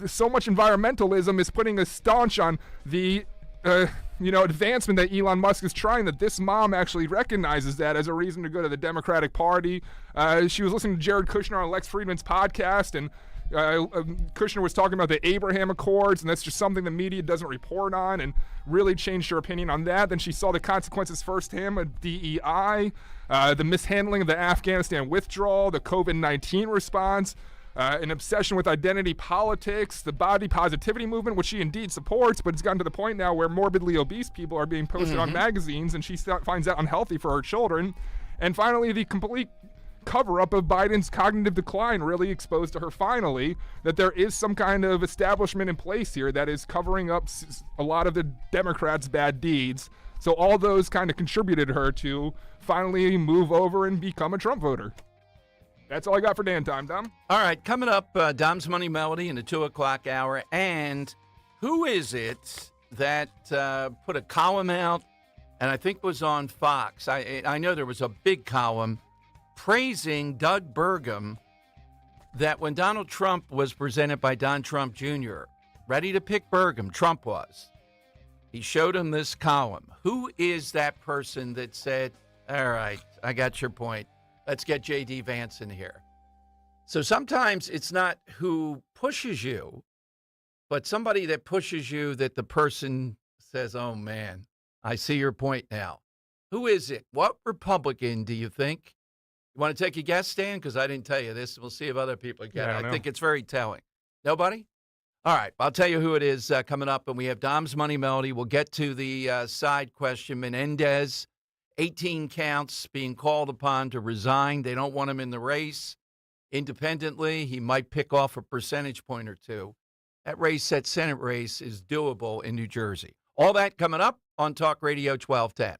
So much environmentalism is putting a staunch on the advancement that Elon Musk is trying, that this mom actually recognizes that as a reason to go to the Democratic Party. She was listening to Jared Kushner on Lex Friedman's podcast, and Kushner was talking about the Abraham Accords, and that's just something the media doesn't report on, and really changed her opinion on that. Then she saw the consequences firsthand of DEI, the mishandling of the Afghanistan withdrawal, the COVID-19 response, an obsession with identity politics, the body positivity movement, which she indeed supports, but it's gotten to the point now where morbidly obese people are being posted on magazines, and she finds that unhealthy for her children. And finally, the complete cover-up of Biden's cognitive decline really exposed to her finally that there is some kind of establishment in place here that is covering up a lot of the Democrats' bad deeds. So all those kind of contributed her to finally move over and become a Trump voter. That's all I got for Dan time, Dom. All right, coming up, Dom's Money Melody in the 2 o'clock hour. And who is it that put a column out, and I think was on Fox? I know there was a big column praising Doug Burgum, that when Donald Trump was presented by Don Trump Jr., ready to pick Burgum, Trump was. He showed him this column. Who is that person that said, all right, I got your point. Let's get J.D. Vance in here. So sometimes it's not who pushes you, but somebody that pushes you that the person says, oh, man, I see your point now. Who is it? What Republican do you think? You want to take a guess, Stan? Because I didn't tell you this. We'll see if other people get it. I think it's very telling. Nobody? All right, I'll tell you who it is coming up, and we have Dom's Money Melody. We'll get to the side question. Menendez, 18 counts, being called upon to resign. They don't want him in the race. Independently, he might pick off a percentage point or two. That race, that Senate race, is doable in New Jersey. All that coming up on Talk Radio 1210.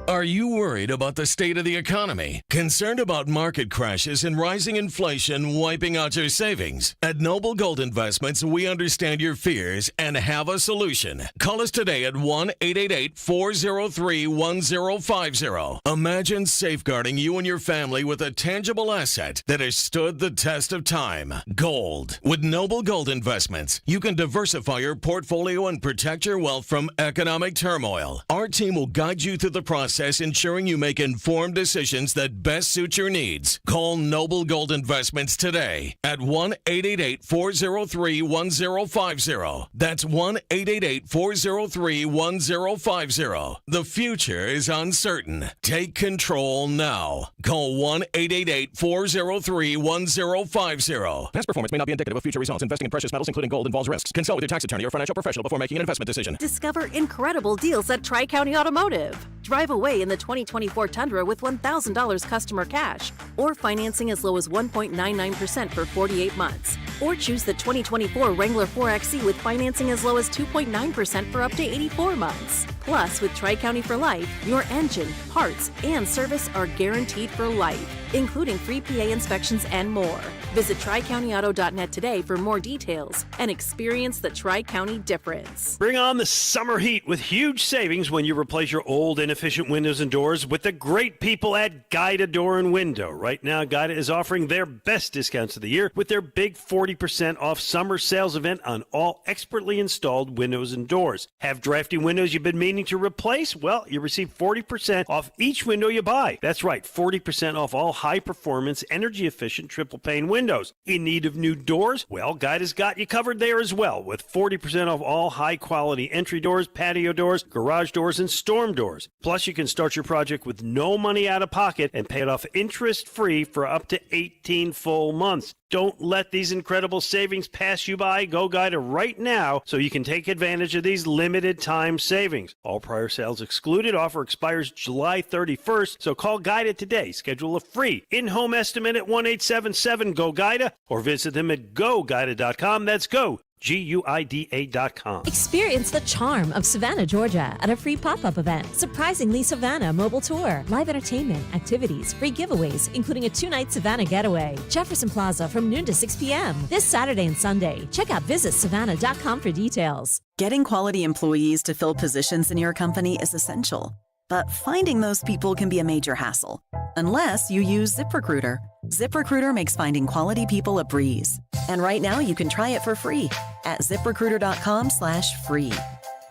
Are you worried about the state of the economy? Concerned about market crashes and rising inflation wiping out your savings? At Noble Gold Investments, we understand your fears and have a solution. Call us today at 1-888-403-1050. Imagine safeguarding you and your family with a tangible asset that has stood the test of time. Gold. With Noble Gold Investments, you can diversify your portfolio and protect your wealth from economic turmoil. Our team will guide you through the process, ensuring you make informed decisions that best suit your needs. Call Noble Gold Investments today at 1-888-403-1050. That's 1-888-403-1050. The future is uncertain. Take control now. Call 1-888-403-1050. Past performance may not be indicative of future results. Investing in precious metals, including gold, involves risks. Consult with your tax attorney or financial professional before making an investment decision. Discover incredible deals at Tri-County Automotive. Drive away in the 2024 Tundra with $1,000 customer cash or financing as low as 1.99% for 48 months. Or choose the 2024 Wrangler 4XE with financing as low as 2.9% for up to 84 months. Plus, with Tri-County for Life, your engine, parts, and service are guaranteed for life, including free PA inspections and more. Visit TriCountyAuto.net today for more details and experience the Tri-County difference. Bring on the summer heat with huge savings when you replace your old inefficient windows and doors with the great people at Guida Door and Window. Right now, Guida is offering their best discounts of the year with their big 40% off summer sales event on all expertly installed windows and doors. Have drafty windows you've been meaning to replace? Well, you receive 40% off each window you buy. That's right, 40% off all high-performance, energy-efficient triple-pane windows. In need of new doors? Well, Guida's got you covered there as well, with 40% off all high-quality entry doors, patio doors, garage doors, and storm doors. Plus, you can start your project with no money out of pocket and pay it off interest-free for up to 18 full months. Don't let these incredible savings pass you by. Go Guida right now so you can take advantage of these limited time savings. All prior sales excluded. Offer expires July 31st, so call Guida today. Schedule a free in-home estimate at 1-877-GO-GUIDA or visit them at GoGuida.com. That's go. GUIDA.com. Experience the charm of Savannah, Georgia at a free pop-up event. Surprisingly Savannah Mobile Tour. Live entertainment, activities, free giveaways, including a 2-night Savannah getaway. Jefferson Plaza from noon to 6 p.m. this Saturday and Sunday. Check out visitsavannah.com for details. Getting quality employees to fill positions in your company is essential. But finding those people can be a major hassle, unless you use ZipRecruiter. ZipRecruiter makes finding quality people a breeze. And right now you can try it for free at ZipRecruiter.com/free.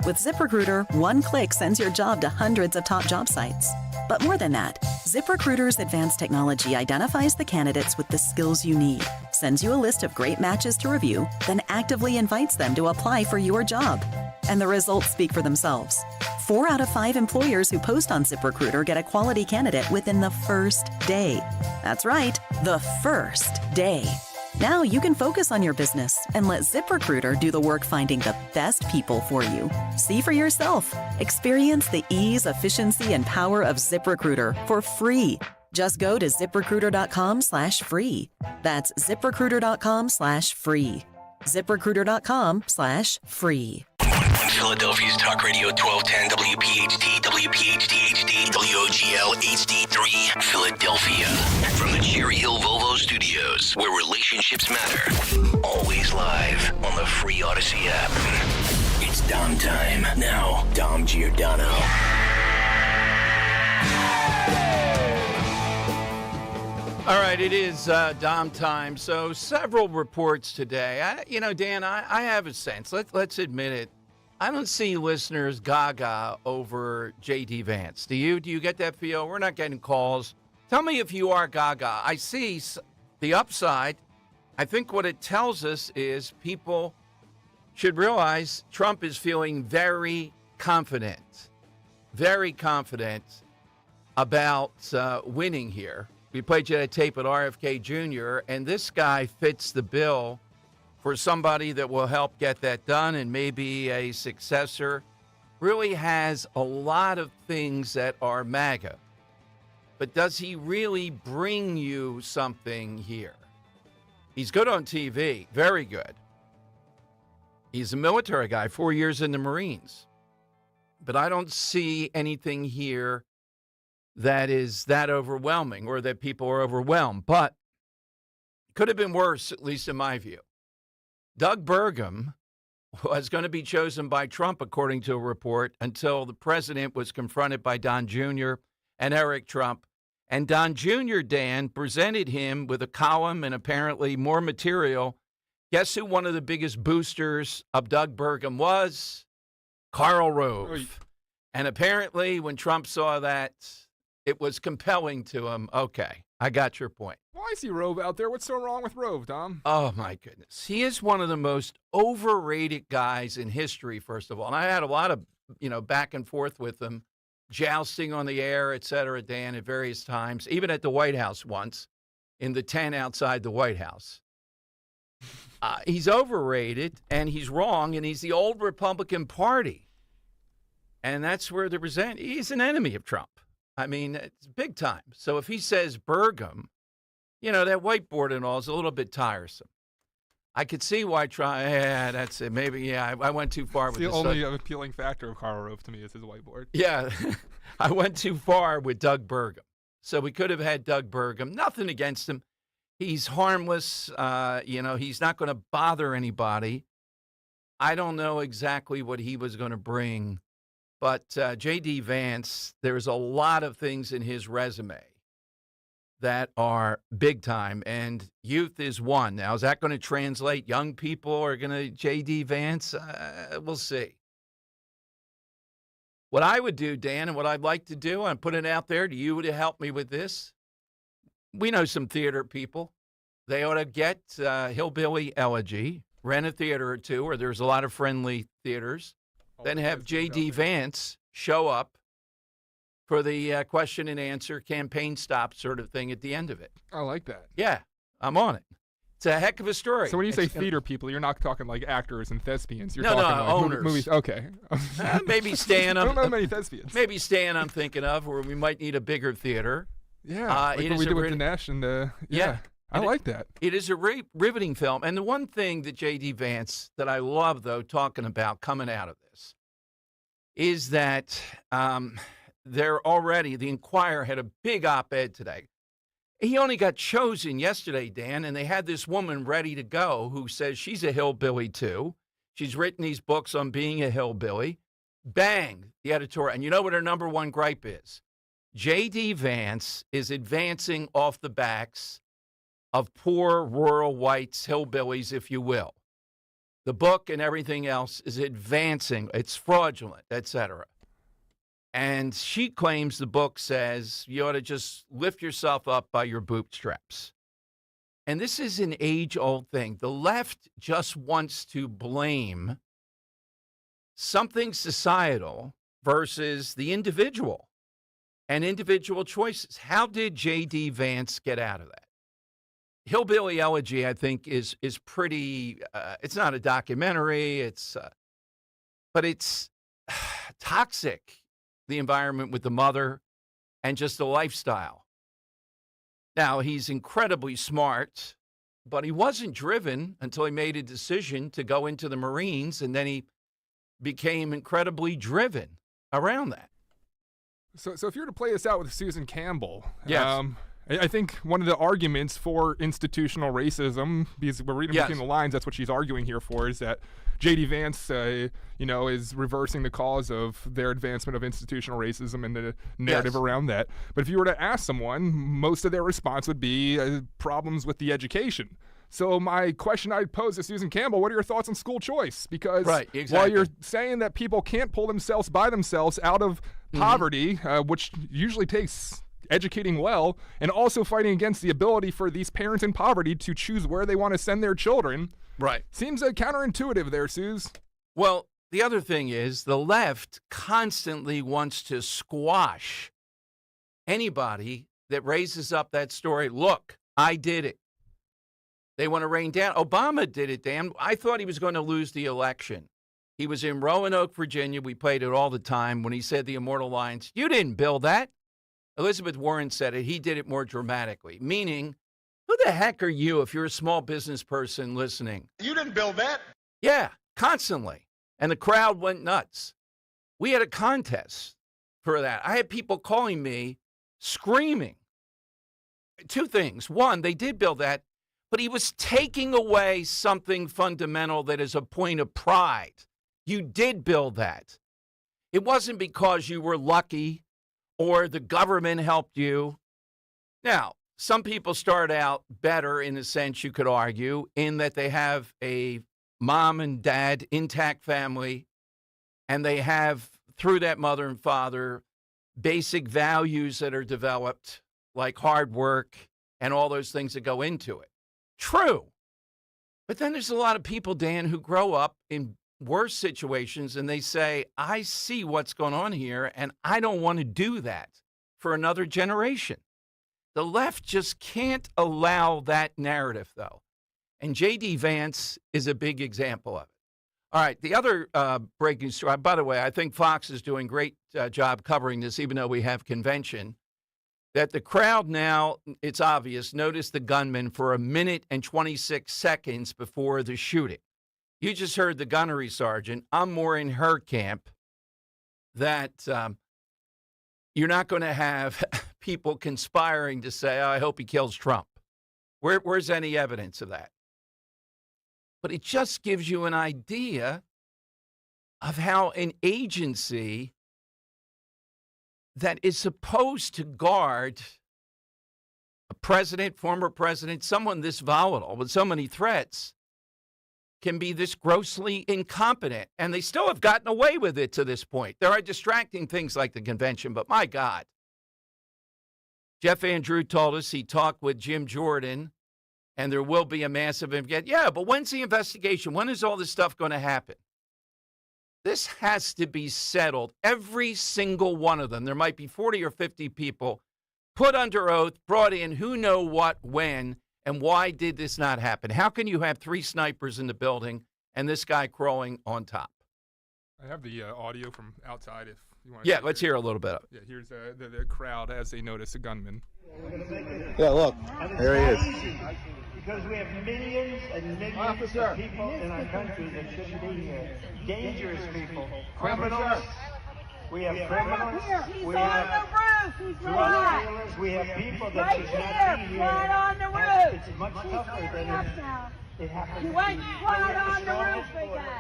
With ZipRecruiter, one click sends your job to hundreds of top job sites. But more than that, ZipRecruiter's advanced technology identifies the candidates with the skills you need, sends you a list of great matches to review, then actively invites them to apply for your job. And the results speak for themselves. 4 out of 5 employers who post on ZipRecruiter get a quality candidate within the first day. That's right, the first day. Now you can focus on your business and let ZipRecruiter do the work finding the best people for you. See for yourself. Experience the ease, efficiency, and power of ZipRecruiter for free. Just go to ZipRecruiter.com/free. That's ZipRecruiter.com/free. ZipRecruiter.com/free. Philadelphia's Talk Radio 1210 WPHT, WPHT HD, WOGL HD3, Philadelphia. From the Cherry Hill Volvo Studios, where relationships matter. Always live on the free Odyssey app. It's Dom time. Now, Dom Giordano. All right, it is Dom time. So several reports today. Dan, I have a sense. Let's admit it. I don't see listeners gaga over J.D. Vance. Do you? Do you get that feel? We're not getting calls. Tell me if you are gaga. I see the upside. I think what it tells us is people should realize Trump is feeling very confident about winning here. We played you that tape with RFK Jr., and this guy fits the bill for somebody that will help get that done and maybe a successor. Really has a lot of things that are MAGA. But does he really bring you something here? He's good on TV, very good. He's a military guy, 4 years in the Marines. But I don't see anything here that is that overwhelming or that people are overwhelmed. But it could have been worse, at least in my view. Doug Burgum was going to be chosen by Trump, according to a report, until the president was confronted by Don Jr. and Eric Trump. And Don Jr., Dan, presented him with a column and apparently more material. Guess who one of the biggest boosters of Doug Burgum was? Karl Rove. And apparently when Trump saw that, it was compelling to him. Okay, I got your point. Why is he Rove out there? What's so wrong with Rove, Dom? Oh, my goodness. He is one of the most overrated guys in history, first of all. And I had a lot of, back and forth with him, jousting on the air, et cetera, Dan, at various times, even at the White House once, in the tent outside the White House. He's overrated, and he's wrong, and he's the old Republican Party. And that's where he's an enemy of Trump. I mean, it's big time. So if he says Burgum, that whiteboard and all is a little bit tiresome. I could see why that's it. Maybe, I went too far with this. The only appealing factor of Karl Rove to me is his whiteboard. Yeah, I went too far with Doug Burgum. So we could have had Doug Burgum. Nothing against him. He's harmless. He's not going to bother anybody. I don't know exactly what he was going to bring. But J.D. Vance, there's a lot of things in his resume that are big time, and youth is one. Now, is that going to translate? Young people are going to J.D. Vance? We'll see. What I would do, Dan, and what I'd like to do, I'm putting it out there to you to help me with this. We know some theater people. They ought to get Hillbilly Elegy, rent a theater or two, or there's a lot of friendly theaters. Then have J.D. Vance show up for the question and answer campaign stop sort of thing at the end of it. I like that. Yeah, I'm on it. It's a heck of a story. So when you say theater people, you're not talking like actors and thespians. You're talking like owners. Movies. Okay. Maybe Stan. I don't know many thespians. Maybe Stan I'm thinking of, where we might need a bigger theater. Yeah, like what we did with Dinesh and yeah. I like that. It is a riveting film. And the one thing that J.D. Vance that I love, though, talking about coming out of this is that they're already, the Inquirer had a big op-ed today. He only got chosen yesterday, Dan, and they had this woman ready to go who says she's a hillbilly, too. She's written these books on being a hillbilly. Bang, the editorial. And you know what her number one gripe is? J.D. Vance is advancing off the backs of poor rural whites, hillbillies, if you will. The book and everything else is advancing. It's fraudulent, etc. And she claims the book says you ought to just lift yourself up by your bootstraps. And this is an age-old thing. The left just wants to blame something societal versus the individual and individual choices. How did J.D. Vance get out of that? Hillbilly Elegy, I think, is pretty. It's not a documentary. But it's toxic. The environment with the mother, and just the lifestyle. Now he's incredibly smart, but he wasn't driven until he made a decision to go into the Marines, and then he became incredibly driven around that. So if you were to play this out with Susan Campbell, yes. I think one of the arguments for institutional racism, because we're reading between the lines, that's what she's arguing here for, is that J.D. Vance, is reversing the cause of their advancement of institutional racism and the narrative around that. But if you were to ask someone, most of their response would be problems with the education. So my question I'd pose to Susan Campbell, what are your thoughts on school choice? Because while you're saying that people can't pull themselves by themselves out of poverty, which usually takes educating well, and also fighting against the ability for these parents in poverty to choose where they want to send their children. Right. Seems counterintuitive there, Suze. Well, the other thing is the left constantly wants to squash anybody that raises up that story. Look, I did it. They want to rain down. Obama did it, Dan. I thought he was going to lose the election. He was in Roanoke, Virginia. We played it all the time when he said the immortal lines. You didn't build that. Elizabeth Warren said it. He did it more dramatically, meaning, who the heck are you if you're a small business person listening? You didn't build that. Yeah, constantly. And the crowd went nuts. We had a contest for that. I had people calling me screaming. Two things. One, they did build that, but he was taking away something fundamental that is a point of pride. You did build that. It wasn't because you were lucky or the government helped you. Now, some people start out better in the sense you could argue in that they have a mom and dad intact family, and they have, through that mother and father, basic values that are developed, like hard work and all those things that go into it. True. But then there's a lot of people, Dan, who grow up in worse situations and they say, I see what's going on here and I don't want to do that for another generation. The left just can't allow that narrative, though. And J.D. Vance is a big example of it. All right, the other breaking story, by the way, I think Fox is doing a great job covering this, even though we have convention, that the crowd now, it's obvious, noticed the gunman for 1 minute and 26 seconds before the shooting. You just heard the gunnery sergeant. I'm more in her camp that you're not going to have people conspiring to say, oh, I hope he kills Trump. Where's any evidence of that? But it just gives you an idea of how an agency that is supposed to guard a president, former president, someone this volatile with so many threats, can be this grossly incompetent. And they still have gotten away with it to this point. There are distracting things like the convention, but my God. Jeff Van Drew told us he talked with Jim Jordan, and there will be a massive investigation. Yeah, but when's the investigation? When is all this stuff going to happen? This has to be settled. Every single one of them. There might be 40 or 50 people put under oath, brought in, who know what, when, and why did this not happen? How can you have 3 snipers in the building and this guy crawling on top? I have the audio from outside if you want. Yeah, let's hear a little bit of it. Yeah, here's the crowd as they notice a gunman. Yeah, look, there he is. Because we have millions and millions of people in our country that shouldn't be here. Dangerous people, criminals. We have criminals. We have drug dealers. We have people that should not be here. Right on the roof. It's much tougher than it happens. You went right on the roof again.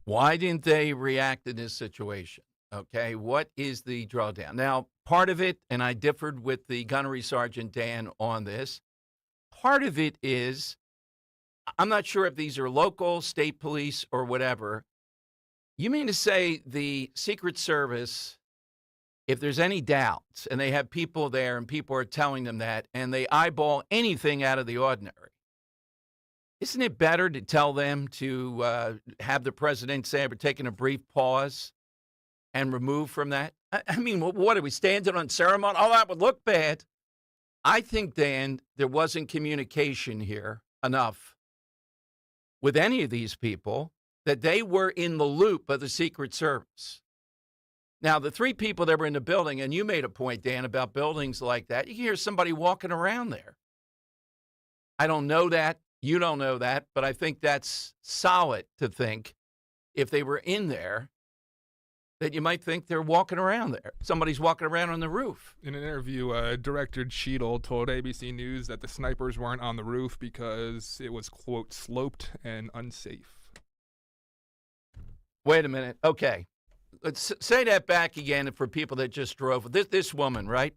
Why didn't they react in this situation? Okay, what is the drawdown? Now, part of it, and I differed with the gunnery sergeant Dan on this, part of it is, I'm not sure if these are local, state police, or whatever. You mean to say the Secret Service, if there's any doubts, and they have people there and people are telling them that, and they eyeball anything out of the ordinary, isn't it better to tell them to have the president say, we're taking a brief pause and remove from that? I mean, what are we standing on ceremony? Oh, that would look bad. I think, Dan, there wasn't communication here enough with any of these people that they were in the loop of the Secret Service. Now, the 3 people that were in the building, and you made a point, Dan, about buildings like that, you can hear somebody walking around there. I don't know that. You don't know that, but I think that's solid to think if they were in there that you might think they're walking around there. Somebody's walking around on the roof. In an interview, Director Cheadle told ABC News that the snipers weren't on the roof because it was, quote, sloped and unsafe. Wait a minute. Okay. Let's say that back again for people that just drove. This woman, right?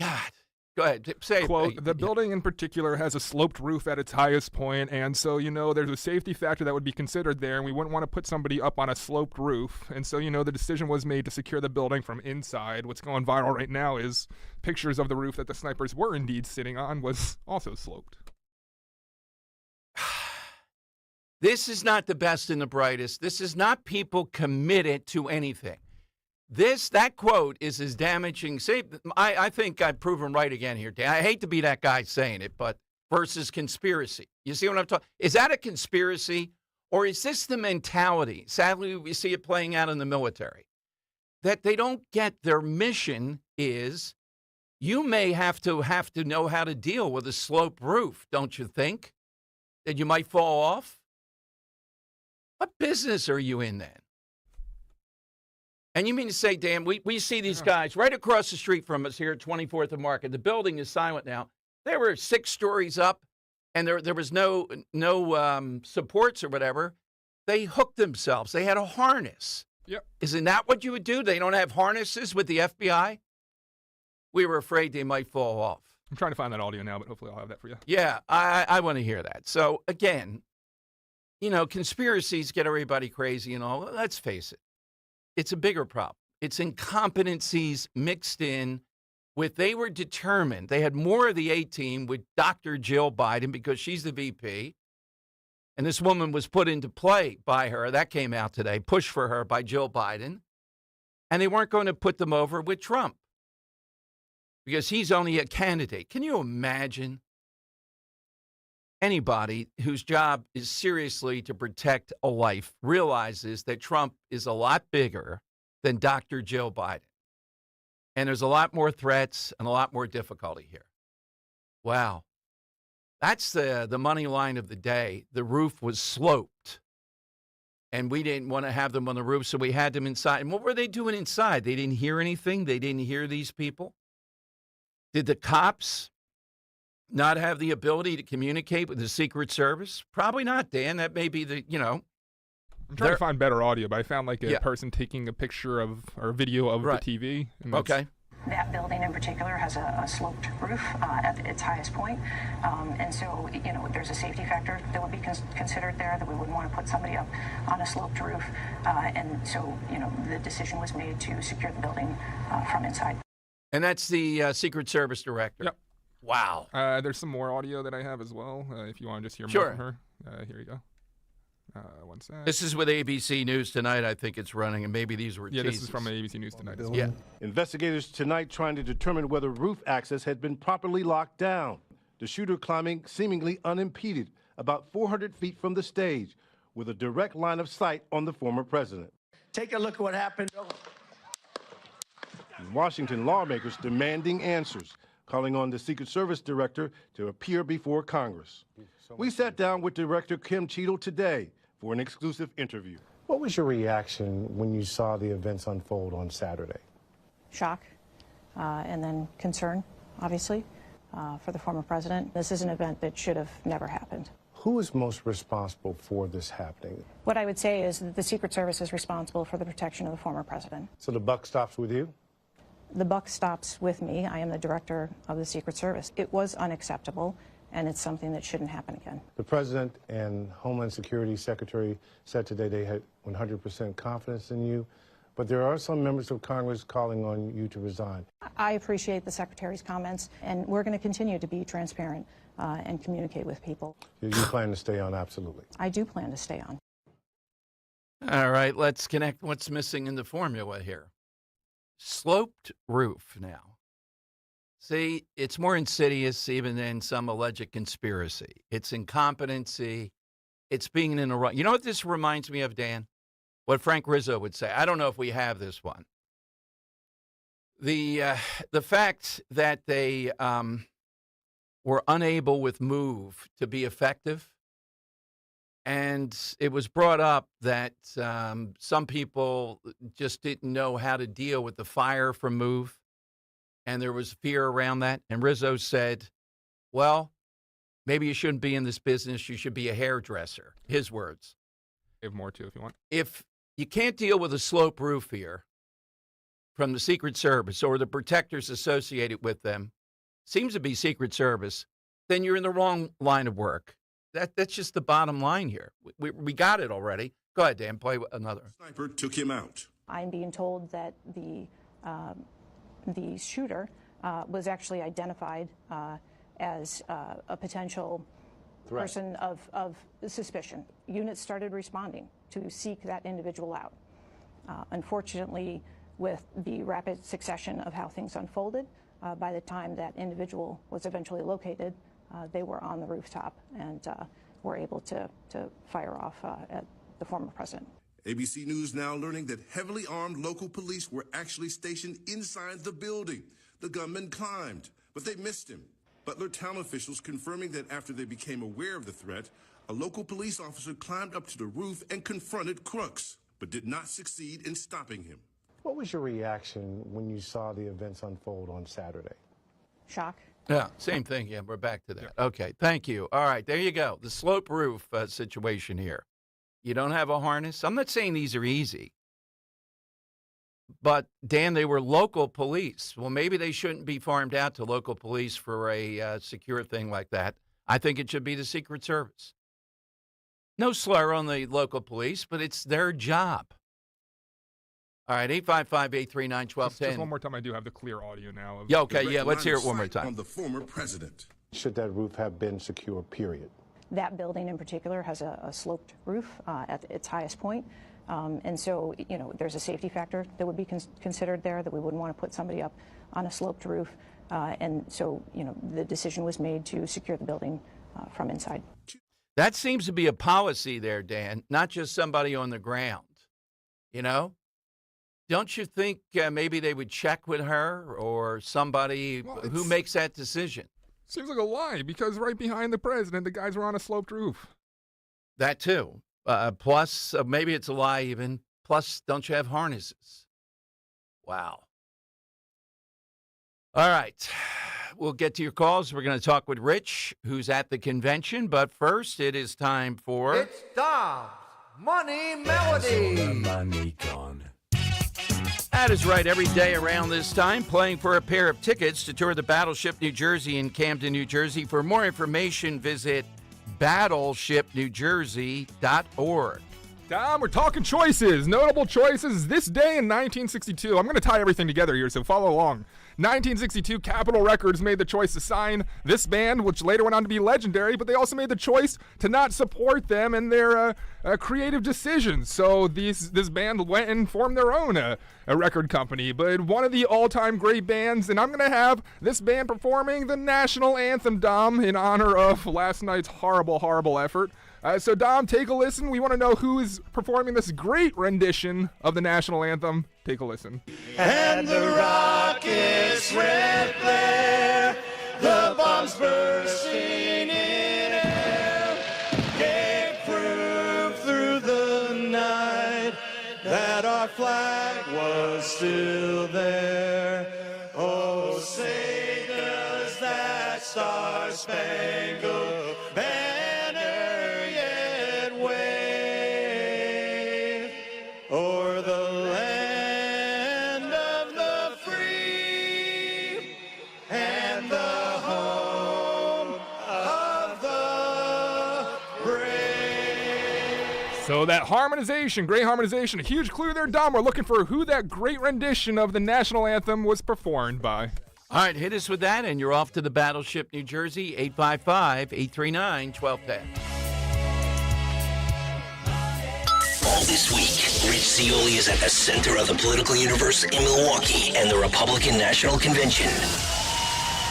God. Go ahead. Say quote, the building in particular has a sloped roof at its highest point, and so, there's a safety factor that would be considered there, and we wouldn't want to put somebody up on a sloped roof. And so, the decision was made to secure the building from inside. What's going viral right now is pictures of the roof that the snipers were indeed sitting on was also sloped. This is not the best and the brightest. This is not people committed to anything. That quote is as damaging. See, I think I've proven right again here, Dan. I hate to be that guy saying it, but versus conspiracy. You see what I'm talking? Is that a conspiracy, or is this the mentality? Sadly, we see it playing out in the military, that they don't get their mission is you may have to know how to deal with a sloped roof, don't you think? That you might fall off? What business are you in then? And you mean to say, Dan, we see these guys right across the street from us here at 24th and Market. The building is silent now. They were 6 stories up, and there was no supports or whatever. They hooked themselves. They had a harness. Yep. Isn't that what you would do? They don't have harnesses with the FBI? We were afraid they might fall off. I'm trying to find that audio now, but hopefully I'll have that for you. Yeah, I want to hear that. So, again, conspiracies get everybody crazy and all. Let's face it. It's a bigger problem. It's incompetencies mixed in with they were determined. They had more of the A-team with Dr. Jill Biden because she's the VP. And this woman was put into play by her. That came out today. Pushed for her by Jill Biden. And they weren't going to put them over with Trump because he's only a candidate. Can you imagine anybody whose job is seriously to protect a life realizes that Trump is a lot bigger than Dr. Jill Biden? And there's a lot more threats and a lot more difficulty here. Wow. That's the money line of the day. The roof was sloped, and we didn't want to have them on the roof, so we had them inside. And what were they doing inside? They didn't hear anything? They didn't hear these people? Did the cops not have the ability to communicate with the Secret Service? Probably not, Dan. That may be the, I'm trying to find better audio, but I found like a person taking a picture of or a video of the TV. And okay. That building in particular has a sloped roof at its highest point. And so, there's a safety factor that would be considered there, that we wouldn't want to put somebody up on a sloped roof. And so, the decision was made to secure the building from inside. And that's the Secret Service director. Yep. Wow. There's some more audio that I have as well, if you want to just hear more from her. Here you go. One sec. This is with ABC News Tonight. I think it's running, and maybe these were this is from ABC News Tonight. Yeah. Investigators tonight trying to determine whether roof access had been properly locked down. The shooter climbing seemingly unimpeded about 400 feet from the stage with a direct line of sight on the former president. Take a look at what happened. In Washington, lawmakers demanding answers, calling on the Secret Service director to appear before Congress. We sat down with Director Kim Cheadle today for an exclusive interview. What was your reaction when you saw the events unfold on Saturday? Shock, and then concern, obviously, for the former president. This is an event that should have never happened. Who is most responsible for this happening? What I would say is that the Secret Service is responsible for the protection of the former president. So the buck stops with you? The buck stops with me. I am the director of the Secret Service. It was unacceptable, and it's something that shouldn't happen again. The President and Homeland Security Secretary said today they had 100% confidence in you, but there are some members of Congress calling on you to resign. I appreciate the Secretary's comments, and we're going to continue to be transparent and communicate with people. You plan to stay on, absolutely. I do plan to stay on. All right, let's connect what's missing in the formula here. Sloped roof now. See, it's more insidious even than some alleged conspiracy. It's incompetency. It's being in a wrong. You know what this reminds me of, Dan? What Frank Rizzo would say. I don't know if we have this one. The fact that they were unable with MOVE to be effective, and it was brought up that some people just didn't know how to deal with the fire from MOVE. And there was fear around that. And Rizzo said, well, maybe you shouldn't be in this business. You should be a hairdresser. His words. I have more, too, if you want. If you can't deal with a slope roof here from the Secret Service or the protectors associated with them, seems to be Secret Service, then you're in the wrong line of work. That's just the bottom line here. We got it already. Go ahead, Dan. Play another. Sniper took him out. I'm being told that the shooter was actually identified as a potential person of suspicion. Units started responding to seek that individual out. Unfortunately, with the rapid succession of how things unfolded, by the time that individual was eventually located, they were on the rooftop and were able to fire off at the former president. ABC News now learning that heavily armed local police were actually stationed inside the building. The gunman climbed, but they missed him. Butler town officials confirming that after they became aware of the threat, a local police officer climbed up to the roof and confronted Crooks, but did not succeed in stopping him. What was your reaction when you saw the events unfold on Saturday? Shock. Yeah, same thing. Yeah, we're back to that. Okay, thank you. All right, there you go. The slope roof situation here. You don't have a harness? I'm not saying these are easy. But, Dan, they were local police. Well, maybe they shouldn't be farmed out to local police for a secure thing like that. I think it should be the Secret Service. No slur on the local police, but it's their job. All right, 855-839-1210. Just one more time, I do have the clear audio now. Yeah, okay, yeah, let's hear it one more time. On the former president. Should that roof have been secure, period? That building in particular has a sloped roof at its highest point. And so, there's a safety factor that would be considered there, that we wouldn't want to put somebody up on a sloped roof. And so, the decision was made to secure the building from inside. That seems to be a policy there, Dan, not just somebody on the ground. Don't you think maybe they would check with her or somebody who makes that decision? Seems like a lie, because right behind the president, the guys were on a sloped roof. That too. Plus, maybe it's a lie even. Plus, don't you have harnesses? Wow. All right. We'll get to your calls. We're going to talk with Rich, who's at the convention. But first, it is time for... It's Dom's Money Melody. Money gone. That is right. Every day around this time, playing for a pair of tickets to tour the Battleship New Jersey in Camden, New Jersey. For more information, visit battleshipnewjersey.org. Dom, we're talking choices, notable choices this day in 1962. I'm going to tie everything together here, so follow along. 1962, Capitol Records made the choice to sign this band, which later went on to be legendary, but they also made the choice to not support them in their creative decisions. So this band went and formed their own a record company. But one of the all-time great bands, and I'm going to have this band performing the national anthem, Dom, in honor of last night's horrible, horrible effort. So, Dom, take a listen. We want to know who is performing this great rendition of the national anthem. Take a listen. And the rockets red flare, the bombs bursting in air, gave proof through the night that our flag was still there. Oh, say does that star-spangled banner o'er the land of the free and the home of the brave. So that harmonization, great harmonization, a huge clue there, Dom. We're looking for who that great rendition of the national anthem was performed by. All right, hit us with that, and you're off to the Battleship New Jersey, 855-839-1210. All this week, Rich Zeoli is at the center of the political universe in Milwaukee and the Republican National Convention.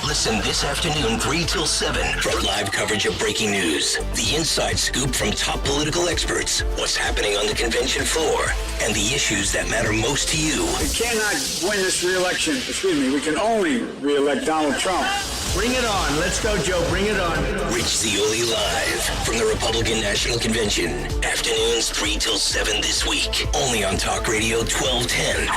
Listen this afternoon, 3 till 7, for live coverage of breaking news, the inside scoop from top political experts, what's happening on the convention floor, and the issues that matter most to you. We cannot win this re-election. We can only re-elect Donald Trump. Bring it on. Let's go, Joe. Bring it on. Rich Zeoli live from the Republican National Convention. Afternoons 3 till 7 this week. Only on Talk Radio 1210.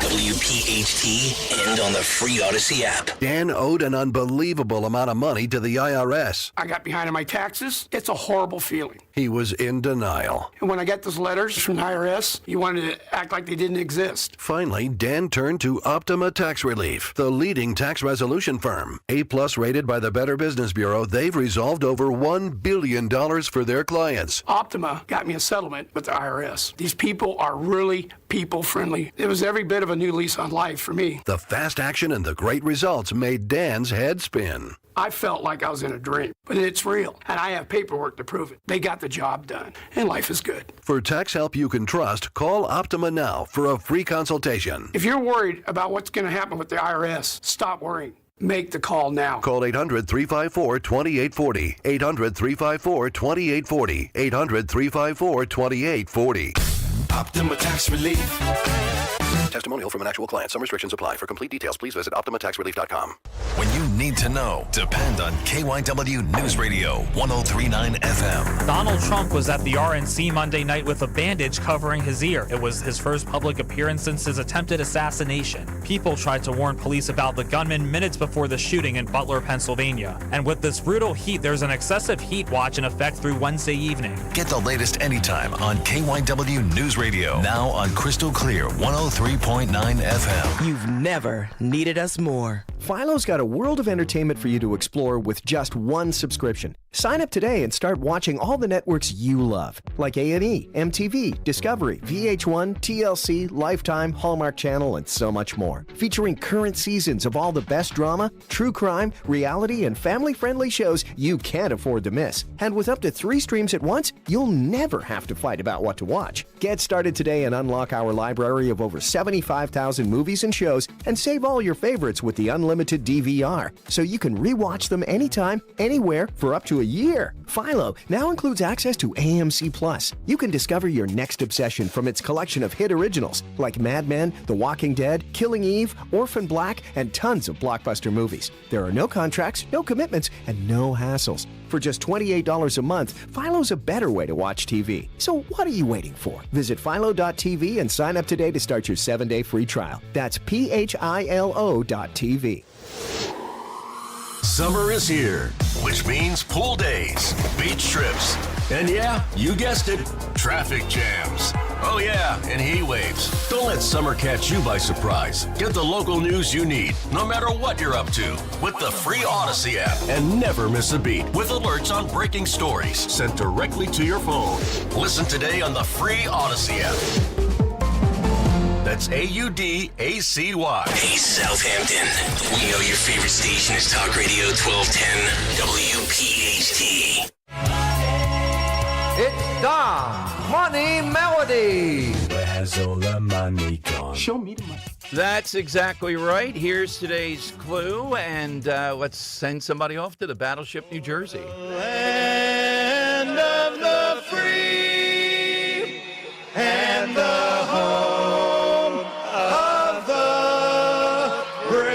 WPHT and on the free Odyssey app. Dan owed an unbelievable amount of money to the IRS. I got behind on my taxes. It's a horrible feeling. He was in denial. And when I got those letters from the IRS, you wanted to act like they didn't exist. Finally, Dan turned to Optima Tax Relief, the leading tax resolution firm. A Plus rated by the Better Business Bureau, they've resolved over $1 billion for their clients. Optima got me a settlement with the IRS. These people are really people-friendly. It was every bit of a new lease on life for me. The fast action and the great results made Dan's head spin. I felt like I was in a dream, but it's real, and I have paperwork to prove it. They got the job done, and life is good. For tax help you can trust, call Optima now for a free consultation. If you're worried about what's going to happen with the IRS, stop worrying. Make the call now. Call 800-354-2840. 800-354-2840. 800-354-2840. Optima Tax Relief. Testimonial from an actual client. Some restrictions apply. For complete details, please visit OptimaTaxRelief.com. When you need to know, depend on KYW News Radio 103.9 FM. Donald Trump was at the RNC Monday night with a bandage covering his ear. It was his first public appearance since his attempted assassination. People tried to warn police about the gunman minutes before the shooting in Butler, Pennsylvania. And with this brutal heat, there's an excessive heat watch in effect through Wednesday evening. Get the latest anytime on KYW News Radio. Now on Crystal Clear 103.9 FM. You've never needed us more. Philo's got a world of entertainment for you to explore with just one subscription. Sign up today and start watching all the networks you love, like A&E, MTV, Discovery, VH1, TLC, Lifetime, Hallmark Channel, and so much more. Featuring current seasons of all the best drama, true crime, reality, and family-friendly shows you can't afford to miss. And with up to 3 streams at once, you'll never have to fight about what to watch. Get started today and unlock our library of over 75,000 movies and shows, and save all your favorites with the unlimited DVR, so you can rewatch them anytime, anywhere, for up to a year. Philo now includes access to AMC Plus. You can discover your next obsession from its collection of hit originals like Mad Men, The Walking Dead, Killing Eve, Orphan Black, and tons of blockbuster movies. There are no contracts, no commitments, and no hassles. For just $28 a month, Philo's a better way to watch TV. So what are you waiting for? Visit philo.tv and sign up today to start your 7-day free trial. That's philo.tv. Summer is here, which means pool days, beach trips, and yeah, you guessed it, traffic jams. Oh yeah, and heat waves. Don't let summer catch you by surprise. Get the local news you need, no matter what you're up to, with the free Odyssey app. And never miss a beat with alerts on breaking stories sent directly to your phone. Listen today on the free Odyssey app. That's AUDACY. Hey, Southampton. We know your favorite station is Talk Radio 1210 WPHT. It's the Money Melody. Where's all the money gone? Show me the money. That's exactly right. Here's today's clue, and let's send somebody off to the Battleship, New Jersey. Land of the free and the home of the brave.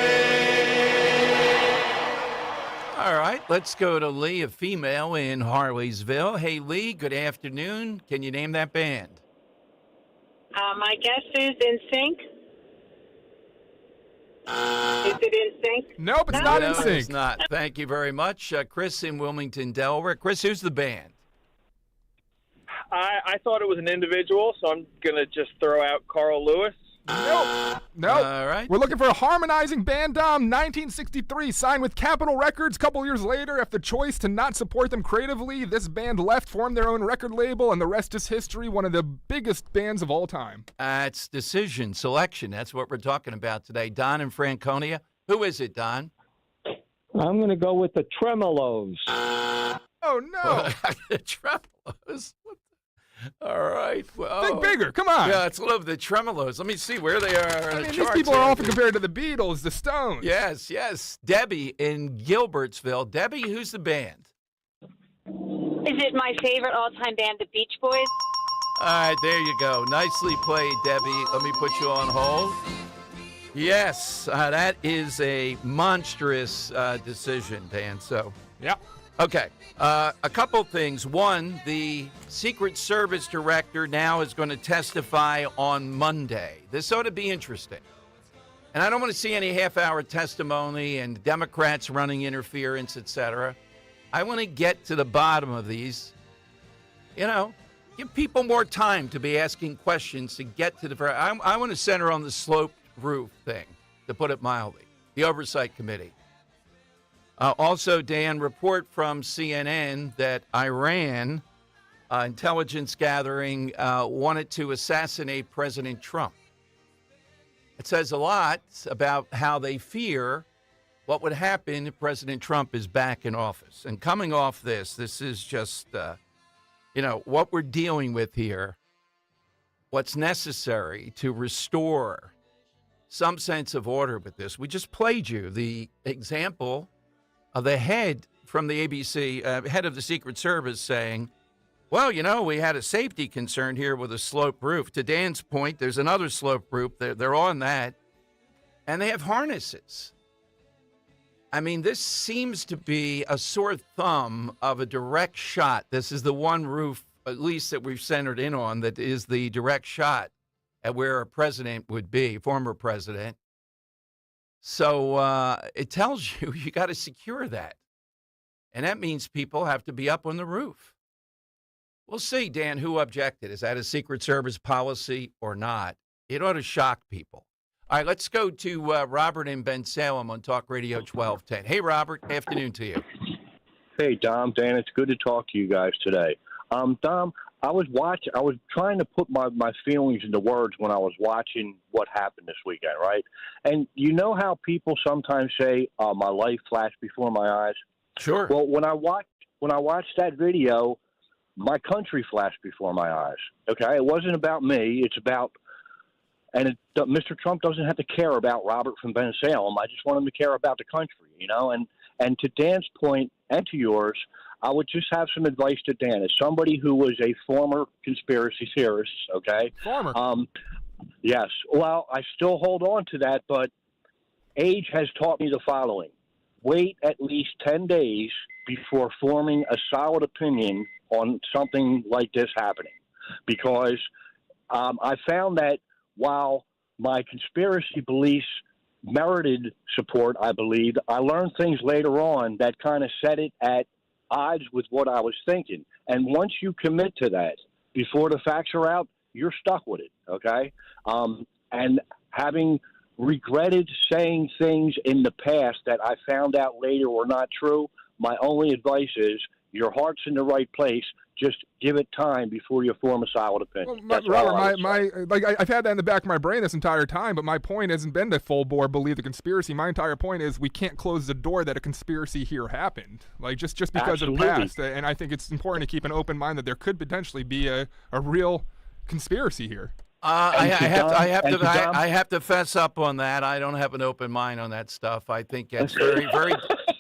All right, let's go to Lee, a female in Harleysville. Hey, Lee, good afternoon. Can you name that band? My guess is NSYNC. Is it NSYNC? Nope, it's not NSYNC. No, it's not. Thank you very much. Chris in Wilmington, Delaware. Chris, who's the band? I thought it was an individual, so I'm going to just throw out Carl Lewis. Nope. All right. We're looking for a harmonizing band. 1963, signed with Capitol Records. A couple years later, after choice to not support them creatively, this band left, formed their own record label, and the rest is history. One of the biggest bands of all time. It's decision, selection. That's what we're talking about today. Don in Franconia. Who is it, Don? I'm going to go with the Tremolos. Oh, no. The Tremolos? All right. Well, think bigger. Come on. Yeah, let's love the Tremolos. Let me see where they are. I mean, these people are often compared to the Beatles, the Stones. Yes, yes. Debbie in Gilbertsville. Debbie, who's the band? Is it my favorite all-time band, the Beach Boys? All right, there you go. Nicely played, Debbie. Let me put you on hold. Yes, that is a monstrous decision, Dan. So, yeah. Okay, a couple things. One, the Secret Service director now is going to testify on Monday. This ought to be interesting. And I don't want to see any half-hour testimony and Democrats running interference, etc. I want to get to the bottom of these. You know, give people more time to be asking questions to get to the... I want to center on the sloped roof thing, to put it mildly, the Oversight Committee. Also, Dan, report from CNN that Iran intelligence gathering wanted to assassinate President Trump. It says a lot about how they fear what would happen if President Trump is back in office. And coming off this is just, what we're dealing with here, what's necessary to restore some sense of order with this. We just played you the example of the head from the ABC, head of the Secret Service saying, well, we had a safety concern here with a sloped roof. To Dan's point, there's another sloped roof. They're on that, and they have harnesses. I mean, this seems to be a sore thumb of a direct shot. This is the one roof, at least that we've centered in on, that is the direct shot at where a president would be, former president. So it tells you got to secure that. And that means people have to be up on the roof. We'll see, Dan, who objected. Is that a Secret Service policy or not? It ought to shock people. All right, let's go to Robert in Ben Salem on Talk Radio 1210. Hey, Robert, afternoon to you. Hey, Dom, Dan, it's good to talk to you guys today. Dom, I was trying to put my feelings into words when I was watching what happened this weekend, right? And you know how people sometimes say, my life flashed before my eyes? Sure. Well, when I watched that video, my country flashed before my eyes. Okay, it wasn't about me. It's about, Mr. Trump doesn't have to care about Robert from Ben Salem. I just want him to care about the country, And to Dan's point and to yours, I would just have some advice to Dan as somebody who was a former conspiracy theorist. Okay, former. Yes. Well, I still hold on to that, but age has taught me the following: wait at least 10 days before forming a solid opinion on something like this happening, because I found that while my conspiracy beliefs merited support, I learned things later on that kind of set it at odds with what I was thinking. And once you commit to that before the facts are out, you're stuck with it, okay? And having regretted saying things in the past that I found out later were not true, my only advice is your heart's in the right place. Just give it time before you form a solid opinion. Well, Robert, I've had that in the back of my brain this entire time, but my point hasn't been to full bore believe the conspiracy. My entire point is we can't close the door that a conspiracy here happened, just because of past. And I think it's important to keep an open mind that there could potentially be a real conspiracy here. I have to fess up on that. I don't have an open mind on that stuff. I think it's very, very.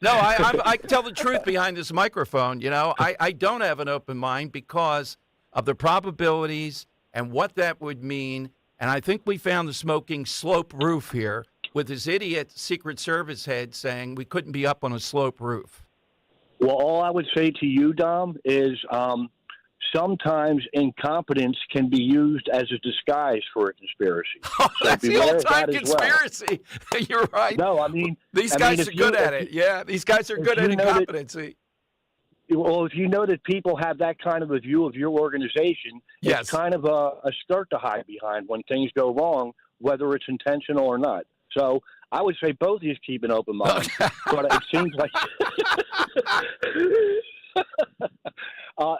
No, I tell the truth behind this microphone. I don't have an open mind because of the probabilities and what that would mean. And I think we found the smoking slope roof here with this idiot Secret Service head saying we couldn't be up on a slope roof. Well, all I would say to you, Dom, is sometimes incompetence can be used as a disguise for a conspiracy. Oh, that's the old-time conspiracy. Well. You're right. No, I mean... These guys are good at it. Yeah, these guys are good at incompetency. Well, if you know that people have that kind of a view of your organization, yes. It's kind of a skirt to hide behind when things go wrong, whether it's intentional or not. So I would say both of you keep an open mind. But it seems like...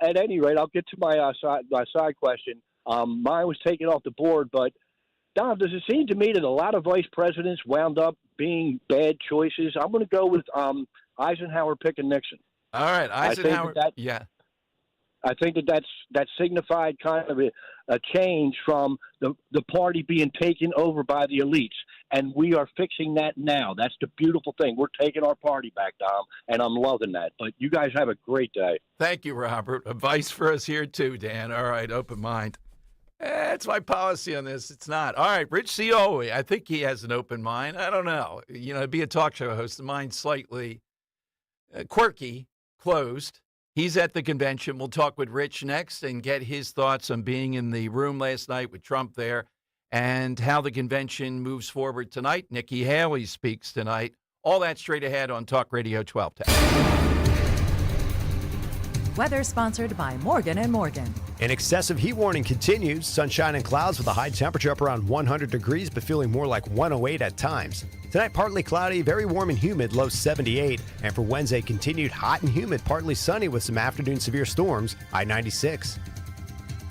At any rate, I'll get to my side question. Mine was taken off the board, but Don, does it seem to me that a lot of vice presidents wound up being bad choices? I'm going to go with Eisenhower picking Nixon. All right, Eisenhower. I think that signified kind of a change from the party being taken over by the elites. And we are fixing that now. That's the beautiful thing. We're taking our party back, Dom, and I'm loving that. But you guys have a great day. Thank you, Robert. Advice for us here, too, Dan. All right, open mind. It's my policy on this. It's not. All right, Rich Zeoli. I think he has an open mind. I don't know. To be a talk show host, the mind's slightly quirky, closed. He's at the convention. We'll talk with Rich next and get his thoughts on being in the room last night with Trump there and how the convention moves forward tonight. Nikki Haley speaks tonight. All that straight ahead on Talk Radio 1210. Weather sponsored by Morgan & Morgan. An excessive heat warning continues. Sunshine and clouds with a high temperature up around 100 degrees, but feeling more like 108 at times. Tonight, partly cloudy, very warm and humid, low 78. And for Wednesday, continued hot and humid, partly sunny with some afternoon severe storms, high 96.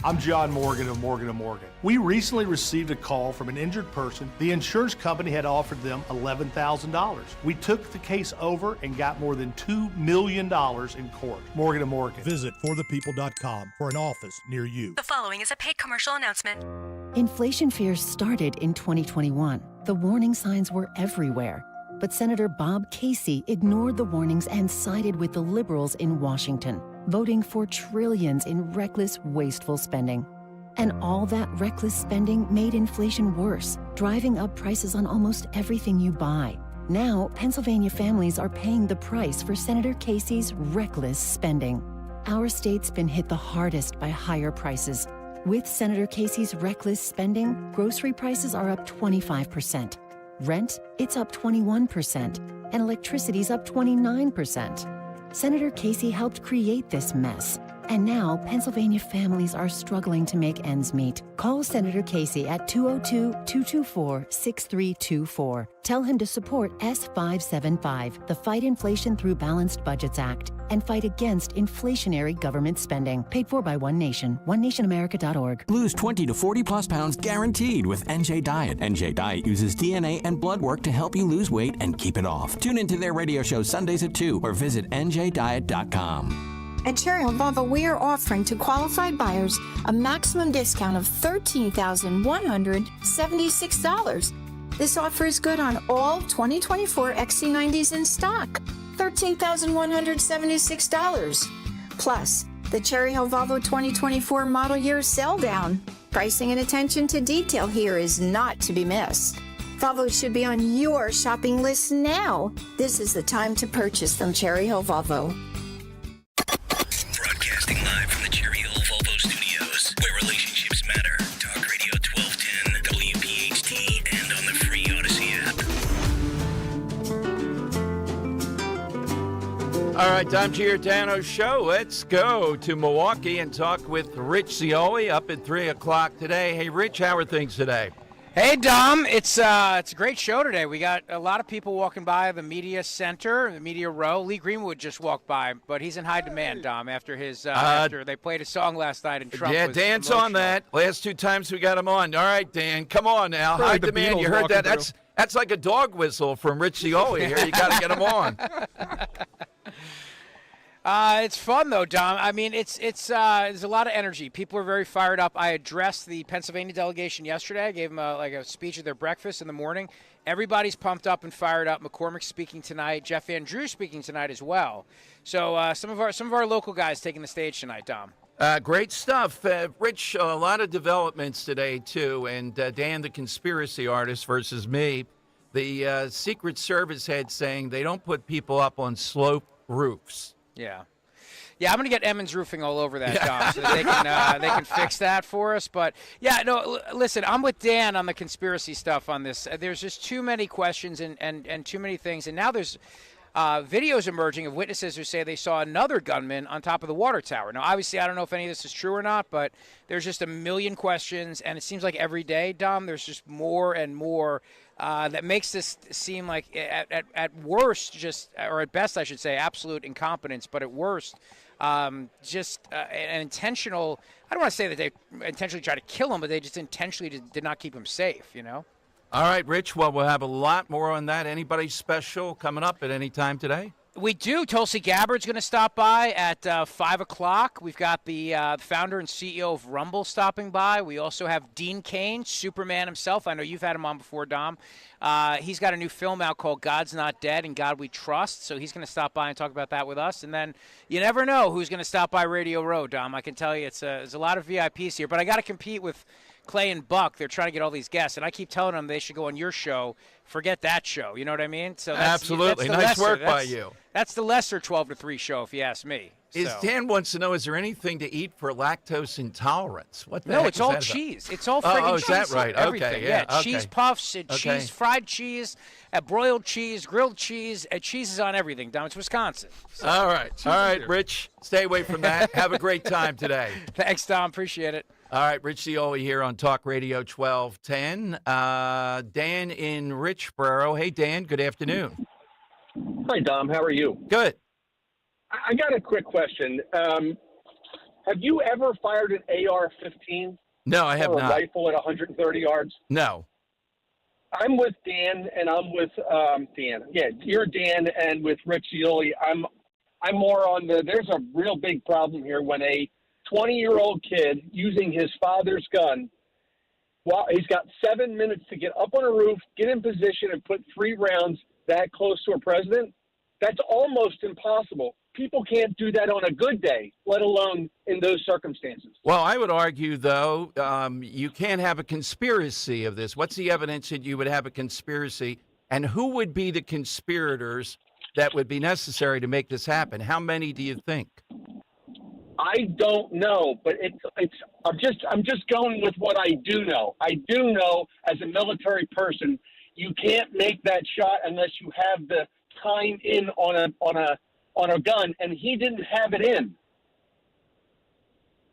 I'm John Morgan of Morgan & Morgan. We recently received a call from an injured person. The insurance company had offered them $11,000. We took the case over and got more than $2 million in court. Morgan & Morgan. Visit forthepeople.com for an office near you. The following is a paid commercial announcement. Inflation fears started in 2021. The warning signs were everywhere. But Senator Bob Casey ignored the warnings and sided with the liberals in Washington, voting for trillions in reckless, wasteful spending. And all that reckless spending made inflation worse, driving up prices on almost everything you buy. Now, Pennsylvania families are paying the price for Senator Casey's reckless spending. Our state's been hit the hardest by higher prices. With Senator Casey's reckless spending, grocery prices are up 25%. Rent, it's up 21%, and electricity's up 29%. Senator Casey helped create this mess, and now Pennsylvania families are struggling to make ends meet. Call Senator Casey at 202-224-6324. Tell him to support S575, the Fight Inflation Through Balanced Budgets Act, and fight against inflationary government spending. Paid for by One Nation, onenationamerica.org. Lose 20 to 40 plus pounds guaranteed with NJ Diet. NJ Diet uses DNA and blood work to help you lose weight and keep it off. Tune into their radio show Sundays at 2 or visit njdiet.com. At Cherry Hill Volvo, we are offering to qualified buyers a maximum discount of $13,176. This offer is good on all 2024 XC90s in stock. $13,176. Plus, the Cherry Hill Volvo 2024 model year sell down. Pricing and attention to detail here is not to be missed. Volvo should be on your shopping list now. This is the time to purchase from Cherry Hill Volvo. Broadcasting live from the Cherry Hill Volvo Studios, where relationships matter. Talk Radio 1210, WPHT, and on the free Odyssey app. All right, Tom Giordano Show. Let's go to Milwaukee and talk with Rich Zeoli up at 3 o'clock today. Hey, Rich, how are things today? Hey, Dom. It's a great show today. We got a lot of people walking by the media center, the media row. Lee Greenwood just walked by, but he's in high demand, Dom, after his after they played a song last night and Trump was Dan's emotional. on that. Last two times we got him on. All right, Dan, come on now. High demand. You heard that? That's like a dog whistle from Rich Zeoli here. You got to get him on. It's fun though, Dom. I mean, it's there's a lot of energy. People are very fired up. I addressed the Pennsylvania delegation yesterday. I gave them a speech at their breakfast in the morning. Everybody's pumped up and fired up. McCormick's speaking tonight. Jeff Van Drew speaking tonight as well. So some of our local guys taking the stage tonight, Dom. Great stuff. Rich, a lot of developments today, too. And Dan, the conspiracy artist versus me, the Secret Service head saying they don't put people up on slope roofs. Yeah, I'm going to get Emmons Roofing all over that, Dom, so that they can fix that for us. But, yeah, no, listen, I'm with Dan on the conspiracy stuff on this. There's just too many questions and too many things. And now there's videos emerging of witnesses who say they saw another gunman on top of the water tower. Now, obviously, I don't know if any of this is true or not, but there's just a million questions. And it seems like every day, Dom, there's just more and more that makes this seem like, at worst, or at best, I should say, absolute incompetence, but at worst, just an intentional. I don't want to say that they intentionally tried to kill him, but they just intentionally did not keep him safe, you know? All right, Rich. Well, we'll have a lot more on that. Anybody special coming up at any time today? We do. Tulsi Gabbard's going to stop by at 5 o'clock. We've got the founder and CEO of Rumble stopping by. We also have Dean Cain, Superman himself. I know you've had him on before, Dom. He's got a new film out called God's Not Dead and God We Trust, so he's going to stop by and talk about that with us. And then you never know who's going to stop by Radio Row, Dom. I can tell you there's a lot of VIPs here, but I got to compete with Clay and Buck. They're trying to get all these guests, and I keep telling them they should go on your show. Forget that show. You know what I mean? So absolutely. Nice work by you. That's the lesser 12 to 3 show, if you ask me. Dan wants to know, is there anything to eat for lactose intolerance? What the heck it's all that cheese. It's all friggin' cheese. Is that right? Everything. Okay, yeah. Okay. Cheese puffs, Okay. cheese, fried cheese, broiled cheese, grilled cheese. Cheese is on everything, Dom. It's Wisconsin. So, all right, Rich. Stay away from that. Have a great time today. Thanks, Dom. Appreciate it. All right, Rich Zeoli here on Talk Radio 1210. Dan in Richboro. Hey, Dan. Good afternoon. Hi, Dom. How are you? Good. I got a quick question. Have you ever fired an AR-15? No, I have or not. A rifle at 130 yards? No. I'm with Dan, and I'm with Dan. Yeah, you're Dan, and with Rich Zeoli. I'm more on the. There's a real big problem here when a 20-year-old kid using his father's gun. Well, he's got 7 minutes to get up on a roof, get in position, and put 3 rounds that close to a president. That's almost impossible. People can't do that on a good day, let alone in those circumstances. Well, I would argue, though, you can't have a conspiracy of this. What's the evidence that you would have a conspiracy? And who would be the conspirators that would be necessary to make this happen? How many do you think? I don't know, but I'm just going with what I do know. I do know as a military person, you can't make that shot unless you have the time in on a gun, and he didn't have it in.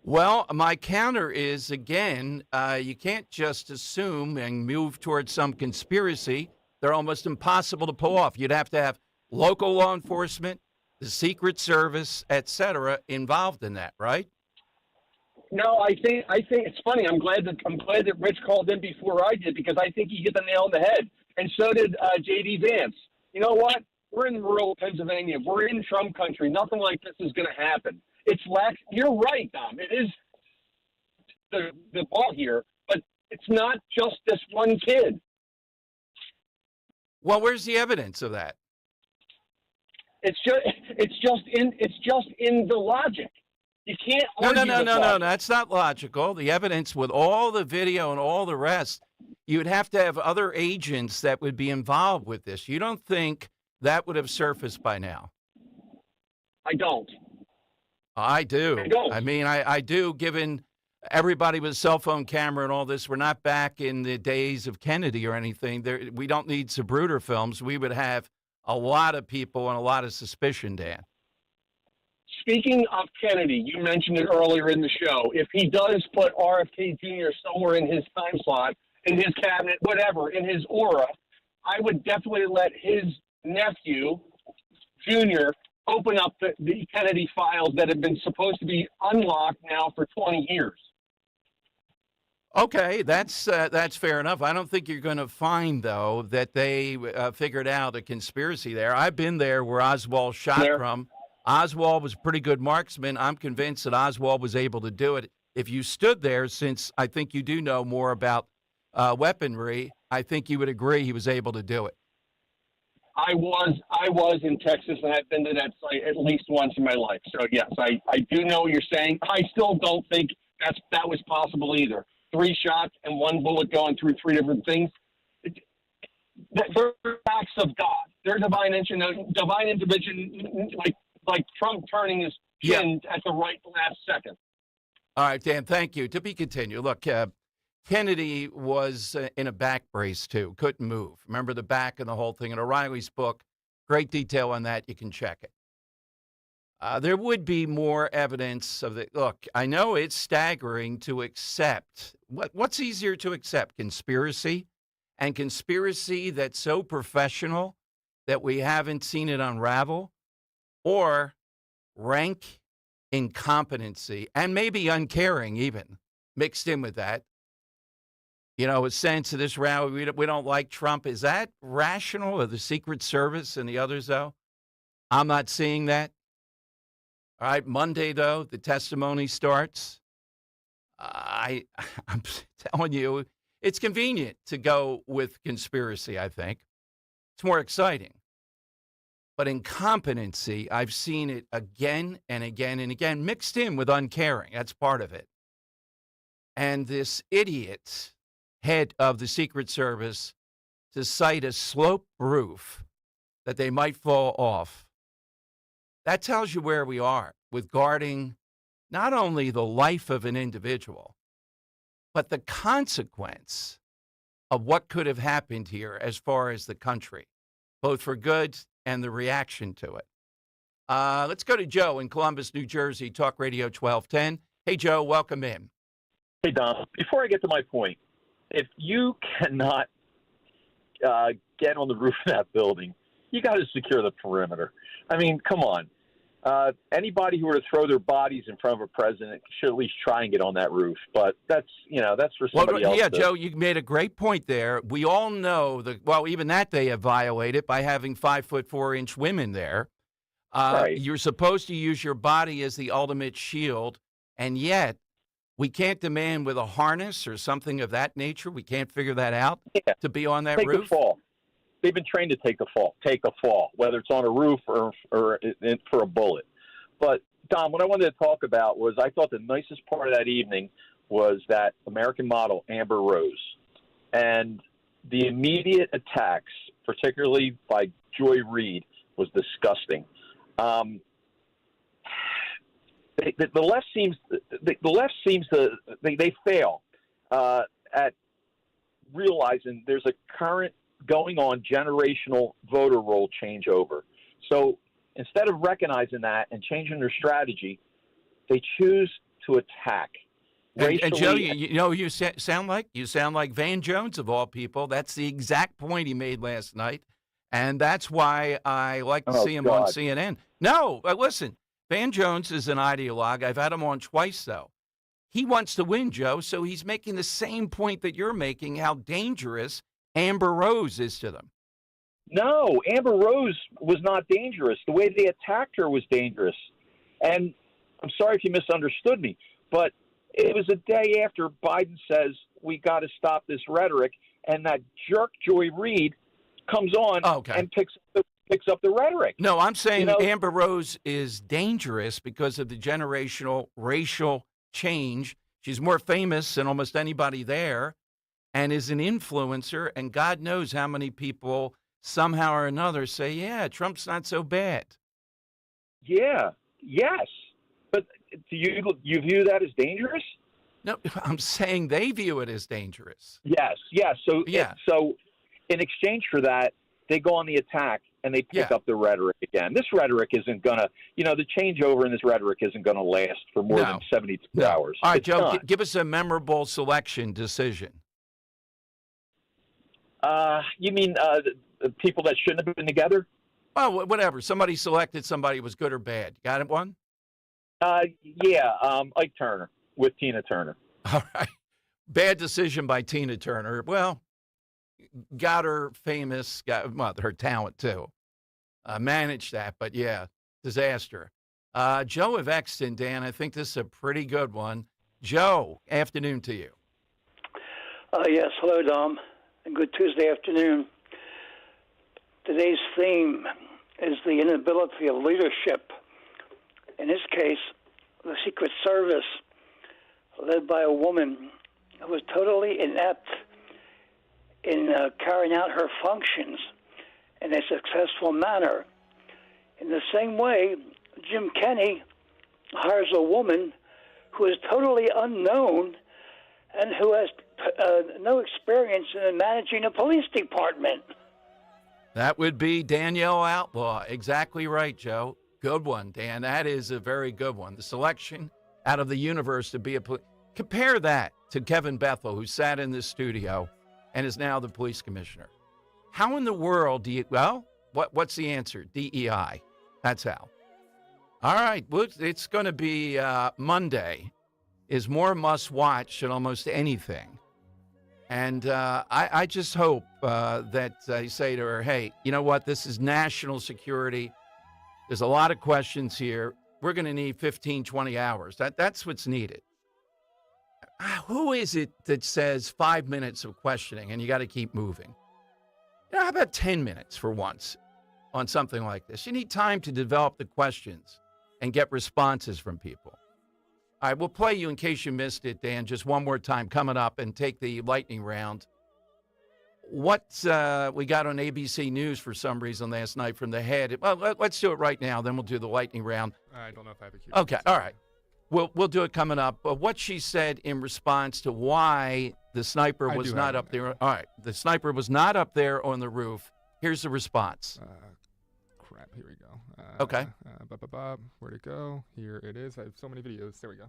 Well, my counter is, again, you can't just assume and move towards some conspiracy. They're almost impossible to pull off. You'd have to have local law enforcement, the Secret Service, et cetera, involved in that, right? No, I think it's funny. I'm glad that Rich called in before I did, because I think he hit the nail on the head, and so did J.D. Vance. You know what? We're in rural Pennsylvania. We're in Trump country. Nothing like this is going to happen. It's lax. You're right, Dom. It is the ball here, but it's not just this one kid. Well, where's the evidence of that? It's just in the logic. You can't argue No. That's not logical. The evidence with all the video and all the rest, you would have to have other agents that would be involved with this. You don't think that would have surfaced by now? I don't. I do. I don't. I mean, I do, given everybody with a cell phone camera and all this. We're not back in the days of Kennedy or anything. We don't need Zapruder films. We would have a lot of people and a lot of suspicion, Dan. Speaking of Kennedy, you mentioned it earlier in the show. If he does put RFK Jr. somewhere in his time slot, in his cabinet, whatever, in his aura, I would definitely let his nephew, Jr., open up the Kennedy files that have been supposed to be unlocked now for 20 years. Okay, that's fair enough. I don't think you're going to find, though, that they figured out a conspiracy there. I've been there where Oswald shot from. Oswald was a pretty good marksman. I'm convinced that Oswald was able to do it. If you stood there, since I think you do know more about weaponry, I think you would agree he was able to do it. I was in Texas, and I've been to that site at least once in my life. So, yes, I do know what you're saying. I still don't think that was possible either. 3 shots and 1 bullet going through 3 different things. They're acts of God. They're divine intervention, like Trump turning his chin at the right last second. All right, Dan, thank you. To be continued. Look, Kennedy was in a back brace, too. Couldn't move. Remember the back and the whole thing. In O'Reilly's book, great detail on that. You can check it. There would be more evidence of the. Look, I know it's staggering to accept. What's easier to accept? Conspiracy? And conspiracy that's so professional that we haven't seen it unravel? Or rank incompetency and maybe uncaring even mixed in with that? You know, a sense of this rally, we don't like Trump. Is that rational, or the Secret Service and the others, though? I'm not seeing that. All right, Monday, though, the testimony starts. I'm telling you, it's convenient to go with conspiracy, I think. It's more exciting. But incompetency, I've seen it again and again and again, mixed in with uncaring. That's part of it. And this idiot head of the Secret Service to cite a sloped roof that they might fall off. That tells you where we are. with guarding not only the life of an individual, but the consequence of what could have happened here as far as the country, both for good and the reaction to it. Let's go to Joe in Columbus, New Jersey, Talk Radio 1210. Hey, Joe, welcome in. Hey, Don. Before I get to my point, if you cannot get on the roof of that building, you got to secure the perimeter. I mean, come on. Anybody who were to throw their bodies in front of a president should at least try and get on that roof. But that's for somebody else. Yeah, Joe, you made a great point there. We all know even that they have violated by having 5'4" women there. Right. You're supposed to use your body as the ultimate shield, and yet we can't demand with a harness or something of that nature. We can't figure that out to be on that roof. Take the fall. They've been trained to take the fall, whether it's on a roof or for a bullet. But, Don, what I wanted to talk about was I thought the nicest part of that evening was that American model, Amber Rose. And the immediate attacks, particularly by Joy Reid, was disgusting. The left seems to fail at realizing there's a current going on generational voter roll changeover. So instead of recognizing that and changing their strategy, they choose to attack. And Joe, you sound like Van Jones of all people. That's the exact point he made last night, and that's why I like to see him on CNN. No, listen, Van Jones is an ideologue. I've had him on twice, though. He wants to win, Joe, so he's making the same point that you're making, how dangerous Amber Rose is to them. No, Amber Rose was not dangerous. The way they attacked her was dangerous. And I'm sorry if you misunderstood me, but it was a day after Biden says we got to stop this rhetoric, and that jerk Joy Reid comes on and picks up the rhetoric. No, I'm saying Amber Rose is dangerous because of the generational racial change. She's more famous than almost anybody there and is an influencer, and God knows how many people somehow or another say, yeah, Trump's not so bad. Yeah, yes. But do you view that as dangerous? No, I'm saying they view it as dangerous. Yes. So in exchange for that, they go on the attack and they pick up the rhetoric again. This rhetoric isn't going to, the changeover in this rhetoric isn't going to last for more than 72 hours. All right, Joe, give us a memorable selection decision. You mean the people that shouldn't have been together? Oh, whatever. Somebody selected somebody who was good or bad. Got it, one? Ike Turner with Tina Turner. All right. Bad decision by Tina Turner. Well, got her famous, her talent too. Managed that, but disaster. Joe of Exton, Dan, I think this is a pretty good one. Joe, afternoon to you. Yes, hello, Dom, and good Tuesday afternoon. Today's theme is the inability of leadership. In this case, the Secret Service, led by a woman who was totally inept in carrying out her functions in a successful manner. In the same way, Jim Kenney hires a woman who is totally unknown and who has no experience in managing a police department. That would be Danielle Outlaw. Exactly right, Joe. Good one, Dan. That is a very good one. The selection out of the universe to be a police. Compare that to Kevin Bethel, who sat in this studio and is now the police commissioner. How in the world do you, what's the answer? DEI. That's how. All right. Well, it's going to be Monday is more must watch than almost anything. And I just hope that I say to her, hey, you know what? This is national security. There's a lot of questions here. We're going to need 15, 20 hours. That's what's needed. Who is it that says 5 minutes of questioning and you got to keep moving? How about 10 minutes for once on something like this? You need time to develop the questions and get responses from people. All right, we'll play you, in case you missed it, Dan, just one more time coming up and take the lightning round. what we got on ABC News for some reason last night from the head. Well, let's do it right now, then we'll do the lightning round. I don't know if I have a cue. Okay, all right. We'll do it coming up. But what she said in response to why the sniper was not up there. All right, the sniper was not up there on the roof. Here's the response. Crap, here we go. Okay. Where'd it go? Here it is. I have so many videos. There we go.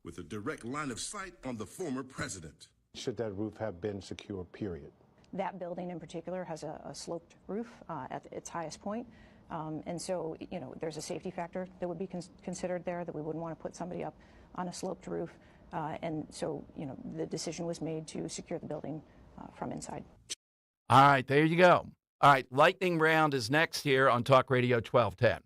With a direct line of sight on the former president. Should that roof have been secure, period? That building in particular has a sloped roof at its highest point. And so, there's a safety factor that would be considered there, that we wouldn't want to put somebody up on a sloped roof. And so, the decision was made to secure the building from inside. All right, there you go. All right, lightning round is next here on Talk Radio 1210.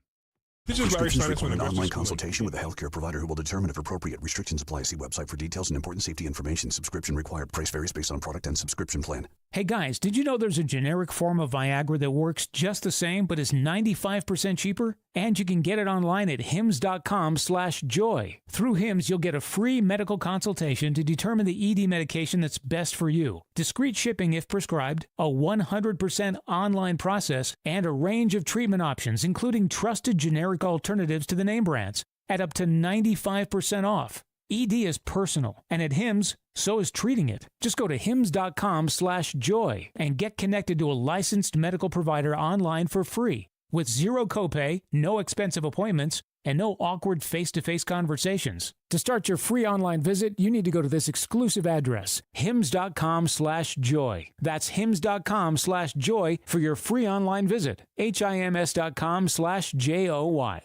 This is Larry Steinitz with an online consultation with a healthcare provider who will determine if appropriate. Restrictions apply. See website for details and important safety information. Subscription required. Price varies based on product and subscription plan. Hey guys, did you know there's a generic form of Viagra that works just the same but is 95% cheaper? And you can get it online at hims.com/joy. Through Hims, you'll get a free medical consultation to determine the ED medication that's best for you. Discreet shipping if prescribed, a 100% online process, and a range of treatment options, including trusted generic alternatives to the name brands, at up to 95% off. ED is personal, and at Hims, so is treating it. Just go to hims.com/joy and get connected to a licensed medical provider online for free, with zero copay, no expensive appointments, and no awkward face-to-face conversations. To start your free online visit, you need to go to this exclusive address, hims.com/joy. That's hims.com/joy for your free online visit. hims.com/joy.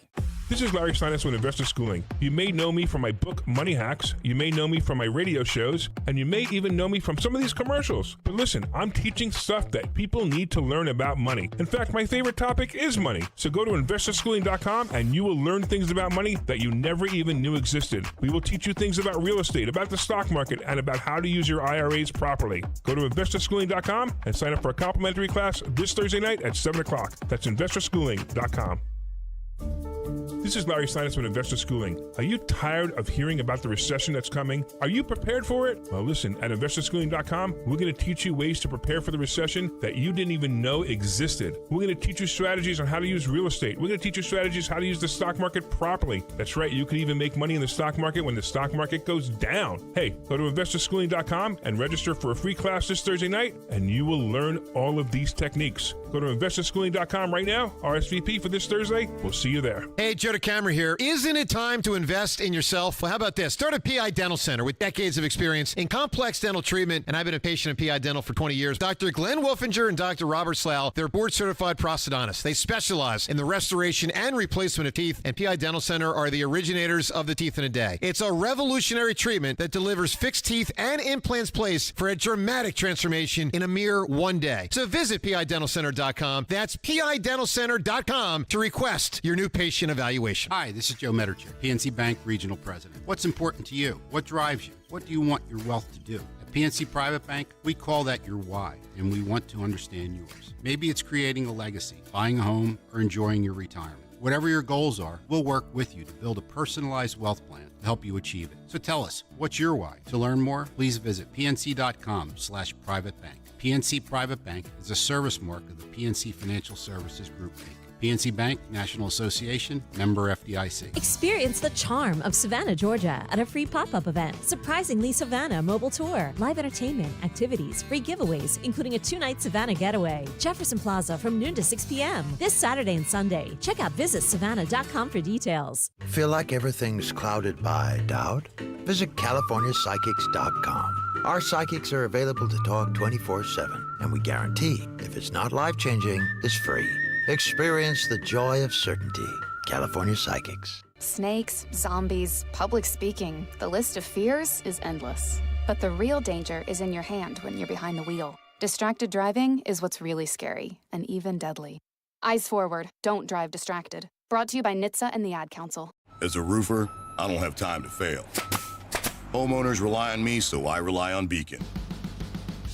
This is Larry Steinitz with Investor Schooling. You may know me from my book, Money Hacks. You may know me from my radio shows, and you may even know me from some of these commercials. But listen, I'm teaching stuff that people need to learn about money. In fact, my favorite topic is money. So go to investorschooling.com and you will learn things about money that you never even knew existed. We will teach you things about real estate, about the stock market, and about how to use your IRAs properly. Go to investorschooling.com and sign up for a complimentary class this Thursday night at 7 o'clock. That's investorschooling.com. This is Larry Steinitz with Investor Schooling. Are you tired of hearing about the recession that's coming? Are you prepared for it? Well, listen, at investorschooling.com, we're going to teach you ways to prepare for the recession that you didn't even know existed. We're going to teach you strategies on how to use real estate. We're going to teach you strategies how to use the stock market properly. That's right, you can even make money in the stock market when the stock market goes down. Hey, go to investorschooling.com and register for a free class this Thursday night, and you will learn all of these techniques. Go to investorschooling.com right now, RSVP for this Thursday. We'll see you there. Hey, Joe DeCamera here. Isn't it time to invest in yourself? Well, how about this? Start a PI Dental Center with decades of experience in complex dental treatment, and I've been a patient of PI Dental for 20 years. Dr. Glenn Wolfinger and Dr. Robert Slough, they're board-certified prosthodontists. They specialize in the restoration and replacement of teeth, and PI Dental Center are the originators of the teeth in a day. It's a revolutionary treatment that delivers fixed teeth and implants placed for a dramatic transformation in a mere one day. So visit PIDentalCenter.com. That's PIDentalCenter.com to request your new patient evaluation. Hi, this is Joe Mederchik, PNC Bank Regional President. What's important to you? What drives you? What do you want your wealth to do? At PNC Private Bank, we call that your why, and we want to understand yours. Maybe it's creating a legacy, buying a home, or enjoying your retirement. Whatever your goals are, we'll work with you to build a personalized wealth plan to help you achieve it. So tell us, what's your why? To learn more, please visit pnc.com/privatebank. PNC Private Bank is a service mark of the PNC Financial Services Group, Inc. PNC Bank, National Association, member FDIC. Experience the charm of Savannah, Georgia at a free pop-up event. Surprisingly Savannah Mobile Tour. Live entertainment, activities, free giveaways, including a 2-night Savannah getaway. Jefferson Plaza from noon to 6 p.m. this Saturday and Sunday. Check out visitsavannah.com for details. Feel like everything's clouded by doubt? Visit CaliforniaPsychics.com. Our psychics are available to talk 24/7, and we guarantee if it's not life-changing, it's free. Experience the joy of certainty. California Psychics. Snakes, zombies, public speaking. The list of fears is endless. But the real danger is in your hand when you're behind the wheel. Distracted driving is what's really scary and even deadly. Eyes forward. Don't drive distracted. Brought to you by NHTSA and the Ad Council. As a roofer, I don't have time to fail. Homeowners rely on me, so I rely on Beacon.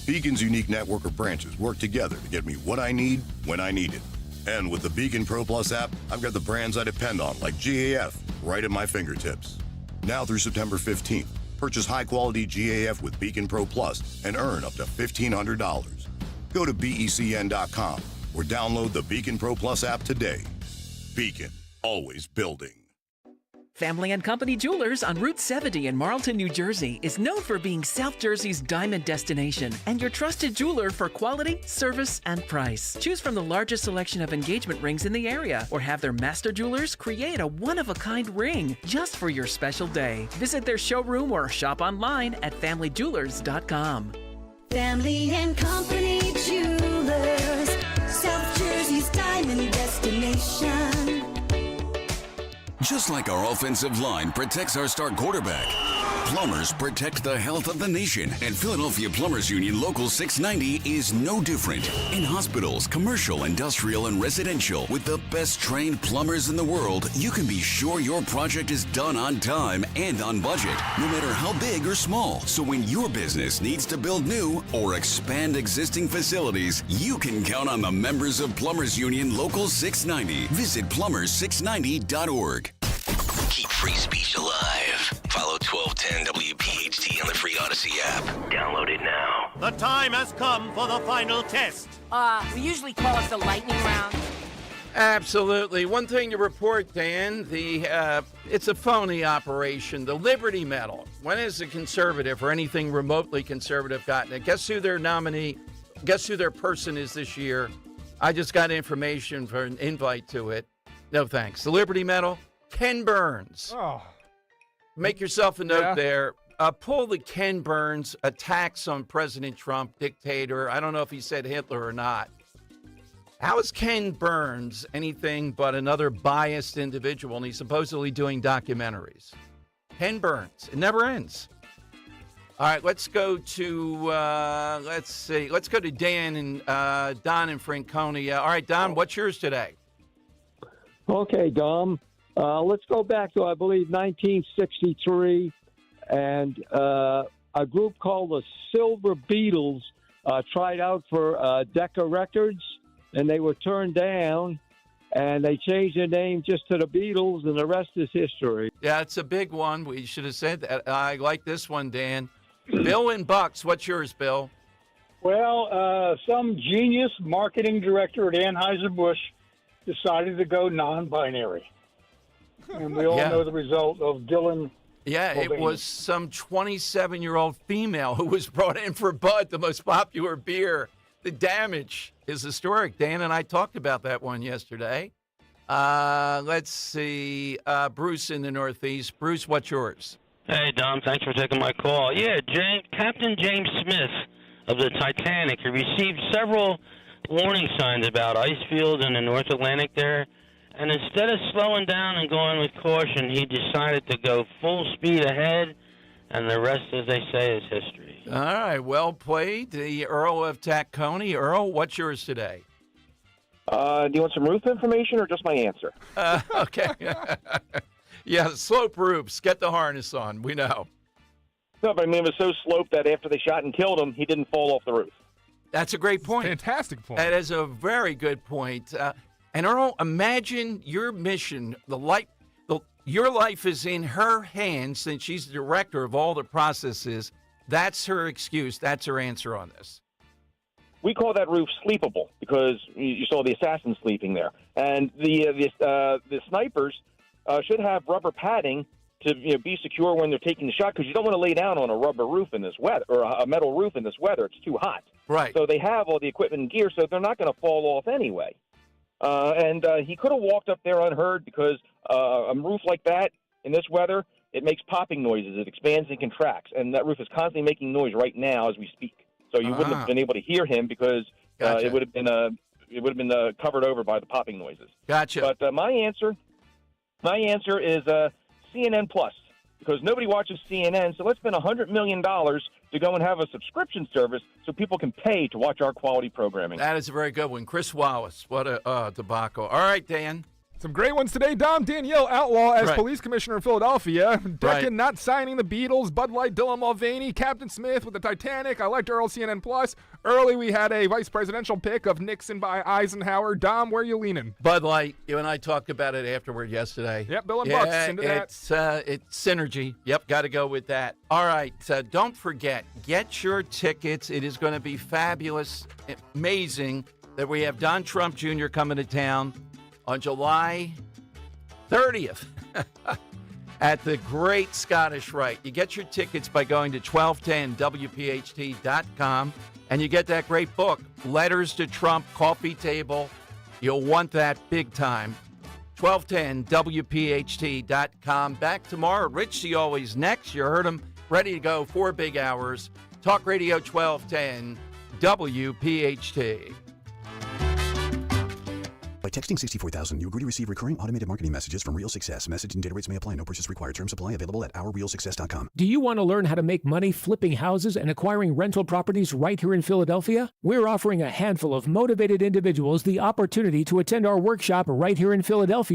Beacon's unique network of branches work together to get me what I need when I need it. And with the Beacon Pro Plus app, I've got the brands I depend on, like GAF, right at my fingertips. Now through September 15th, purchase high-quality GAF with Beacon Pro Plus and earn up to $1,500. Go to BECN.com or download the Beacon Pro Plus app today. Beacon, always building. Family and Company Jewelers on Route 70 in Marlton, New Jersey is known for being South Jersey's diamond destination and your trusted jeweler for quality, service, and price. Choose from the largest selection of engagement rings in the area or have their master jewelers create a one-of-a-kind ring just for your special day. Visit their showroom or shop online at FamilyJewelers.com. Family and Company Jewelers, South Jersey's diamond destination. Just like our offensive line protects our star quarterback, plumbers protect the health of the nation. And Philadelphia Plumbers Union Local 690 is no different. In hospitals, commercial, industrial, and residential, with the best trained plumbers in the world, you can be sure your project is done on time and on budget, no matter how big or small. So when your business needs to build new or expand existing facilities, you can count on the members of Plumbers Union Local 690. Visit plumbers690.org. Keep free speech alive. Follow 1210 WPHT on the free Odyssey app. Download it now. The time has come for the final test. We usually call it the lightning round. Absolutely. One thing to report, Dan, it's a phony operation. The Liberty Medal. When has a conservative or anything remotely conservative gotten it? Guess who their nominee, guess who their person is this year? I just got information for an invite to it. No thanks. The Liberty Medal, Ken Burns. Oh. Make yourself a note there. Pull the Ken Burns attacks on President Trump, dictator. I don't know if he said Hitler or not. How is Ken Burns anything but another biased individual, and he's supposedly doing documentaries? Ken Burns. It never ends. All right, let's go to, let's go to Dan and Don in Franconia. All right, Don, what's yours today? Okay, Dom. Let's go back to, I believe, 1963, and a group called the Silver Beatles tried out for Decca Records, and they were turned down, and they changed their name just to the Beatles, and the rest is history. Yeah, it's a big one. We should have said that. I like this one, Dan. Bill in Bucks, what's yours, Bill? Well, some genius marketing director at Anheuser-Busch decided to go non-binary. And we all know the result of Dylan. Yeah, Mulvaney. It was some 27-year-old female who was brought in for Bud, the most popular beer. The damage is historic. Dan and I talked about that one yesterday. Let's see. Bruce in the Northeast. Bruce, what's yours? Hey, Dom. Thanks for taking my call. Yeah, Captain James Smith of the Titanic, he received several warning signs about ice fields in the North Atlantic there. And instead of slowing down and going with caution, he decided to go full speed ahead, and the rest, as they say, is history. All right, well played. The Earl of Tacony. Earl, what's yours today? Do you want some roof information or just my answer? Okay. Yeah, slope roofs. Get the harness on. We know. No, but I mean, it was so sloped that after they shot and killed him, he didn't fall off the roof. That's a great point. Fantastic point. That is a very good point. And Earl, imagine your mission. Your life is in her hands since she's the director of all the processes. That's her excuse. That's her answer on this. We call that roof sleepable because you saw the assassin sleeping there. And the snipers should have rubber padding to be secure when they're taking the shot because you don't want to lay down on a rubber roof in this weather or a metal roof in this weather. It's too hot. Right. So they have all the equipment and gear, so they're not going to fall off anyway. And he could have walked up there unheard because a roof like that in this weather, it makes popping noises. It expands and contracts, and that roof is constantly making noise right now as we speak. So you wouldn't have been able to hear him because it would have been covered over by the popping noises. Gotcha. But my answer is CNN Plus because nobody watches CNN. So let's spend $100 million to go and have a subscription service so people can pay to watch our quality programming. That is a very good one. Chris Wallace, what a debacle. All right, Dan. Some great ones today. Dom Danielle Outlaw as Right. police commissioner in Philadelphia. Deccan Right. not signing the Beatles. Bud Light, Dylan Mulvaney. Captain Smith with the Titanic. I liked Earl CNN Plus. Early, we had a vice presidential pick of Nixon by Eisenhower. Dom, where are you leaning? Bud Light. You and I talked about it afterward yesterday. Yep, Bill and Bucks into that. It's synergy. Yep, got to go with that. All right, don't forget, get your tickets. It is going to be fabulous, amazing that we have Don Trump Jr. coming to town on July 30th at the Great Scottish Rite. You get your tickets by going to 1210WPHT.com, and you get that great book, Letters to Trump, Coffee Table. You'll want that big time. 1210WPHT.com. Back tomorrow. Rich Zeoli's next. You heard him. Ready to go. 4 big hours. Talk Radio 1210 WPHT. By texting 64000, you agree to receive recurring automated marketing messages from Real Success. Message and data rates may apply. No purchase required. Terms apply. Available at ourrealsuccess.com. Do you want to learn how to make money flipping houses and acquiring rental properties right here in Philadelphia? We're offering a handful of motivated individuals the opportunity to attend our workshop right here in Philadelphia